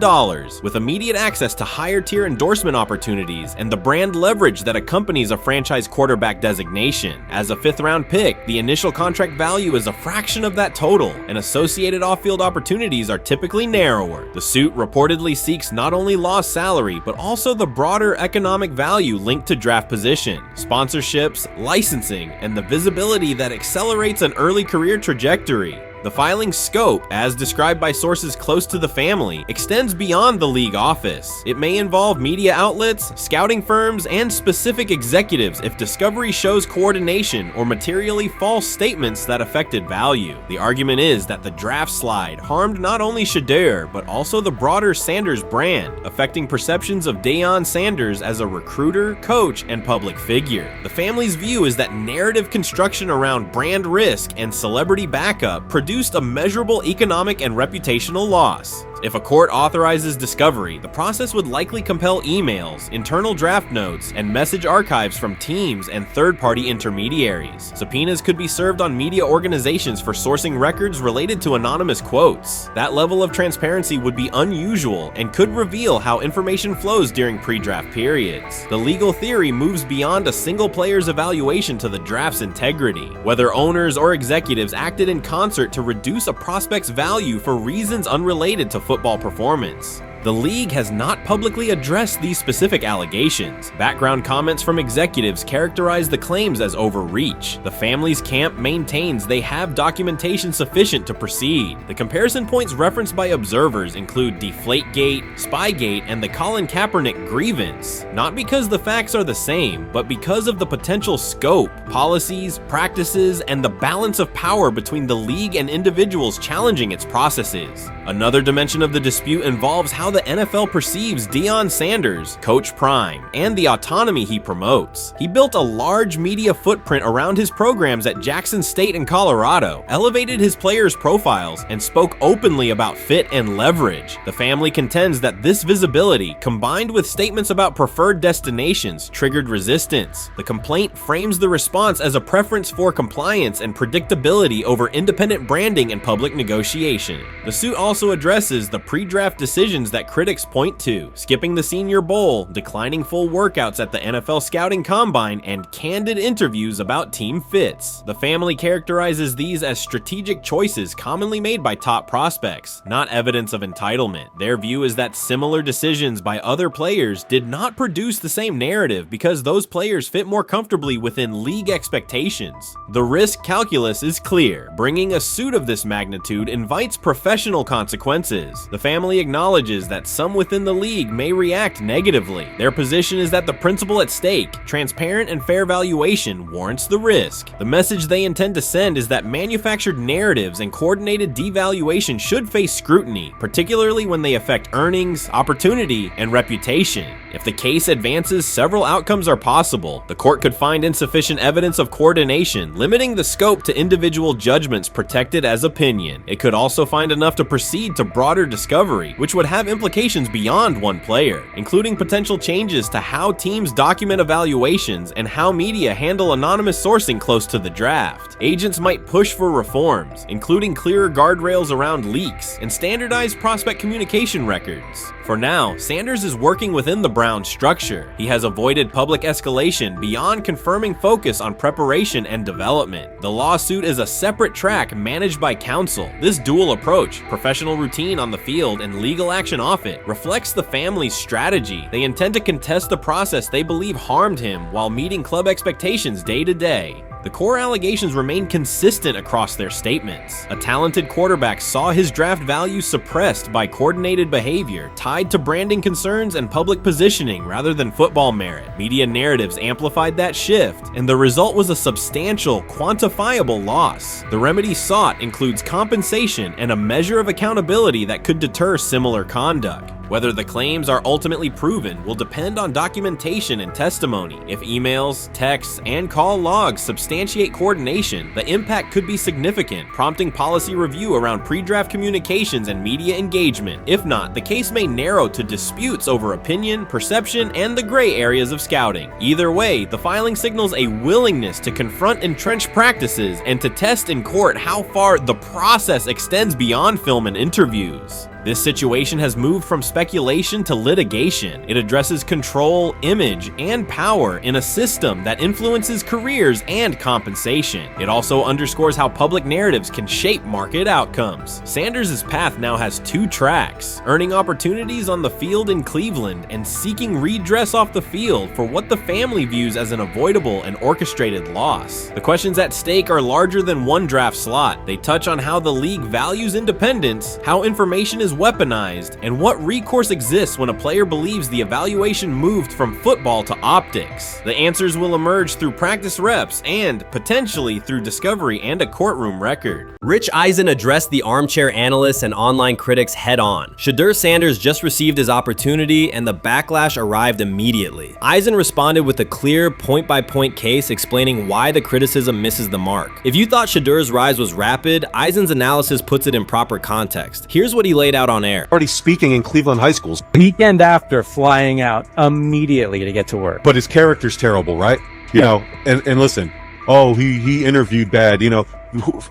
with immediate access to higher tier endorsement opportunities and the brand leverage that accompanies a franchise quarterback designation. As a 5th round pick, the initial contract value is a fraction of that total, and associated off-field opportunities are typically narrower. The suit reportedly seeks not only lost salary, but also the broader economic value linked to draft position, sponsorships, licensing, and the visibility that accelerates an early career trajectory. The filing's scope, as described by sources close to the family, extends beyond the league office. It may involve media outlets, scouting firms, and specific executives if discovery shows coordination or materially false statements that affected value. The argument is that the draft slide harmed not only Shedeur, but also the broader Sanders brand, affecting perceptions of Deion Sanders as a recruiter, coach, and public figure. The family's view is that narrative construction around brand risk and celebrity backup produced a measurable economic and reputational loss. If a court authorizes discovery, the process would likely compel emails, internal draft notes, and message archives from teams and third-party intermediaries. Subpoenas could be served on media organizations for sourcing records related to anonymous quotes. That level of transparency would be unusual and could reveal how information flows during pre-draft periods. The legal theory moves beyond a single player's evaluation to the draft's integrity, whether owners or executives acted in concert to reduce a prospect's value for reasons unrelated to football performance. The league has not publicly addressed these specific allegations. Background comments from executives characterize the claims as overreach. The family's camp maintains they have documentation sufficient to proceed. The comparison points referenced by observers include Deflategate, Spygate, and the Colin Kaepernick grievance, not because the facts are the same, but because of the potential scope, policies, practices, and the balance of power between the league and individuals challenging its processes. Another dimension of the dispute involves how the NFL perceives Deion Sanders, Coach Prime, and the autonomy he promotes. He built a large media footprint around his programs at Jackson State and Colorado, elevated his players' profiles, and spoke openly about fit and leverage. The family contends that this visibility, combined with statements about preferred destinations, triggered resistance. The complaint frames the response as a preference for compliance and predictability over independent branding and public negotiation. The suit also addresses the pre-draft decisions that critics point to, skipping the Senior Bowl, declining full workouts at the NFL Scouting Combine, and candid interviews about team fits. The family characterizes these as strategic choices commonly made by top prospects, not evidence of entitlement. Their view is that similar decisions by other players did not produce the same narrative because those players fit more comfortably within league expectations. The risk calculus is clear. Bringing a suit of this magnitude invites professional consequences. The family acknowledges that some within the league may react negatively. Their position is that the principle at stake, transparent and fair valuation, warrants the risk. The message they intend to send is that manufactured narratives and coordinated devaluation should face scrutiny, particularly when they affect earnings, opportunity, and reputation. If the case advances, several outcomes are possible. The court could find insufficient evidence of coordination, limiting the scope to individual judgments protected as opinion. It could also find enough to proceed to broader discovery, which would have implications beyond one player, including potential changes to how teams document evaluations and how media handle anonymous sourcing close to the draft. Agents might push for reforms, including clearer guardrails around leaks and standardized prospect communication records. For now, Sanders is working within the Browns structure. He has avoided public escalation beyond confirming focus on preparation and development. The lawsuit is a separate track managed by counsel. This dual approach, professional routine on the field and legal action off it, reflects the family's strategy. They intend to contest the process they believe harmed him while meeting club expectations day to day. The The core allegations remain consistent across their statements. A talented quarterback saw his draft value suppressed by coordinated behavior tied to branding concerns and public positioning rather than football merit. Media narratives amplified that shift, and the result was a substantial, quantifiable loss. The remedy sought includes compensation and a measure of accountability that could deter similar conduct. Whether the claims are ultimately proven will depend on documentation and testimony. If emails, texts, and call logs substantiate coordination, the impact could be significant, prompting policy review around pre-draft communications and media engagement. If not, the case may narrow to disputes over opinion, perception, and the gray areas of scouting. Either way, the filing signals a willingness to confront entrenched practices and to test in court how far the process extends beyond film and interviews. This situation has moved from speculation to litigation. It addresses control, image, and power in a system that influences careers and compensation. It also underscores how public narratives can shape market outcomes. Sanders' path now has two tracks: earning opportunities on the field in Cleveland and seeking redress off the field for what the family views as an avoidable and orchestrated loss. The questions at stake are larger than one draft slot. They touch on how the league values independence, how information is weaponized, and what recourse exists when a player believes the evaluation moved from football to optics. The answers will emerge through practice reps and, potentially, through discovery and a courtroom record. Rich Eisen addressed the armchair analysts and online critics head-on. Shedeur Sanders just received his opportunity, and the backlash arrived immediately. Eisen responded with a clear, point-by-point case explaining why the criticism misses the mark. If you thought Shedeur's rise was rapid, Eisen's analysis puts it in proper context. Here's what he laid out on air. Already speaking in Cleveland high schools. Weekend after, flying out immediately to get to work. But his character's terrible, right? You know, and listen, oh, he interviewed bad, you know.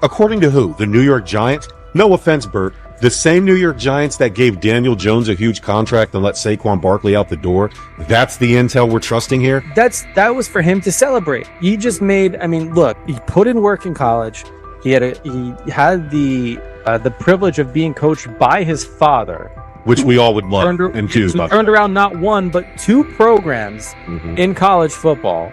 According to who? The New York Giants? No offense, Bert. The same New York Giants that gave Daniel Jones a huge contract and let Saquon Barkley out the door. That's the intel we're trusting here? That was for him to celebrate. He just made, I mean, look, he put in work in college. He had the privilege of being coached by his father, which we all would love and do. Turned around not one but two programs in college football,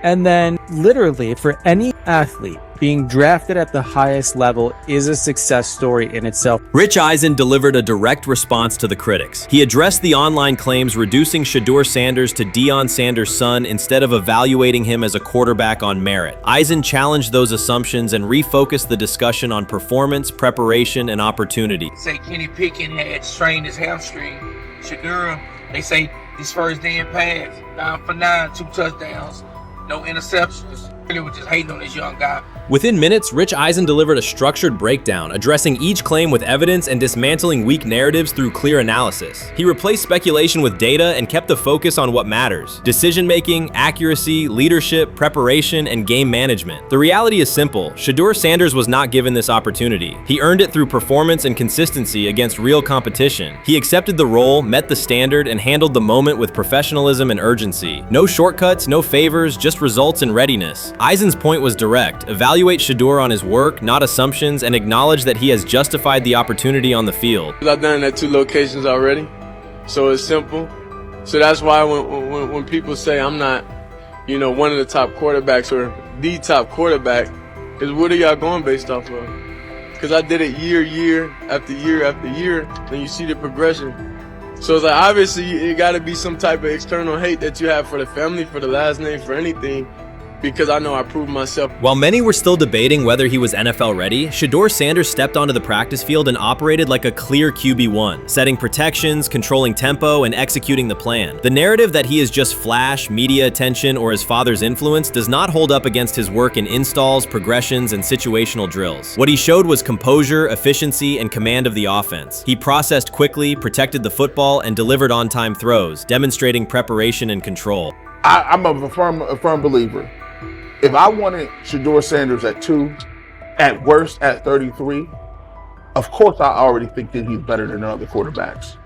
and then literally for any athlete, being drafted at the highest level is a success story in itself. Rich Eisen delivered a direct response to the critics. He addressed the online claims reducing Shedeur Sanders to Deion Sanders' son instead of evaluating him as a quarterback on merit. Eisen challenged those assumptions and refocused the discussion on performance, preparation, and opportunity. Say Kenny Pickett had strained his hamstring. Shedeur, they say his first day in pass, 9 for 9, 2 touchdowns, no interceptions. Really was just hating on this young guy. Within minutes, Rich Eisen delivered a structured breakdown, addressing each claim with evidence and dismantling weak narratives through clear analysis. He replaced speculation with data and kept the focus on what matters: decision-making, accuracy, leadership, preparation, and game management. The reality is simple. Shedeur Sanders was not given this opportunity. He earned it through performance and consistency against real competition. He accepted the role, met the standard, and handled the moment with professionalism and urgency. No shortcuts, no favors, just results and readiness. Eisen's point was direct. Evaluate Shedeur on his work, not assumptions, and acknowledge that he has justified the opportunity on the field. I've done it at 2 locations already, so it's simple. So that's why when people say I'm not, you know, one of the top quarterbacks or the top quarterback, is what are y'all going based off of? Because I did it year after year after year, and you see the progression. So it's like, obviously, it got to be some type of external hate that you have for the family, for the last name, for anything, because I know I proved myself. While many were still debating whether he was NFL ready, Shedeur Sanders stepped onto the practice field and operated like a clear QB1, setting protections, controlling tempo, and executing the plan. The narrative that he is just flash, media attention, or his father's influence does not hold up against his work in installs, progressions, and situational drills. What he showed was composure, efficiency, and command of the offense. He processed quickly, protected the football, and delivered on-time throws, demonstrating preparation and control. I'm a firm believer. If I wanted Shedeur Sanders at 2, at worst at 33, of course I already think that he's better than other quarterbacks,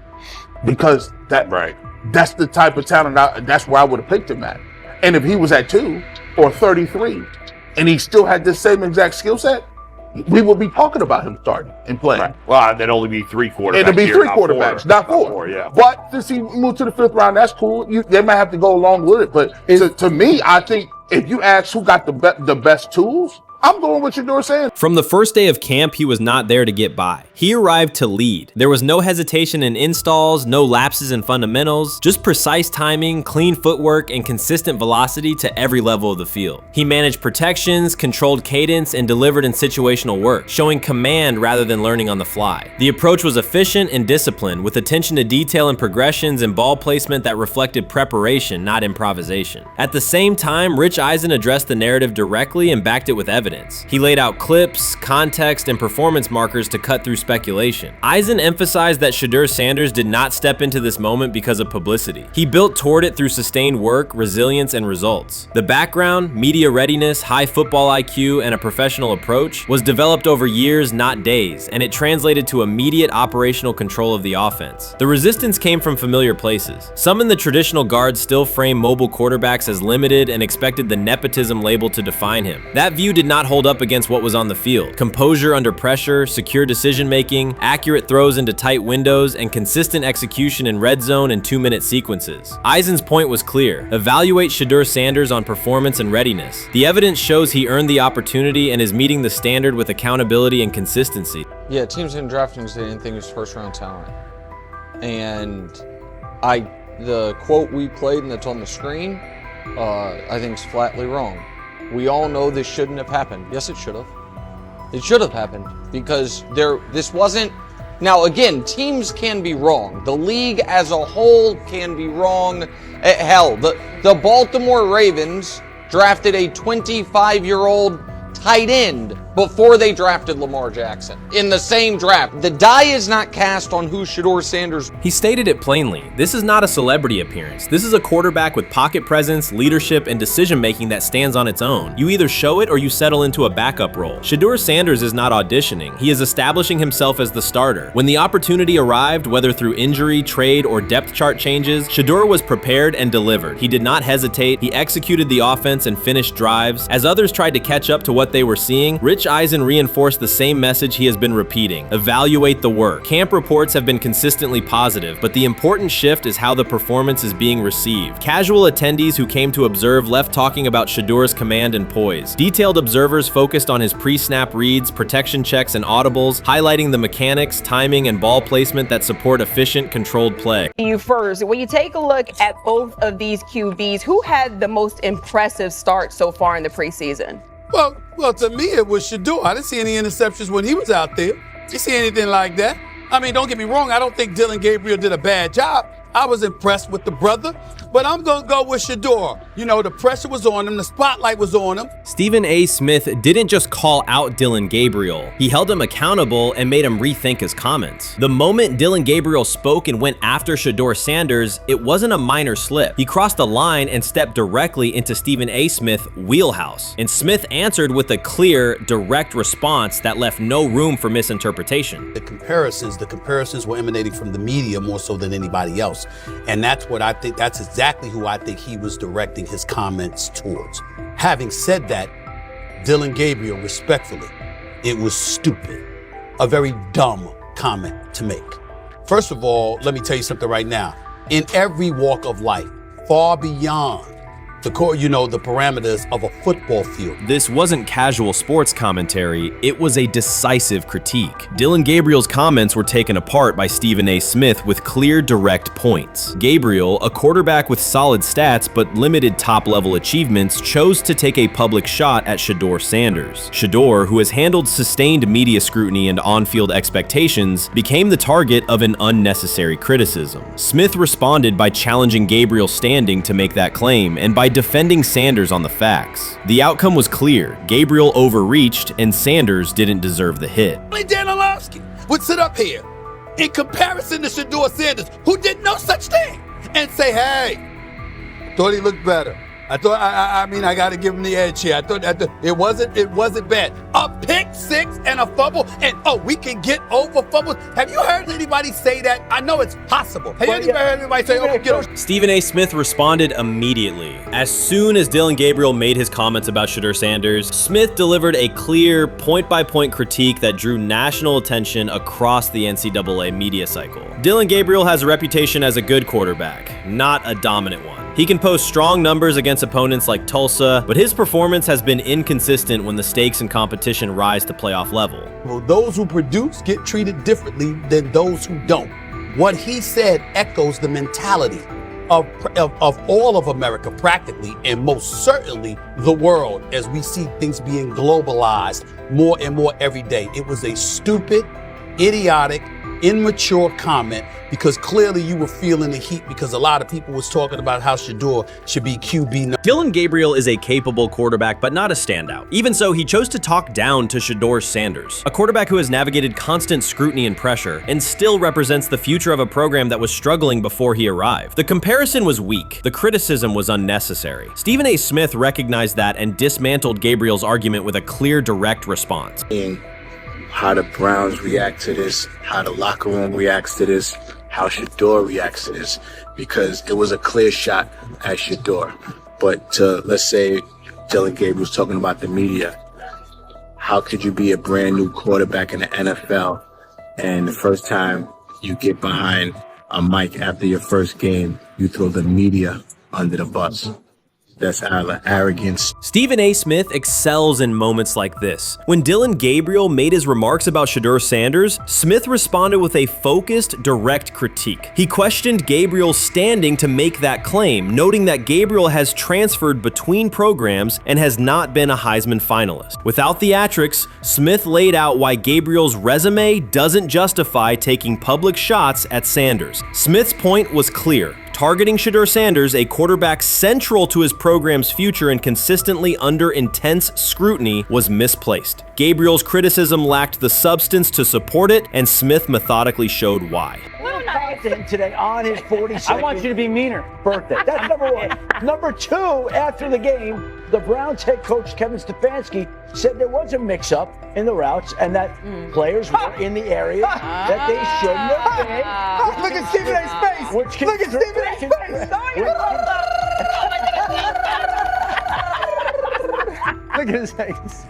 because that's the type of talent. That's where I would have picked him at. And if he was at 2 or 33, and he still had the same exact skill set, we would be talking about him starting and playing. Right. Well, there'd only be 3 quarterbacks. It'd be 3 quarterbacks, not 4. Not 4, yeah. But since he moved to the 5th round, that's cool. They might have to go along with it. But to me, I think if you ask who got the best tools, I'm going with Shedeur Sanders. From the first day of camp, he was not there to get by. He arrived to lead. There was no hesitation in installs, no lapses in fundamentals, just precise timing, clean footwork, and consistent velocity to every level of the field. He managed protections, controlled cadence, and delivered in situational work, showing command rather than learning on the fly. The approach was efficient and disciplined, with attention to detail and progressions and ball placement that reflected preparation, not improvisation. At the same time, Rich Eisen addressed the narrative directly and backed it with evidence. He laid out clips, context, and performance markers to cut through speculation. Eisen emphasized that Shedeur Sanders did not step into this moment because of publicity. He built toward it through sustained work, resilience, and results. The background, media readiness, high football IQ, and a professional approach was developed over years, not days, and it translated to immediate operational control of the offense. The resistance came from familiar places. Some in the traditional guard still framed mobile quarterbacks as limited and expected the nepotism label to define him. That view did not hold up against what was on the field. Composure under pressure, secure decision-making, accurate throws into tight windows, and consistent execution in red zone and 2-minute sequences. Eisen's point was clear. Evaluate Shedeur Sanders on performance and readiness. The evidence shows he earned the opportunity and is meeting the standard with accountability and consistency. Yeah, teams didn't draft him because they didn't think he was first-round talent. And the quote we played and that's on the screen, I think is flatly wrong. We all know this shouldn't have happened. Yes, it should have. It should have happened because this wasn't. Now, again, teams can be wrong. The league as a whole can be wrong. Hell, the Baltimore Ravens drafted a 25-year-old tight end before they drafted Lamar Jackson in the same draft. The die is not cast on who Shedeur Sanders. He stated it plainly. This is not a celebrity appearance. This is a quarterback with pocket presence, leadership, and decision-making that stands on its own. You either show it or you settle into a backup role. Shedeur Sanders is not auditioning. He is establishing himself as the starter. When the opportunity arrived, whether through injury, trade, or depth chart changes, Shedeur was prepared and delivered. He did not hesitate. He executed the offense and finished drives. As others tried to catch up to what they were seeing, Rich Eisen reinforced the same message he has been repeating. Evaluate the work. Camp reports have been consistently positive, but the important shift is how the performance is being received. Casual attendees who came to observe left talking about Shedeur's command and poise. Detailed observers focused on his pre-snap reads, protection checks, and audibles, highlighting the mechanics, timing, and ball placement that support efficient, controlled play. You first, when you take a look at both of these QBs, who had the most impressive start so far in the preseason? Well, to me, it was Shedeur. I didn't see any interceptions when he was out there. Didn't see anything like that. I mean, don't get me wrong. I don't think Dillon Gabriel did a bad job. I was impressed with the brother, but I'm going to go with Shedeur. You know, the pressure was on him. The spotlight was on him. Stephen A. Smith didn't just call out Dillon Gabriel. He held him accountable and made him rethink his comments. The moment Dillon Gabriel spoke and went after Shedeur Sanders, it wasn't a minor slip. He crossed the line and stepped directly into Stephen A. Smith's wheelhouse. And Smith answered with a clear, direct response that left no room for misinterpretation. The comparisons were emanating from the media more so than anybody else. And that's what I think, that's exactly who I think he was directing his comments towards. Having said that, Dillon Gabriel, respectfully, it was stupid. A very dumb comment to make. First of all, let me tell you something right now. In every walk of life, far beyond the parameters of a football field. This wasn't casual sports commentary, it was a decisive critique. Dillon Gabriel's comments were taken apart by Stephen A. Smith with clear, direct points. Gabriel, a quarterback with solid stats but limited top-level achievements, chose to take a public shot at Shedeur Sanders. Shedeur, who has handled sustained media scrutiny and on-field expectations, became the target of an unnecessary criticism. Smith responded by challenging Gabriel's standing to make that claim, and by defending Sanders on the facts. The outcome was clear. Gabriel overreached, and Sanders didn't deserve the hit. Dan Orlovsky would sit up here in comparison to Shedeur Sanders, who did no such thing, and say, hey, thought he looked better. I thought, I got to give him the edge here. I thought it wasn't bad. A pick six and a fumble, and we can get over fumbles. Have you heard anybody say that? I know it's possible. Have you ever heard anybody say, we get over? Stephen A. Smith responded immediately. As soon as Dillon Gabriel made his comments about Shedeur Sanders, Smith delivered a clear, point-by-point critique that drew national attention across the NCAA media cycle. Dillon Gabriel has a reputation as a good quarterback, not a dominant one. He can post strong numbers against opponents like Tulsa, but his performance has been inconsistent when the stakes and competition rise to playoff level. Well, those who produce get treated differently than those who don't. What he said echoes the mentality of all of America practically, and most certainly the world, as we see things being globalized more and more every day. It was a stupid, idiotic, immature comment, because clearly you were feeling the heat because a lot of people was talking about how Shedeur should be QB. Dillon Gabriel is a capable quarterback, but not a standout. Even so, he chose to talk down to Shedeur Sanders, a quarterback who has navigated constant scrutiny and pressure and still represents the future of a program that was struggling before he arrived. The comparison was weak. The criticism was unnecessary. Stephen A. Smith recognized that and dismantled Gabriel's argument with a clear, direct response. How the Browns react to this, how the locker room reacts to this, how Shedeur reacts to this, because it was a clear shot at Shedeur. But let's say Dillon Gabriel's talking about the media. How could you be a brand new quarterback in the NFL and the first time you get behind a mic after your first game, you throw the media under the bus? That's arrogance. Stephen A. Smith excels in moments like this. When Dillon Gabriel made his remarks about Shedeur Sanders, Smith responded with a focused, direct critique. He questioned Gabriel's standing to make that claim, noting that Gabriel has transferred between programs and has not been a Heisman finalist. Without theatrics, Smith laid out why Gabriel's resume doesn't justify taking public shots at Sanders. Smith's point was clear. Targeting Shedeur Sanders, a quarterback central to his program's future and consistently under intense scrutiny, was misplaced. Gabriel's criticism lacked the substance to support it, and Smith methodically showed why. Today on his 42nd I want you to be meaner birthday. That's number one. Number two, after the game, the Browns head coach Kevin Stefanski said there was a mix-up in the routes and that players were in the area that they shouldn't have been. Look at Stephen A's face. Look at Stephen A's face. Look at his face.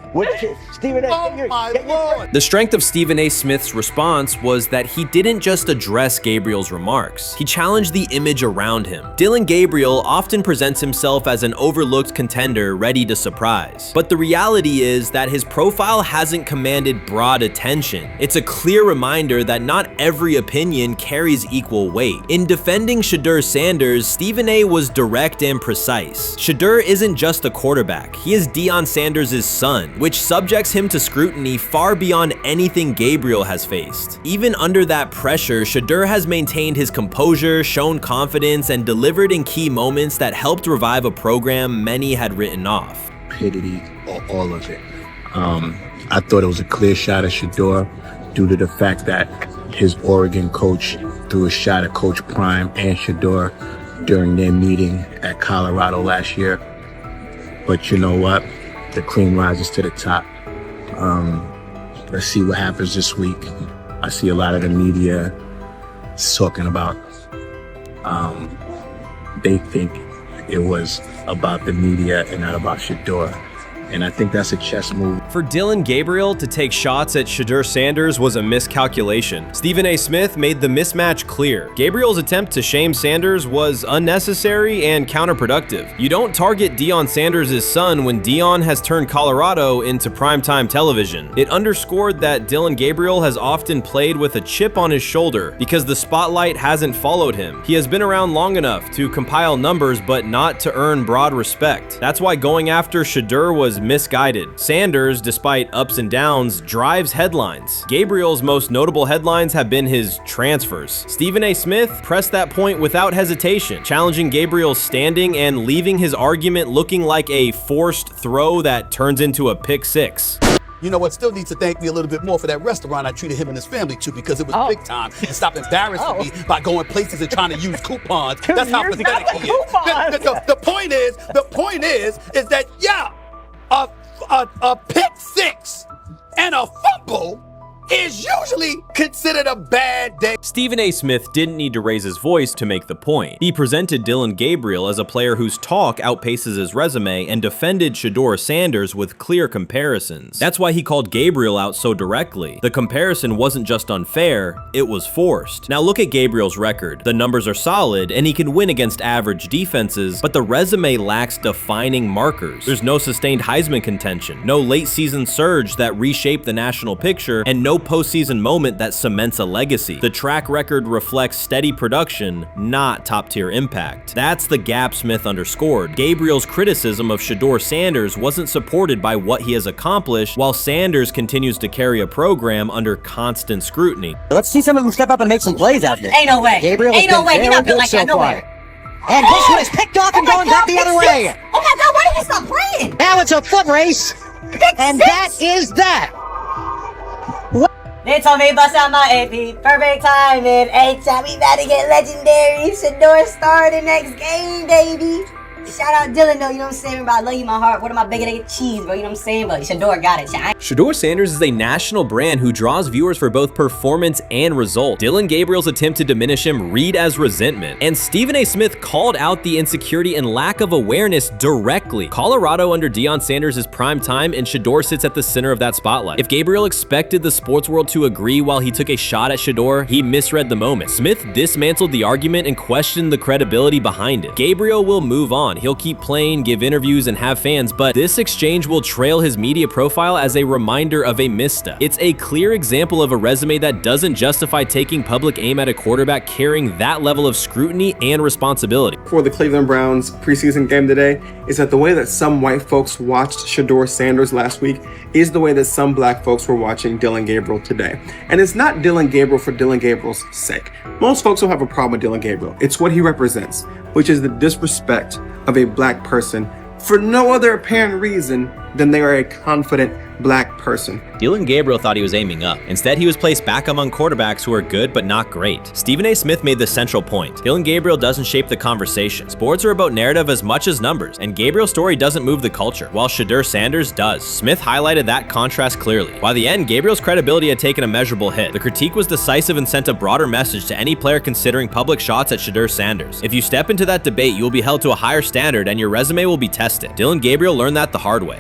Stephen A. Oh my Lord. The strength of Stephen A. Smith's response was that he didn't just address Gabriel's remarks. He challenged the image around him. Dillon Gabriel often presents himself as an overlooked contender ready to surprise. But the reality is that his profile hasn't commanded broad attention. It's a clear reminder that not every opinion carries equal weight. In defending Shedeur Sanders, Stephen A. was direct and precise. Shedeur isn't just a quarterback. He is Deion Sanders' son, which subjects him to scrutiny far beyond anything Gabriel has faced. Even under that pressure, Shedeur has maintained his composure, shown confidence, and delivered in key moments that helped revive a program many had written off. Stupidity, all of it. I thought it was a clear shot at Shedeur due to the fact that his Oregon coach threw a shot at Coach Prime and Shedeur during their meeting at Colorado last year. But you know what? The cream rises to the top. Let's see what happens this week. I see a lot of the media talking about they think it was about the media and not about Shedeur. And I think that's a chess move. For Dillon Gabriel to take shots at Shedeur Sanders was a miscalculation. Stephen A. Smith made the mismatch clear. Gabriel's attempt to shame Sanders was unnecessary and counterproductive. You don't target Deion Sanders' son when Deion has turned Colorado into primetime television. It underscored that Dillon Gabriel has often played with a chip on his shoulder because the spotlight hasn't followed him. He has been around long enough to compile numbers but not to earn broad respect. That's why going after Shedeur was misguided. Sanders, despite ups and downs, drives headlines. Gabriel's most notable headlines have been his transfers. Stephen A. Smith pressed that point without hesitation, challenging Gabriel's standing and leaving his argument looking like a forced throw that turns into a pick six. You know what? Still needs to thank me a little bit more for that restaurant I treated him and his family to, because it was big time, and stop embarrassing me by going places and trying to use coupons. That's how pathetic he is. The point is that a pick six and a fumble is usually considered a bad day. Stephen A. Smith didn't need to raise his voice to make the point. He presented Dillon Gabriel as a player whose talk outpaces his resume and defended Shedeur Sanders with clear comparisons. That's why he called Gabriel out so directly. The comparison wasn't just unfair, it was forced. Now look at Gabriel's record. The numbers are solid and he can win against average defenses, but the resume lacks defining markers. There's no sustained Heisman contention, no late season surge that reshaped the national picture, and no postseason moment that cements a legacy. The track record reflects steady production, not top-tier impact. That's the gap Smith underscored. Gabriel's criticism of Shedeur Sanders wasn't supported by what he has accomplished, while Sanders continues to carry a program under constant scrutiny. Let's see some of them step up and make some plays out there. Ain't no way. Gabriel Ain't no way. He's not built like that. No way. And this one is picked off and going back the other way. Oh my God, why did he stop playing? Now it's a foot race. And that is that. They told me bust out my AP, perfect timing. H-time, we about to get legendary. Shedeur start the next game, baby. Shout out Dillon though, you know what I'm saying? Bro, I love you, my heart. What am I bigger than cheese, bro? You know what I'm saying? But Shedeur got it. Shedeur Sanders is a national brand who draws viewers for both performance and result. Dillon Gabriel's attempt to diminish him read as resentment. And Stephen A. Smith called out the insecurity and lack of awareness directly. Colorado under Deion Sanders is prime time, and Shedeur sits at the center of that spotlight. If Gabriel expected the sports world to agree while he took a shot at Shedeur, he misread the moment. Smith dismantled the argument and questioned the credibility behind it. Gabriel will move on. He'll keep playing, give interviews, and have fans, but this exchange will trail his media profile as a reminder of a misstep. It's a clear example of a resume that doesn't justify taking public aim at a quarterback carrying that level of scrutiny and responsibility. For the Cleveland Browns preseason game today is that the way that some white folks watched Shedeur Sanders last week is the way that some black folks were watching Dillon Gabriel today. And it's not Dillon Gabriel for Dillon Gabriel's sake. Most folks don't have a problem with Dillon Gabriel. It's what he represents, which is the disrespect of a black person for no other apparent reason than they are a confident black person. Dillon Gabriel thought he was aiming up. Instead, he was placed back among quarterbacks who are good but not great. Stephen A. Smith made the central point. Dillon Gabriel doesn't shape the conversation. Sports are about narrative as much as numbers, and Gabriel's story doesn't move the culture, while Shedeur Sanders does. Smith highlighted that contrast clearly. By the end, Gabriel's credibility had taken a measurable hit. The critique was decisive and sent a broader message to any player considering public shots at Shedeur Sanders. If you step into that debate, you will be held to a higher standard and your resume will be tested. Dillon Gabriel learned that the hard way.